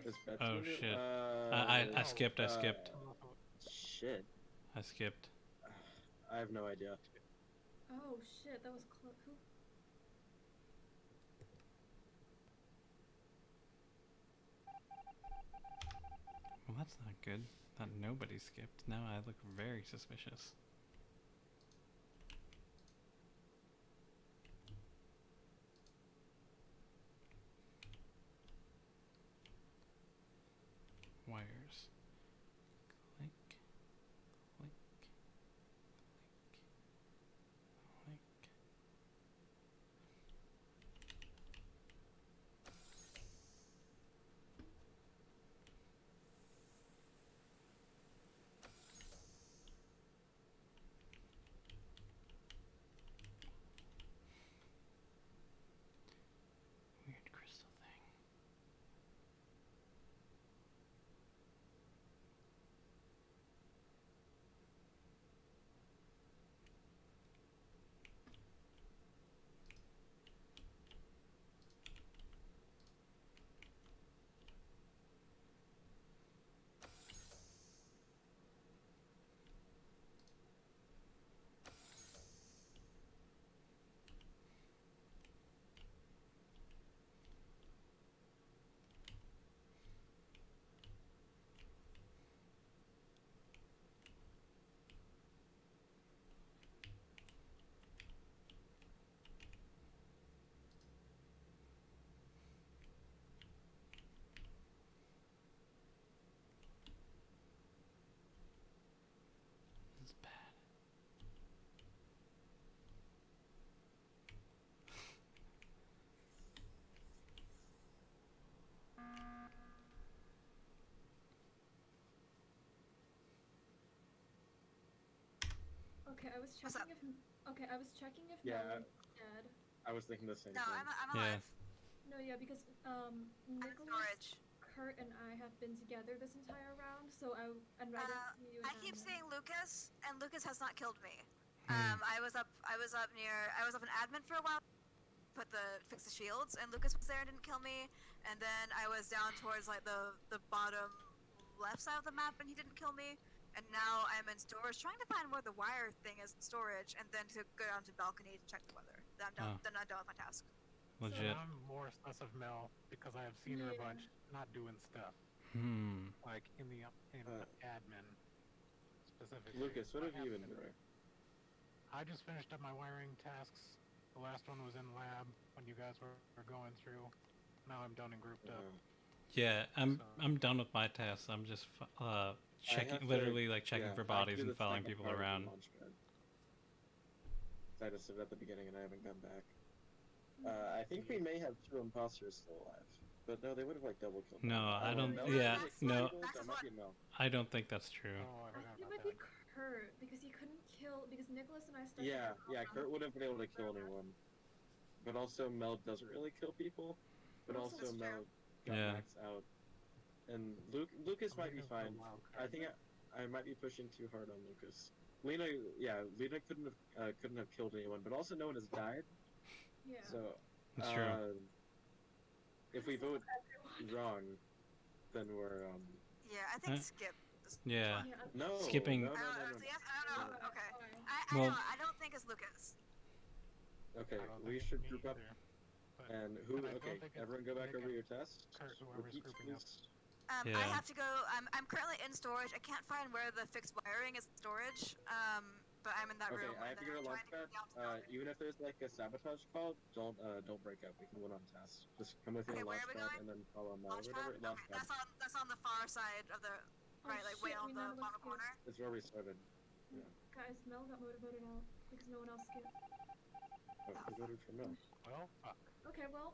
Is Betsy Oh new? shit. I skipped. Shit. I skipped. I have no idea. Oh shit, that was close. Who? Well, that's not good. That nobody skipped. Now I look very suspicious. Wires. Click. Click. Click. Click. Weird crystal thing. This is bad. Okay, I was What's checking if. Okay, I was checking if Yeah, Mel was dead. I was thinking the same No, thing. I'm Yeah. alive. No, yeah, because I'm in Nicholas, storage. Kurt, and I have been together this entire round, so I didn't see you. I keep saying Lucas, and Lucas has not killed me. Hmm. I was up in admin for a while, fix the shields, and Lucas was there and didn't kill me. And then I was down towards like the bottom left side of the map, and he didn't kill me. And now I'm in storage, trying to find where the wire thing is in storage, and then to go down to balcony to check the weather. Then I'm done. Oh. Then I'm done with my task. Legit. I'm more sus of Mel because I have seen her a bunch not doing stuff. Like in admin specifically. Lucas, what have you been doing? I just finished up my wiring tasks. The last one was in lab when you guys were going through. Now I'm done and grouped up. Yeah, I'm done with my tasks. I'm just checking, literally like checking for bodies and following people around. I just stood at the beginning and I haven't gone back. I think we may have 2 imposters still alive, but no, they would have like double killed. No, I don't. Mel? Yeah, no, That might be Mel. I don't think that's true. Oh, I I forgot think it about might be that. Kurt because he couldn't kill because Nicholas and I started. Yeah, Kurt wouldn't have been able to kill anyone. But also Mel doesn't really kill people. But also Mel got maxed out. And Lucas might be fine. I think I might be pushing too hard on Lucas. Lena couldn't have killed anyone, but also no one has died. Yeah. So That's true. if we vote wrong, then we're Yeah, I think skip. Yeah. no Skipping. No. Yes, I don't know. Okay. Well- I don't think it's Lucas. Okay, I don't we think should me group up. either, but- And I don't think it's everyone go back Nick over and your tests. Kurt, whoever's Repeat, grouping up. please. Yeah. I have to go. I'm currently in storage. I can't find where the fixed wiring is in storage. but I'm in that Okay, room. I have to give a launch pad. Even if there's like a sabotage call, don't break up. We can win on task. Just come with Okay, your where launch are we pad going? and then follow my Launch whatever. pad? Launch Okay, pad. that's on the far side of the right, like way shit, on we the none of us bottom skipped. corner. It's where we started. Yeah. Guys, Mel got motivated out because no one else skipped. Oh, who voted for no? Well, fuck. Okay, well.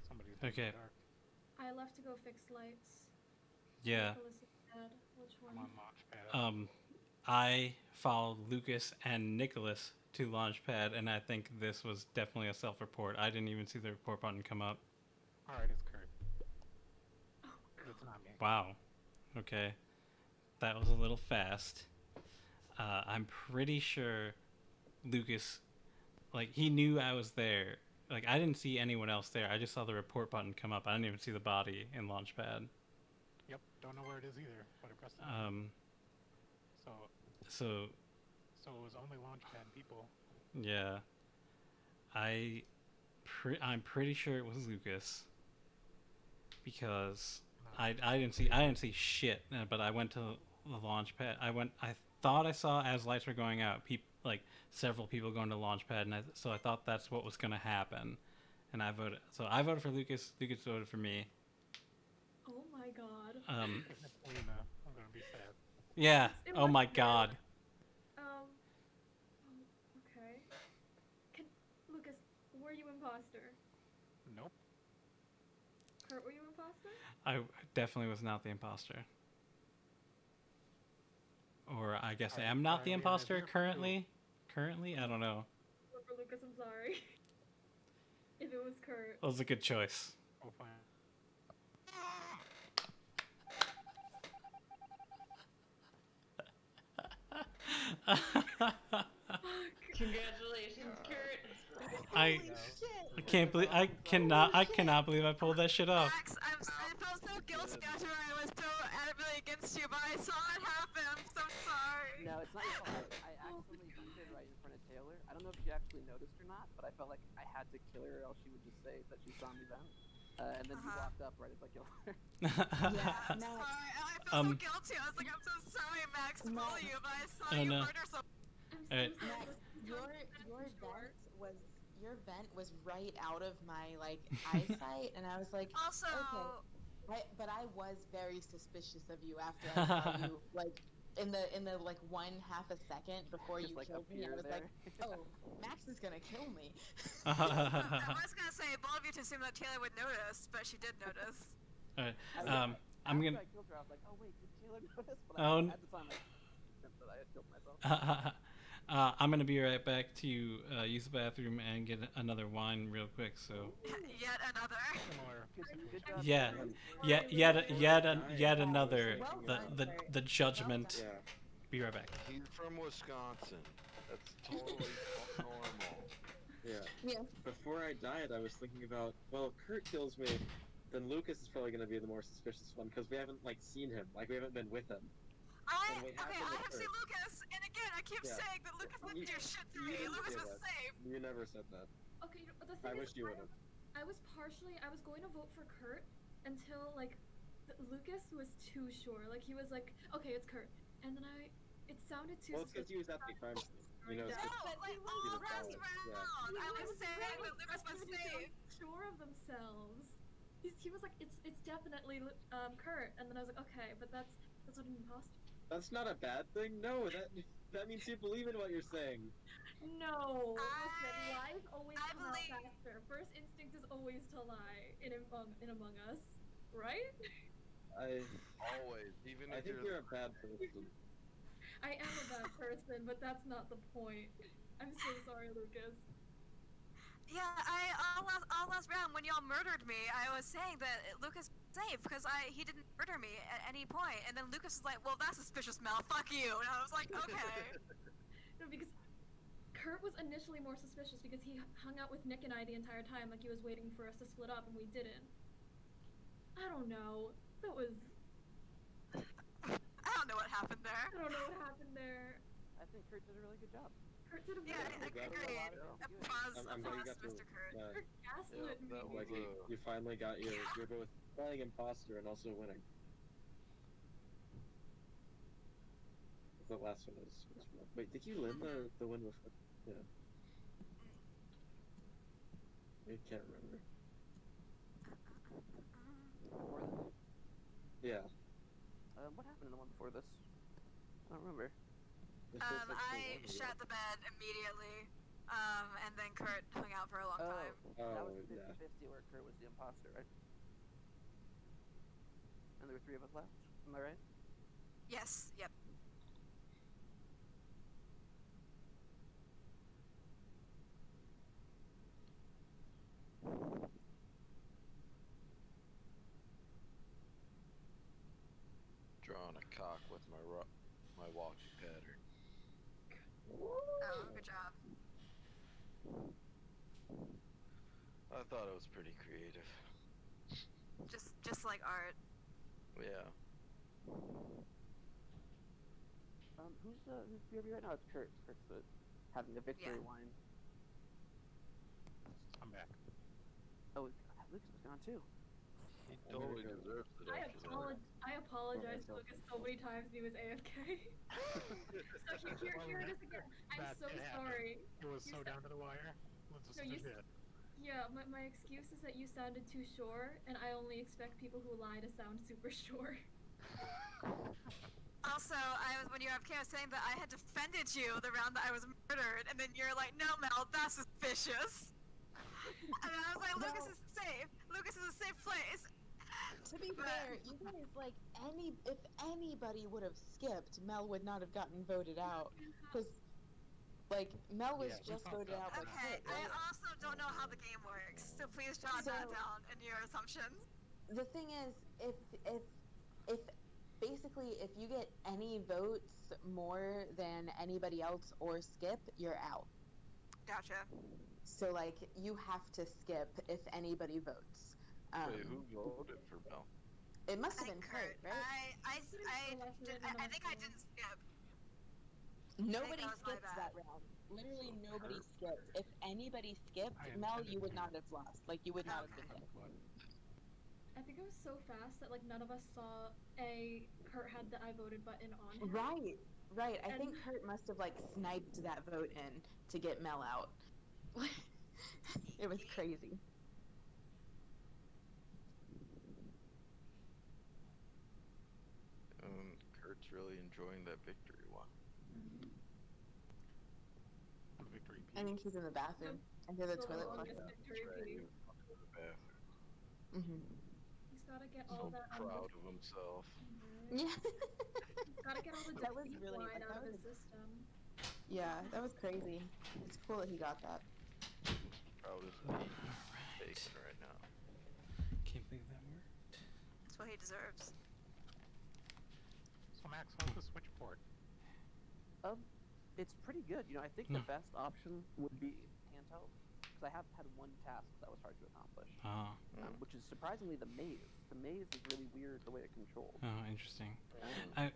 Somebody's Okay. in the dark. I left to go fix lights. Yeah. Nicholas is dead. Which I'm one? on launch pad. I followed Lucas and Nicholas to Launchpad, and I think this was definitely a self-report. I didn't even see the report button come up. Alright, it's Kurt. It's not me. Wow. Okay. That was a little fast. I'm pretty sure Lucas, like, he knew I was there. Like, I didn't see anyone else there. I just saw the report button come up. I didn't even see the body in Launchpad. Yep, don't know where it is either, but I pressed the button. So it was only Launchpad people. Yeah. I'm pretty sure it was Lucas. Because I didn't see shit, but I went to the Launchpad. I thought I saw as lights were going out, several people going to Launchpad, and so I thought that's what was going to happen, and I voted. So I voted for Lucas. Lucas voted for me. Oh my god. If it's Lena, I'm gonna be sad. Yeah. It Oh was my weird. god. Okay. Lucas, were you imposter? Nope. Kurt, were you imposter? I definitely was not the imposter. Or I guess I am not the imposter currently. Currently, I don't know. Vote for Lucas, I'm sorry. If it was Kurt. That was a good choice. Oh, fine. Congratulations, Kurt. I can't believe I cannot believe I pulled that shit off. Max, I felt so guilty after I was so adamantly against you, but I saw it happen. I'm so sorry. No, it's not your fault. I accidentally vented right in front of Taylor. I don't know if she actually noticed or not, but I felt like I had to kill her, or else she would just say that she saw me vent. And then you walked up right as I killed her. Yeah, I'm sorry. I felt so guilty. I was like, I'm so sorry, Max, to bully you, but I saw you murder someone. I'm so Max, your vent was right out of my eyesight, and I was like, Also, okay. But I was very suspicious of you after I saw you in the one half a second before you killed me. I was like, oh, Max is gonna kill me. I was gonna say, both of you to assume that Taylor would notice, but she did notice. Alright. I'm gonna. After I killed her, I was like, oh wait, did Taylor notice? But at the time, I meant that I had killed myself. I'm gonna be right back to use the bathroom and get another wine real quick. So. Yet another. Good job. Yeah. Yet another. The judgment. Yeah. Be right back. He's from Wisconsin. That's totally normal. Yeah. Before I died, I was thinking about, well, if Kurt kills me, then Lucas is probably going to be the more suspicious one, because we haven't, seen him. We haven't been with him. I have seen Lucas, and again, I keep saying that Lucas didn't do shit to me. Lucas was safe. You never said that. Okay, the thing I is, wish you would have. I was going to vote for Kurt until, Lucas was too sure. He was like, okay, it's Kurt. And then it sounded too Well, it's because he was at the crime scene. No, all last round, I was saying that Lucas was safe. Sure of themselves. He was like, it's definitely Kurt. And then I was like, okay, but that's what an imposter. That's not a bad thing. No, that means you believe in what you're saying. No, listen, lies always come out faster. First instinct is always to lie in Among Us, right? Always, even I if think you're you're a bad person. I am a bad person, but that's not the point. I'm so sorry, Lucas. Yeah, all last round when y'all murdered me, I was saying that Lucas was safe because he didn't murder me at any point, and then Lucas was like, "Well, that's suspicious, Mel. Fuck you," and I was like, "Okay." No, because Kurt was initially more suspicious because he hung out with Nick and I the entire time, like he was waiting for us to split up, and we didn't. I don't know. That was. I don't know what happened there. I don't know what happened there. I think Kurt did a really good job. Kurt did a Yeah, really I good job. agree. I'm glad you got Mr. Kurt. Kurt gaslit me. that was Like you finally got you're both playing imposter and also winning. The last one was fun. Wait, did you win the win before? Yeah. I can't remember. Before this? Yeah. What happened in the one before this? I don't remember. This was like I so long shot ago. the bed immediately, and then Kurt hung out for a long time. That Oh, was yeah. 50-50 where Kurt was the imposter, right? And there were 3 of us left. Am I right? Yes, yep. drawing a cock with my walking pattern. Oh, good job. I thought it was pretty creative. Just like art. Yeah. Who's POV right now? It's Kurt. Kurt's having a victory Yeah. wine. I'm back. Oh, Lucas was gone too. He totally deserves it. I apologized to Lucas so many times and he was AFK. So here it is again. I'm That so did happen. sorry. It was You so said- down to the wire. Let's just No, you do it. Yeah, my excuse is that you sounded too sure, and I only expect people who lie to sound super sure. Also, when you were AFK, I was saying that I had defended you the round that I was murdered, and then you're like, "No, Mel, that's suspicious." And I was like, "Lucas is safe. Lucas is a safe place." To be fair, you guys if anybody would have skipped, Mel would not have gotten voted out. Because, Mel was Yeah, we just fucked voted up. out by Okay, Kurt, right? I also don't know how the game works, so please jot that So- down in your assumptions. The thing is, if basically if you get any votes more than anybody else or skip, you're out. Gotcha. So you have to skip if anybody votes. Wait, who voted for Mel? It must I have been think Kurt, right? I think I didn't skip. Nobody that was my skipped bad. that round. Literally nobody skipped. If anybody skipped, I Mel, intended you would to. not have lost. You would not have been there. I think it was so fast that none of us saw Kurt had the I voted button on him. Right. I think And- Kurt must have sniped that vote in to get Mel out. It was crazy. Kurt's really enjoying that victory one. The victory I think he's in the bathroom. I hear the The toilet longest flush. victory Right, he pee. was going to the bathroom. He's gotta get So all that proud of himself. Yeah. He's gotta get all the That was defeat really- line that out of was- his system. Yeah, that was crazy. It's cool that he got that. Proud as a bacon right now. Can't believe that worked. That's what he deserves. So Max, how's the switch port? It's pretty good. I think the best option would be handheld, because I have had one task that was hard to accomplish, which is surprisingly the maze. The maze is really weird the way it controls. Oh, interesting. Um,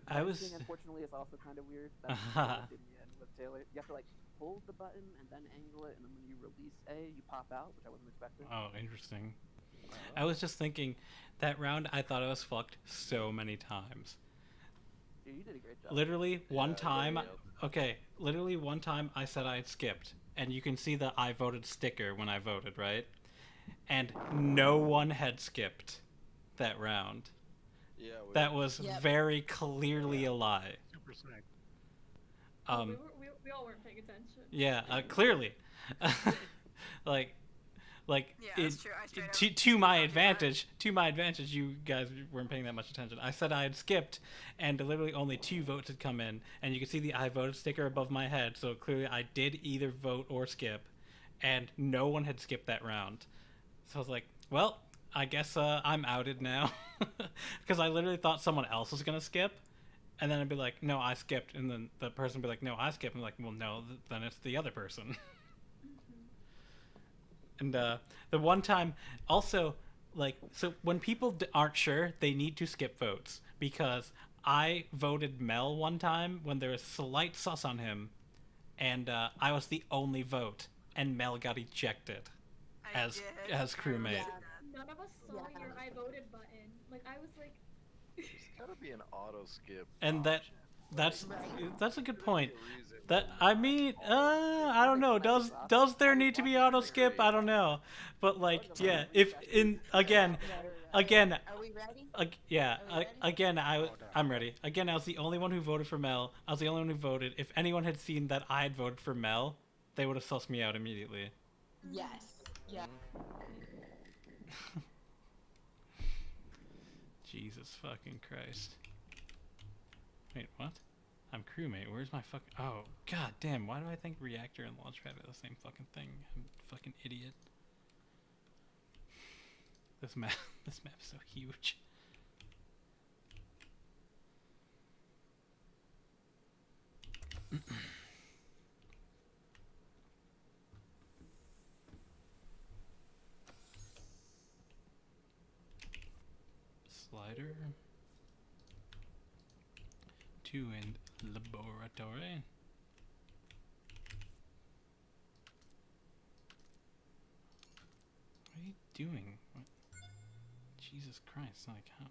I was. Editing, unfortunately, is also kind of weird. That's what I did in the end with Taylor. You have to hold the button and then angle it, and then when you release A, you pop out, which I wasn't expecting. Oh, interesting. I was just thinking, that round I thought I was fucked so many times. Yeah, you did a great job. Literally one time. yeah. Okay, literally one time I said I had skipped, and you can see the I voted sticker when I voted, right? And no one had skipped that round. Yeah. That was Yep. very clearly a lie. Super snake. We all weren't paying attention. Yeah, clearly. Like, Yeah, it, that's true. I straight up to my don't do that. advantage, you guys weren't paying that much attention. I said I had skipped, and literally only 2 votes had come in, and you can see the I voted sticker above my head, so clearly I did either vote or skip, and no one had skipped that round. So I was like, well, I guess I'm outed now, because I literally thought someone else was gonna skip, and then I'd be like, no, I skipped, and then the person would be like, no, I skipped, and I'm like, well, no, then it's the other person. And the one time, also, like, so when people aren't sure, they need to skip votes, because I voted Mel one time when there was slight sus on him, and I was the only vote, and Mel got ejected as crewmate. Yeah. None of us saw Yeah. your I voted button. Like I was like, There's gotta be an auto skip. And option. that's a good point. Maybe a reason. That I mean, I don't know. Does there need to be auto skip? I don't know, but like, yeah. If in again, Are we ready? yeah. Are we ready? Again, I'm ready. Again, I was the only one who voted for Mel. I was the only one who voted. If anyone had seen that I had voted for Mel, they would have sussed me out immediately. Yes. Yeah. Jesus fucking Christ. Wait, what? I'm crewmate. Where's my fucking... Oh, god damn. Why do I think reactor and launchpad are the same fucking thing? I'm a fucking idiot. This map is so huge. Slider. 2 in laboratory. What are you doing? What? Jesus Christ, like how?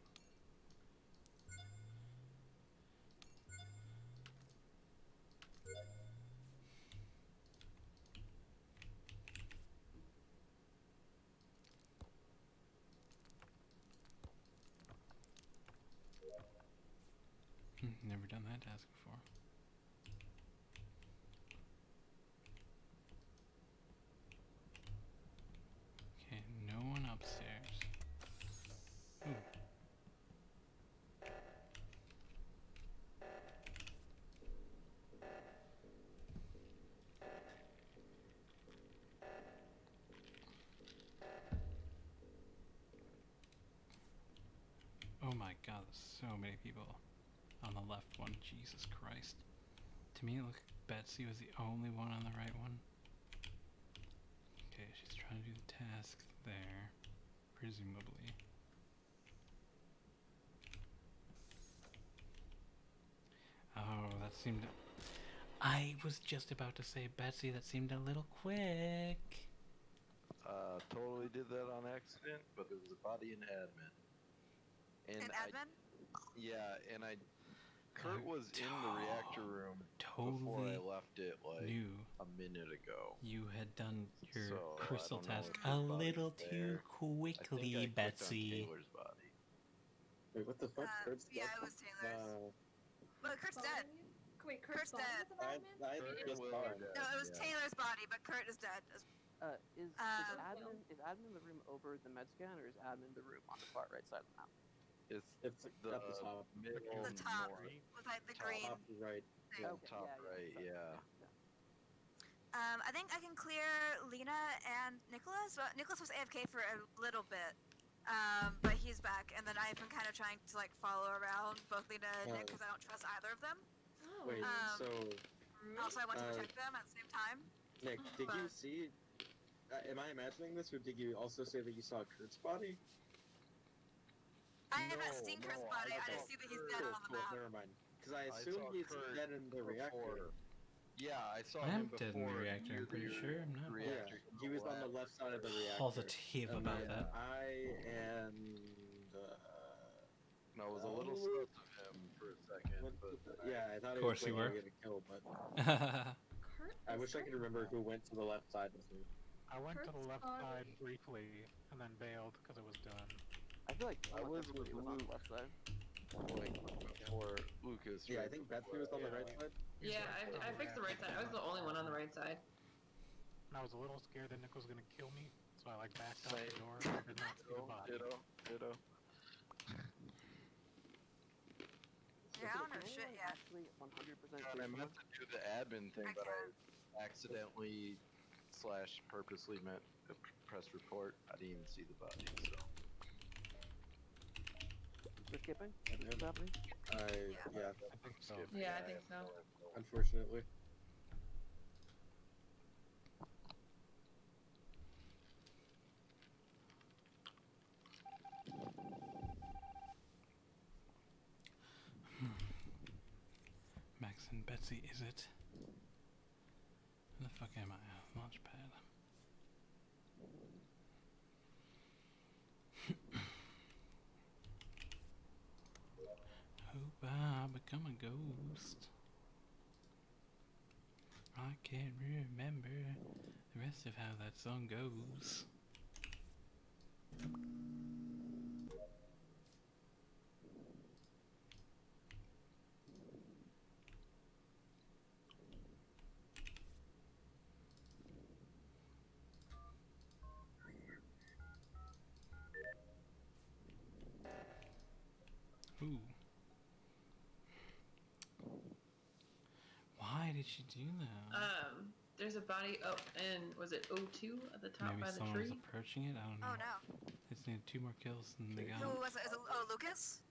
Never done that task before. Okay, no one upstairs. Ooh. Oh my god, there's so many people on the left one. Jesus Christ. To me, it looked Betsy was the only one on the right one. Okay, she's trying to do the task there, presumably. Oh, that seemed... I was just about to say, Betsy, that seemed a little quick. Totally did that on accident, but there was a body in admin. In admin? Yeah, and Kurt was in the reactor room before I left it like a minute ago. You had done your So, crystal I don't know task if a his body's little too there. quickly, I think I clicked on Betsy. Taylor's body. Wait, what the fuck? Kurt's Yeah, dead? it was Taylor's. But Kurt's dead. Wait, Kurt's Kurt's dead. body was an admin? I Kurt just was saw it. dead, No, it was yeah. Taylor's body, but Kurt is dead. Is admin the room over the med scan, or is admin the room on the far right side of the map? It's the at the top. middle The top, north. with like the Top green Top right. thing. Yeah. Okay, Top right, sorry. yeah. I think I can clear Lena and Nicholas. Well, Nicholas was AFK for a little bit, but he's back. And then I've been kind of trying to like follow around both Lena and Nick because I don't trust either of them. Oh. Wait, so Also, I want to Uh, protect them at the same time. Nick, did you But- see? Am I imagining this, or did you also say that you saw Kurt's body? I have not seen Kurt's body. I just see that he's dead on the Cool, map. never mind. Because I I assume saw he's Kurt dead in the reactor. Yeah, I saw I am him dead in the before reactor, I'm near pretty the sure. I'm not reactor Yeah, he was on the left side of the reactor. positive And about then that. I and And I was a little sus of him for a second, but yeah, I thought Of course he you was were. going to get a kill, but Kurt I is wish I dead? could remember who went to the left side with me. I went to the Kurt's left body. side briefly and then bailed because it was done. I feel like I was everybody with was on the Luke. left side. like before Lucas. Yeah, I right think before Betsy was on the Yeah. right side. Yeah, I fixed the right side. I was the only one on the right side. And I was a little scared that Nick was gonna kill me, So I like backed out the door and did not see the body. Ditto. Yeah, I don't know Can shit anyone yet. actually 100% God, I meant to do the admin thing, I but can't. I accidentally / purposely meant to press report. I didn't even see the body, so. We're skipping? What's happening? Yeah, I think so. Yeah, I think so. unfortunately. Max and Betsy, is it? Where the fuck am I? Launchpad. Hope I become a ghost. I can't remember the rest of how that song goes. Ooh. Why did she do that? There's a body up in, was it O2 at the top Maybe by the someone was tree? approaching it? I don't know. Oh no. They just needed 2 more kills and they got Who it. was it? Is it oh, Lucas?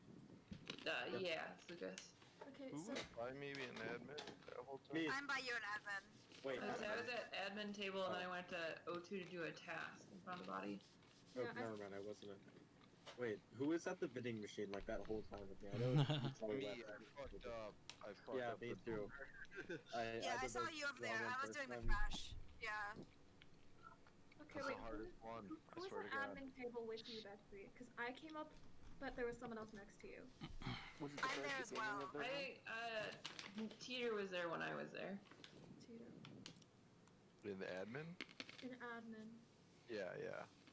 Yeah, it's Lucas. Okay, Who so was by me being admin that whole time? Me. I'm by you and admin. Wait, I was at admin table and then I went to O2 to do a task and found the body. oh, Yeah, never mind, I wasn't in. Wait, who was at the vending machine like that whole time with me? I know you probably Me, left. I fucked up. I fucked Yeah, up me the too. Yeah, I did saw the you over there. wrong one I was first doing the time. trash. Yeah. okay, That's wait. the hardest one. Who I was swear at to God. admin table with you, Betsy? Because I came up, but there was someone else next to you. Was it the I'm very there as beginning well. of the round? Teeter was there when I was there. Tito. In the admin? In admin. Yeah.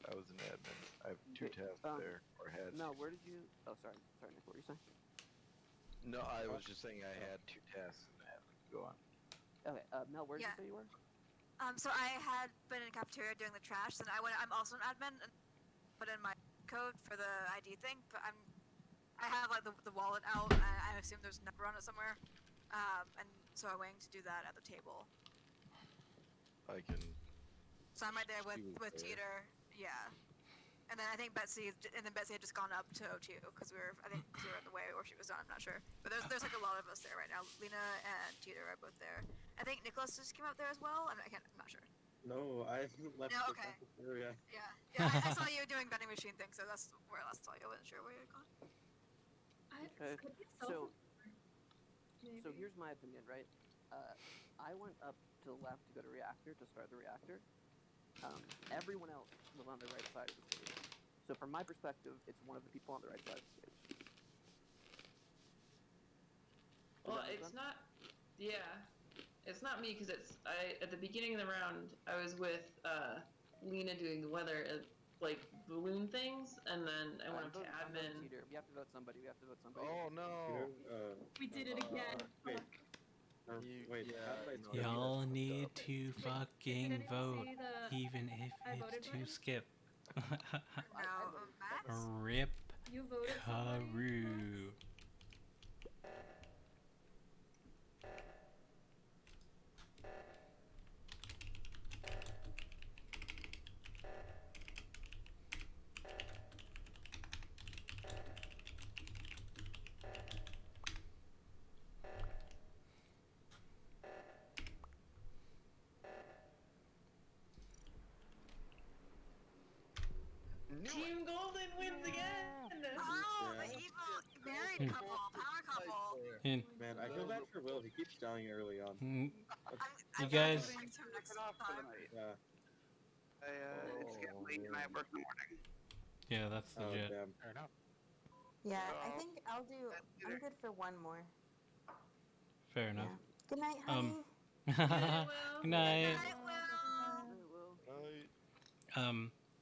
I was an admin. I have 2 Okay, tasks there, or had. Mel, where did you... Oh, sorry, Nick, what were you saying? No, I was just saying I had 2 tasks in the admin. Go on. Okay, Mel, where did Yeah. you say you were? So I had been in cafeteria doing the trash, and I'm also an admin and put in my code for the ID thing, but I have like the wallet out, and I assume there's a number on it somewhere. And so I'm waiting to do that at the table. I can. So I'm right there She was with there. Teeter, yeah. And then I think Betsy had just gone up to O2 because we were in the way, or she was done. I'm not sure. But there's like a lot of us there right now. Lena and Teeter are both there. I think Nicholas just came up there as well. I'm not sure. No, I haven't left No, the okay. cafeteria. Yeah. I saw you doing vending machine thing, so that's where I last saw you. I wasn't sure where you had gone. Okay, Could be so- maybe. So here's my opinion, right? I went up to the left to go to reactor, to start the reactor. Everyone else was on the right side of the stage. So from my perspective, it's one of the people on the right side of the stage. Well, that make it's sense? not. Yeah, it's not me because at the beginning of the round I was with Lena doing the weather like balloon things, and then I went up to I'm voting admin. Teeter. We have to vote somebody. Oh no! We did it again. Wait. Fuck. Wait, yeah, how did I no, skip Y'all this? need Wait, to did fucking anyone vote, see the even if I voted it's to button? skip. No, Max? Rip You voted somebody? Karoo. Team Golden wins again. Oh, the Yeah. evil married couple, power couple. And Man, I feel bad for Will. He keeps dying early on. I'm You guys- gonna fix him next It off for the time. night. Yeah. It's getting late and I have work in the morning. yeah, that's Oh, legit. damn. Fair enough. Yeah, I Oh. think I'm good for one more. Fair Yeah. enough. Good night, honey. Good Will. night. Good night, Will.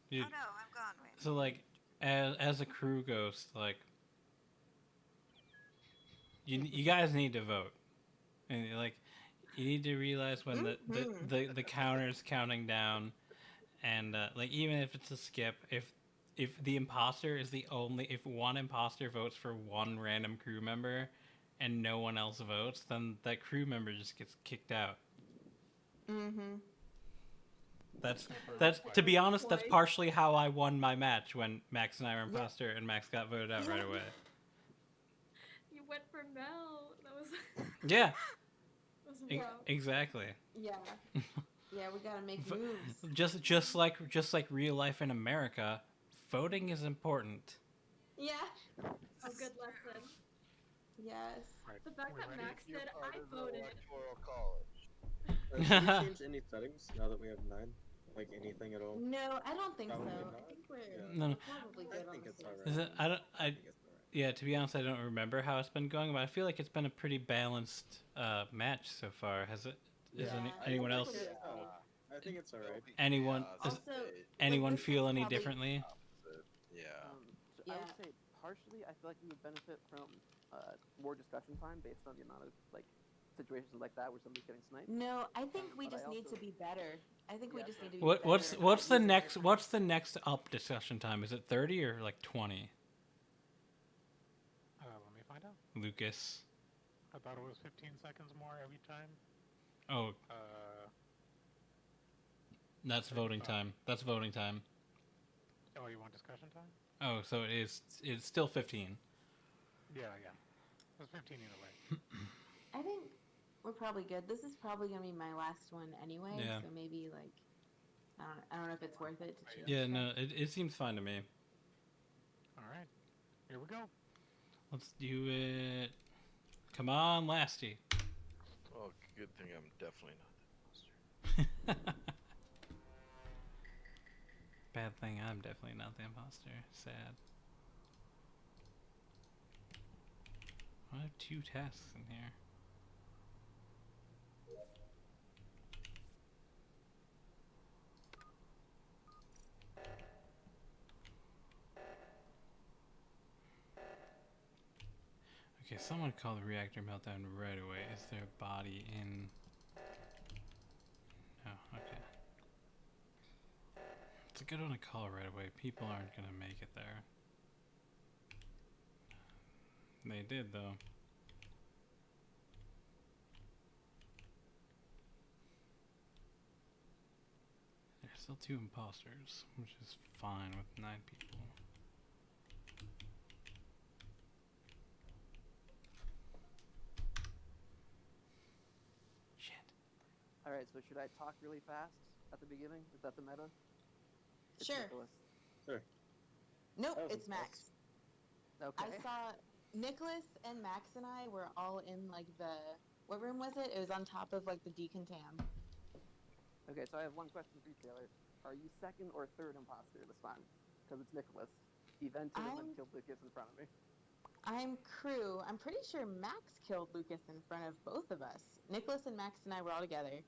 Dude, Oh no, I'm gone. Wait. so like, as a crew ghost, like, you guys need to vote, and like, you need to realize when the counter's counting down, and like even if it's a skip, if the imposter is if one imposter votes for one random crew member, and no one else votes, then that crew member just gets kicked out. Mm-hmm. That's to be honest, that's partially how I won my match when Max and I were imposter, and Max got voted out right away. You went for Mel. That was. Yeah. That was rough. Exactly. Yeah. Yeah, we gotta make moves. Just like real life in America, voting is important. Yeah. A good lesson. Yes. Right. The fact that Max You're said part I of the voted. Electoral college. Should we change any settings now that we have 9? Like anything at all? No, I don't think so. Probably I not. think we're No. probably I good on think the it's safe alright. Is it? I don't. I think it's alright. Yeah, to be honest, I don't remember how it's been going, but I feel like it's been a pretty balanced match so far. Has it? Is Yeah, anyone I else? think we're Oh, good. I think it's alright. Anyone? Also, Anyone this is feel any probably- differently? Yeah. So I Yeah. would say partially, I feel like we would benefit from more discussion time based on the amount of like situations like that where somebody's getting sniped. No, I think we But I just need to also- be better. I think we Yeah, just sure. need to be better. What's at the using next our what's time. the next up discussion time? Is it 30 or like 20? Let me find out. Lucas. I thought it was 15 seconds more every time. Oh, that's voting 35. time. That's voting time. Oh, you want discussion time? Oh, so it's still 15. Yeah. It was 15 either way. I think we're probably good. This is probably gonna be my last one anyway. Yeah. So maybe like, I don't know if it's worth it to change. Yeah, stuff. no, it seems fine to me. All right. Here we go. Let's do it. Come on, Lasty. Oh, good thing I'm definitely not the imposter. Bad thing, I'm definitely not the imposter. Sad. I have 2 tasks in here. Okay, someone call the reactor meltdown right away. Is there a body in... No, okay. It's a good one to call right away. People aren't gonna make it there. They did, though. There's still 2 imposters, which is fine with 9 people. Shit. Alright, so should I talk really fast at the beginning? Is that the meta? It's Sure. Nicholas. Sure. Nope, That was it's Max. Okay. I saw Nicholas and Max and I were all in like the what room was it? It was on top of like the decontam. Okay, so I have one question for you, Taylor. Are you second or third imposter this time? Because it's Nicholas. He vented and then I'm- killed Lucas in front of me. I'm crew. I'm pretty sure Max killed Lucas in front of both of us. Nicholas and Max and I were all together.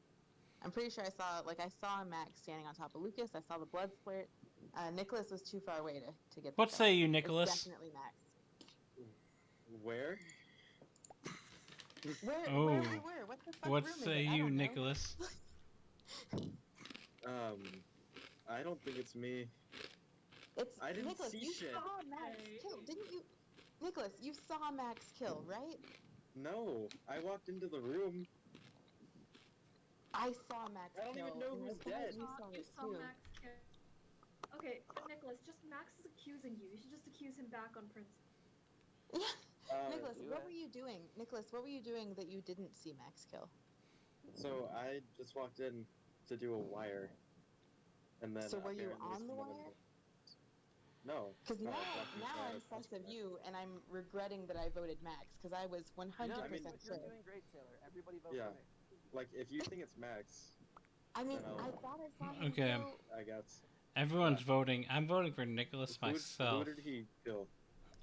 I'm pretty sure I saw Max standing on top of Lucas. I saw the blood splurt. Nicholas was too far away to get. The What kill. say you, It's Nicholas? definitely Max. Where? Where Oh. we were? What the fuck What room is say it? I you, don't know. Nicholas? I don't think it's me. It's I didn't Nicholas. see You shit. saw Max Okay. kill, didn't you? Nicholas, you saw Max kill, right? No, I walked into the room. I saw Max I don't kill. even know and I who's thought dead. You saw You it saw too. Max kill. Okay, but Nicholas, just Max is accusing you. You should just accuse him back on principle. Nicholas, do what it. were you doing? Nicholas, what were you doing that you didn't see Max kill? So I just walked in to do a wire. And then So were you apparently on the someone wire? No. Because no, now, I was walking now by I'm a sus of prospect. you, and I'm regretting that I voted Max because I was 100% No, I mean, sure. you're doing great, Taylor. Everybody vote Yeah. for me. Like, if you think it's Max, I mean, No. I thought I saw him Okay. kill. I guess. Everyone's voting. I'm voting for Nicholas Who myself. did he kill?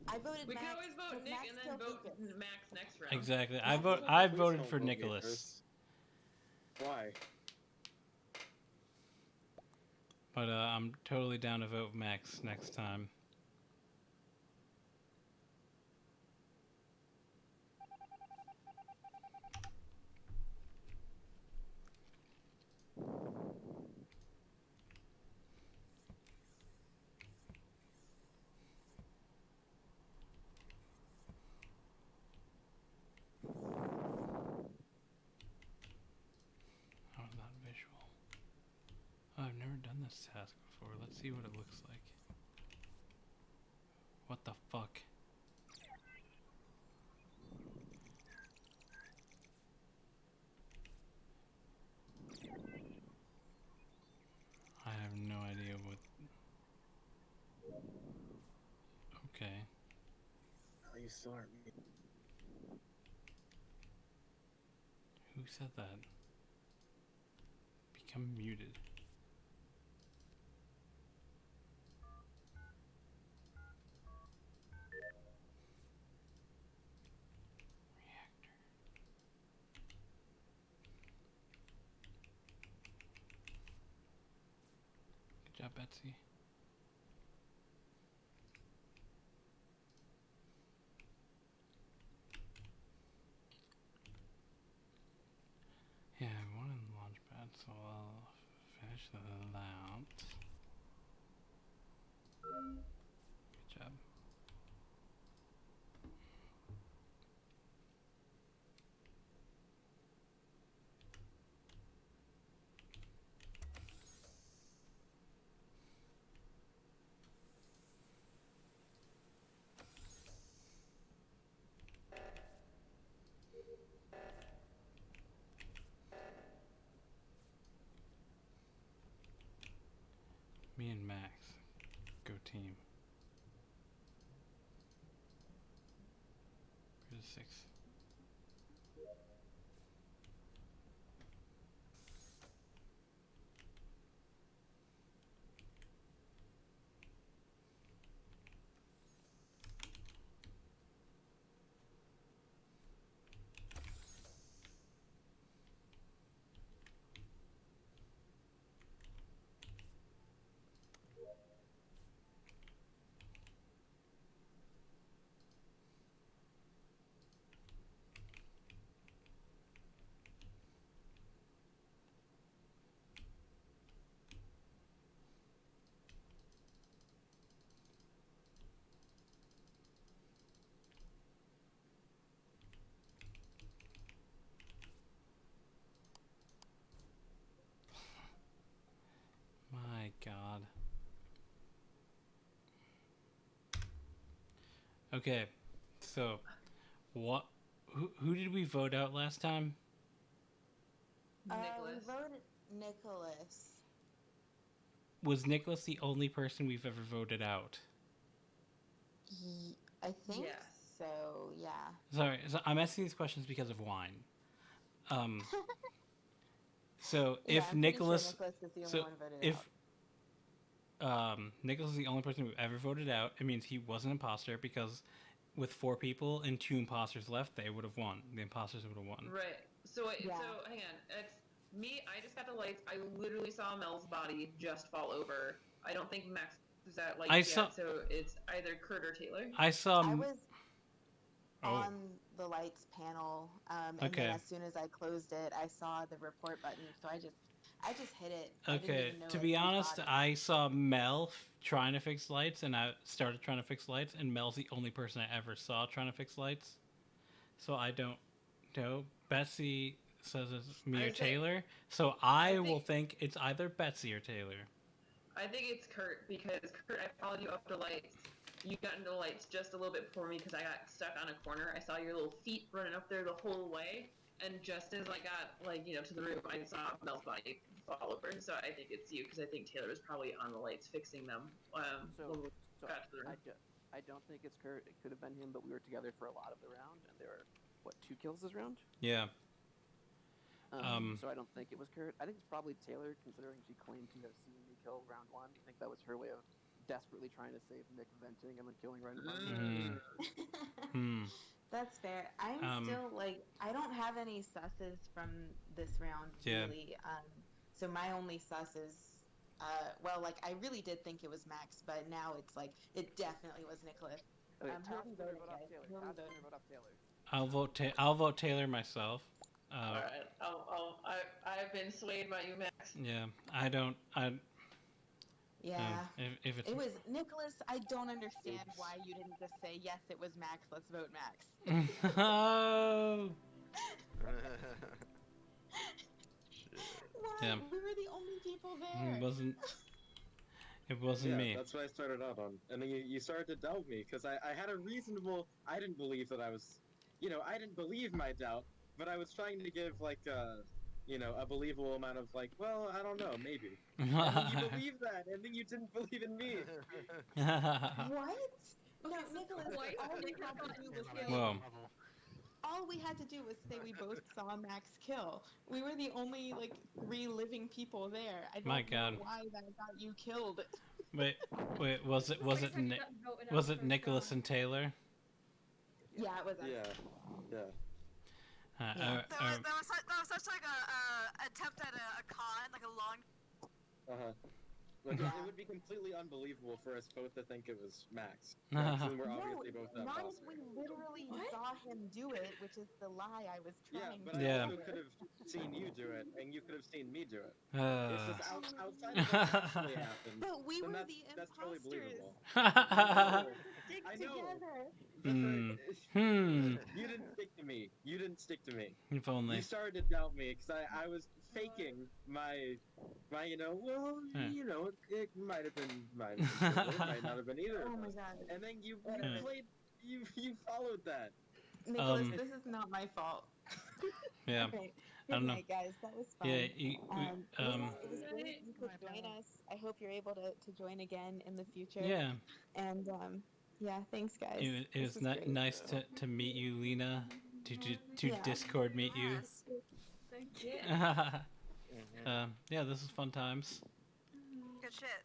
I voted We Max. can always vote 'cause Nick Max and then killed vote Lucas. Max next round. Exactly. I vote- I Please voted don't for vote me Nicholas. first. Why? But I'm totally down to vote Max next time. this task before. Let's see what it looks like. What the fuck? I have no idea what... Okay. Oh, you still aren't me. Who said that? Become muted. Reactor. Good job, Betsy. Yeah, I wanted the launch pad, so I'll finish that. Good job. Me and Max. Go team. Where's the 6? My god. Okay, so what? Who did we vote out last time? We Nicholas. voted Nicholas. Was Nicholas the only person we've ever voted out? I think Yes. so, yeah. Sorry, so I'm asking these questions because of wine. So Yeah, if I'm pretty sure Nicholas, Nicholas is the only so one voted if out. Nicholas is the only person we've ever voted out, it means he was an imposter because with 4 people and 2 imposters left, they would have won. The imposters would have won. Right. So Yeah. so hang on. It's me. I just got the lights. I literally saw Mel's body just fall over. I don't think Max was at lights I yet. saw- So it's either Kurt or Taylor. I saw. I was oh, on the lights panel, and Okay. then as soon as I closed it, I saw the report button, so I just hit it. I didn't okay. even know, To like, be whose honest, body. I saw Mel trying to fix lights, and I started trying to fix lights, and Mel's the only person I ever saw trying to fix lights. So I don't know. Betsy says it's me or I say- Taylor, so I I will think- think it's either Betsy or Taylor. I think it's Kurt because Kurt, I followed you up to lights. You got into the lights just a little bit before me because I got stuck on a corner. I saw your little feet running up there the whole way, and just as I got to the room, I saw Mel's body fall over. So I think it's you because I think Taylor was probably on the lights fixing them. So, when we so got to the room. I don't think it's Kurt. It could have been him, but we were together for a lot of the round, and there were, what, 2 kills this round? Yeah. So I don't think it was Kurt. I think it's probably Taylor, considering she claimed to have seen me kill round 1. I think that was her way of desperately trying to save Nick venting and then killing right in front of me. That's fair. I'm still I don't have any susses from this round, Yeah. really. So my only sus is I really did think it was Max, but now it's it definitely was Nicholas. Okay, Who pass have you the voted, vote off guys? Taylor. Who have you Pass the voted? vote off Taylor. I'll vote Taylor myself. All right. I've been swayed by you, Max. Yeah. Yeah. If it's It was Nicholas. I don't understand why you didn't just say, yes, it was Max, let's vote Max. Oh. Shit. Why? Yeah. We were the only people He there. wasn't. It wasn't Yeah, me. that's what I started out on. And then you started to doubt me, because I had a reasonable... I didn't believe that I was... I didn't believe my doubt, but I was trying to give, like, a believable amount of, like, well, I don't know, maybe. And then you believed that, and then you didn't believe in me. What? No, Okay, so Nicholas, twice all we Nick had got to do Nick was killed. say... Whoa. All we had to do was say we both saw Max kill. We were the only, like, 3 living people there. I don't My know God. why that got you killed. Wait, was it The second time you got vote and I was was it first Nicholas round. and Taylor? Yeah, it was us. Yeah. Uh, Yeah. uh, That was such like a attempt at a con, like a long. Uh-huh. Like, Yeah. it would be completely unbelievable for us both to think it was Max. Uh-huh. Since we're No, obviously both that not if imposter. we literally What? saw him do it, which is the lie I was Yeah, trying but to I Yeah. also could have seen you do it, and you could have seen me do it. Uh. It's just outside of what actually happened. But we then were that's the totally imposters. believable. Stick I know. together. You didn't stick to me. You didn't stick to me. If only. You started to doubt me because I was faking my well, it might have been mine. It might not have been either. Oh of my us. god. And then you Whatever. played, you followed that. Nicholas, this is not my fault. Yeah. Okay. I don't Good know. night, guys. That was fun. Yeah. It was great you could join us. I hope you're able to join again in the future. Yeah. And yeah, thanks, guys. It This was great. nice to meet you, Lena. To Yeah. Discord meet you. Yes. Thank you. Yeah, this is fun times. Good shit.